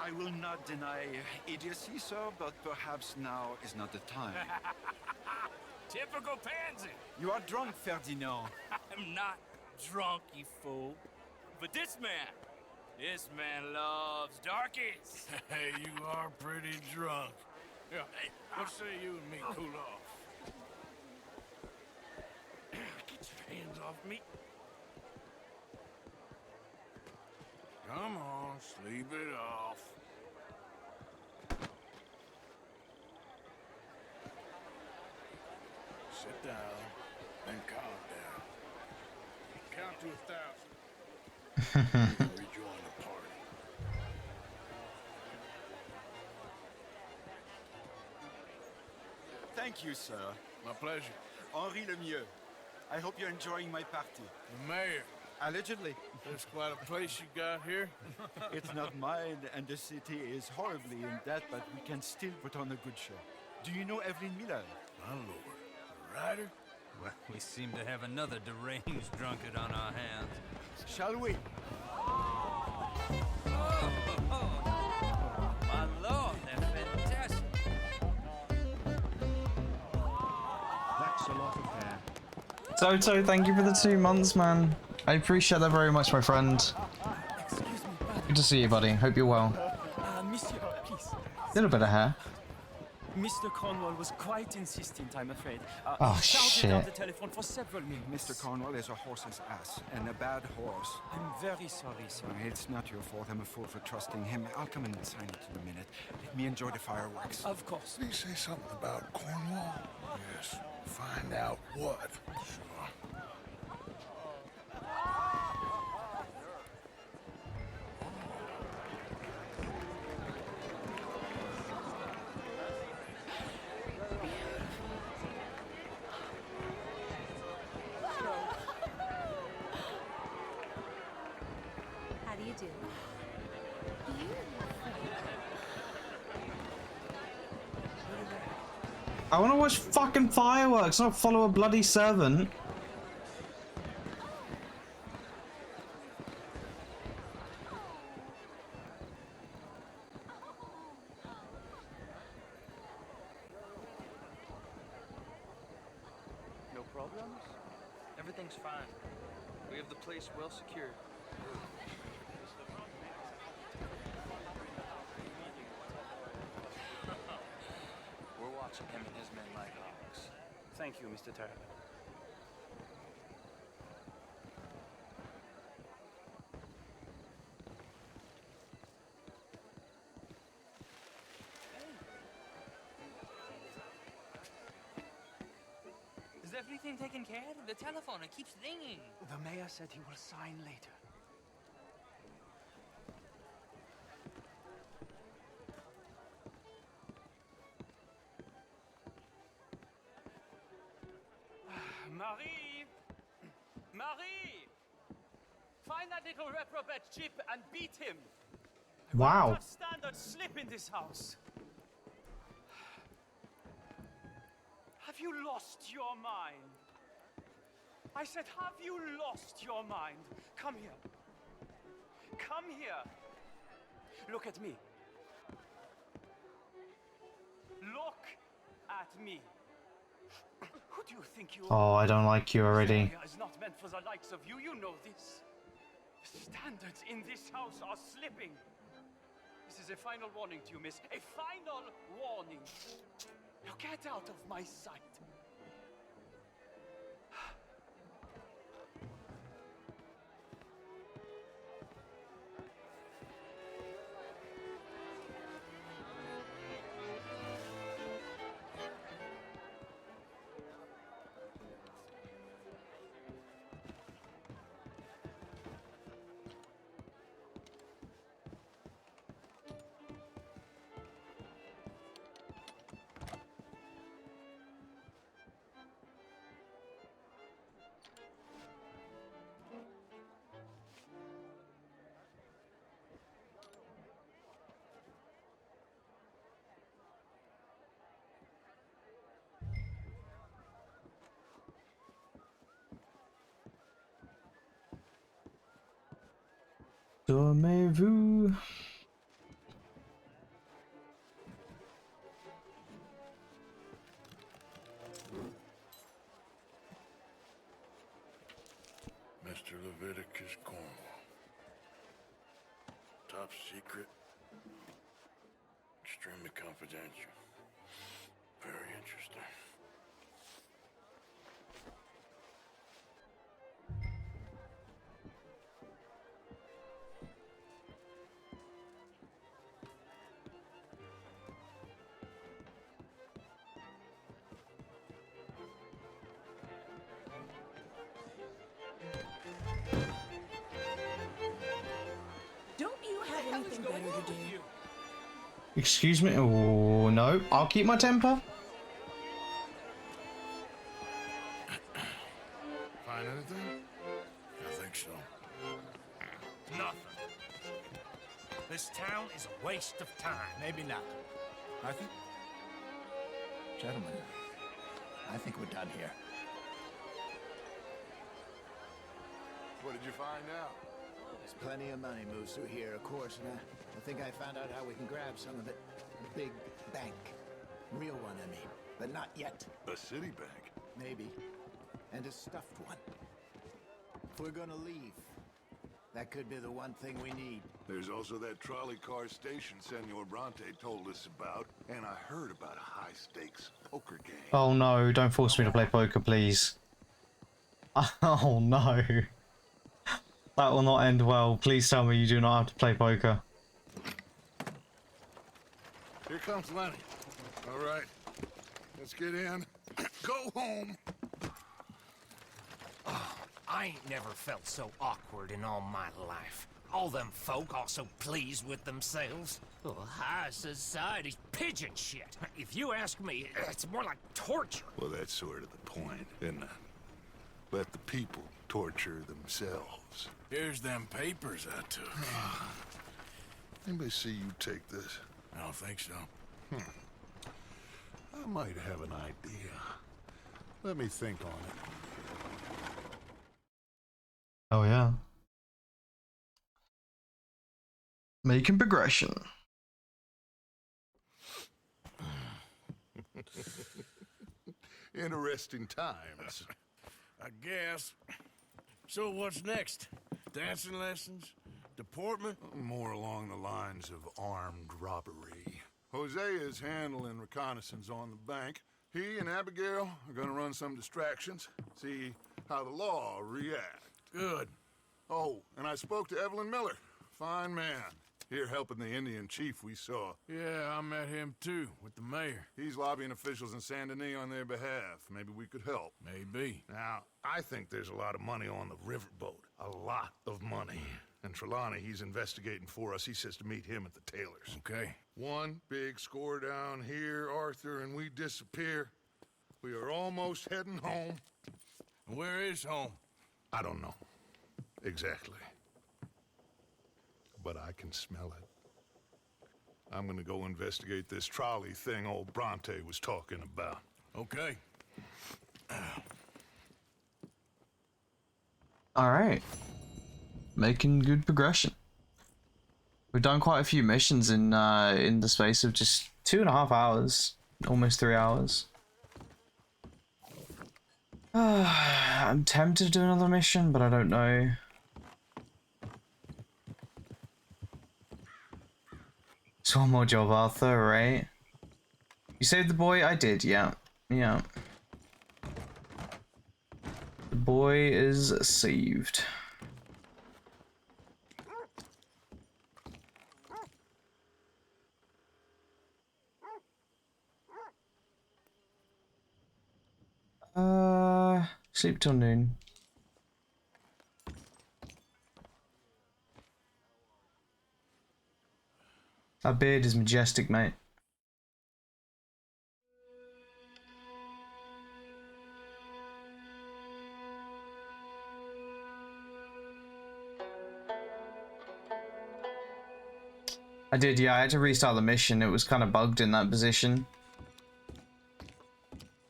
I will not deny idiocy, sir, but perhaps now is not the time. Typical pansy. You are drunk, Ferdinand. I'm not drunk, you fool. But this man loves darkies. Hey, you are pretty drunk. Yeah, hey, what say you and me cool off? Get your hands off me. Come on, sleep it off. Sit down and calm down. Count to 1,000. Rejoin the party. Thank you, sir. My pleasure. Henri Lemieux. I hope you're enjoying my party. The mayor. Allegedly. There's quite a place you got here. It's not mine, and the city is horribly in debt, but we can still put on a good show. Do you know Evelyn Miller? My lord. The writer? Well, we seem to have another deranged drunkard on our hands. Shall we? My lord, they're fantastic. That's a lot of hair. Toto, thank you for the 2 months, man. I appreciate that very much, my friend. Excuse me, Good to see you, buddy. Hope you're well. monsieur, please. Little bit of hair. Mr. Cornwall was quite insistent, I'm afraid. Oh, he shouted shit. on the telephone for several minutes. Mr. Cornwall is a horse's ass, and a bad horse. I'm very sorry, sir. It's not your fault. I'm a fool for trusting him. I'll come and sign it in a minute. Let me enjoy the fireworks. Of course. Did he say something about Cornwall? Yes. Find out what. Sure. How do you do? I want to watch fucking fireworks, not follow a bloody servant. No problems? Everything's fine. We have the place well secured. We're watching him and his men like hawks. Thank you, Mr. Turner. Is everything taken care of? The telephone, it keeps ringing. The mayor said he will sign later. Marie! Marie! Find that little reprobate chip and beat him! Wow. Not stand or slip in this house! Have you lost your mind? I said, have you lost your mind? Come here. Come here. Look at me. Look at me. Who do you think you Oh, are? I don't like you already. This area is not meant for the likes of you. You know this. The standards in this house are slipping. This is a final warning to you, miss. A final warning. Now get out of my sight. Dormez-vous. Mr. Leviticus Cornwall. Top secret. Extremely confidential. Very interesting. Don't you have anything better to do? Excuse me? Oh, no. I'll keep my temper. Find anything? I think so. Nothing. This town is a waste of time. Maybe not. Arthur? Gentlemen, I think we're done here. What did you find out? There's plenty of money moves through here, of course, and I think I found out how we can grab some of it. A big bank. Real one, I mean. But not yet. A city bank? Maybe. And a stuffed one. If we're gonna leave, that could be the one thing we need. There's also that trolley car station Senor Bronte told us about, and I heard about a high-stakes poker game. Oh no, don't force me to play poker, please. Oh no. That will not end well. Please tell me you do not have to play poker. Here comes Lenny. All right, let's get in. Go home. I ain't never felt so awkward in all my life. All them folk all so pleased with themselves. Oh, high society's pigeon shit. If you ask me, it's more like torture. Well, that's sort of the point, isn't it? Let the people torture themselves. Here's them papers I took. Anybody see you take this? I don't think so. I might have an idea. Let me think on it. Oh yeah. Making progression. Interesting times. I guess. So what's next? Dancing lessons? Deportment? More along the lines of armed robbery. Hosea is handling reconnaissance on the bank. He and Abigail are gonna run some distractions, see how the law reacts. Good. Oh, and I spoke to Evelyn Miller. Fine man. Here helping the Indian chief we saw. Yeah, I met him too, with the mayor. He's lobbying officials in Saint Denis on their behalf. Maybe we could help. Maybe. Now, I think there's a lot of money on the riverboat. A lot of money. And Trelawney, he's investigating for us. He says to meet him at the Taylors. Okay. One big score down here, Arthur, and we disappear. We are almost heading home. Where is home? I don't know. Exactly. But I can smell it. I'm gonna go investigate this trolley thing old Bronte was talking about. Okay. Alright. Making good progression. We've done quite a few missions in the space of just 2.5 hours. Almost 3 hours. I'm tempted to do another mission, but I don't know. It's one more job, Arthur, right? You saved the boy? I did, yeah. Yeah. The boy is saved. Sleep till noon. That beard is majestic, mate. I did, yeah. I had to restart the mission. It was kind of bugged in that position.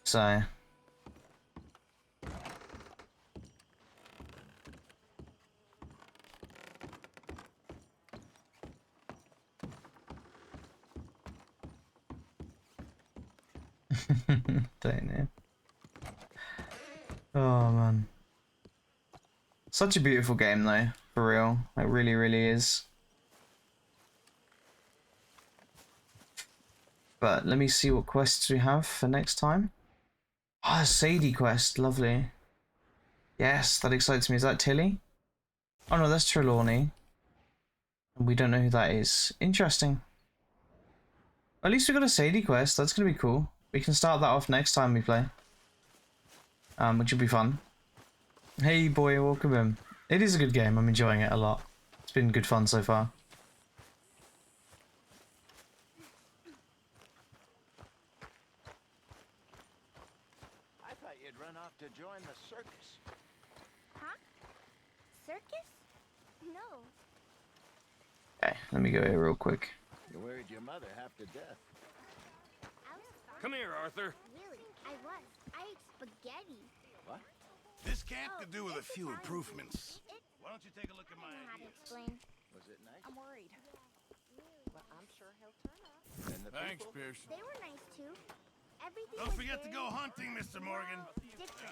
So. Don't know. Oh man. Such a beautiful game though, for real. It really, really is. But let me see what quests we have for next time. Ah, Sadie quest, lovely. Yes, that excites me. Is that Tilly? Oh no, that's Trelawney. And we don't know who that is. Interesting. At least we got a Sadie quest. That's gonna be cool. We can start that off next time we play. Which will be fun. Hey boy, welcome in. It is a good game. I'm enjoying it a lot. It's been good fun so far. I thought you'd run off to join the circus. Huh? Circus? No. Okay, let me go here real quick. You worried your mother half to death. Come here, Arthur. Really, I was. I ate spaghetti. What? This camp could do with a few improvements. Why don't you take a look at my How to ideas? explain? Was it nice? I'm worried. Well, I'm sure he'll turn up. And the Thanks, people? Pearson. They were nice too. Everything Don't was forget to very go hunting, Mr. Morgan. different.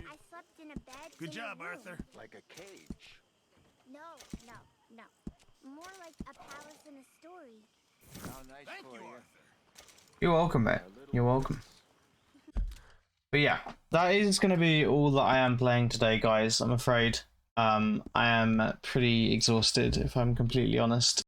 I slept in a bed. Good in a job, room. Arthur. Like a cage. No. More like a palace in a story. How nice Thank for you, you. Arthur. You're welcome, mate. You're welcome. But yeah, that is going to be all that I am playing today, guys. I'm afraid. I am pretty exhausted, if I'm completely honest.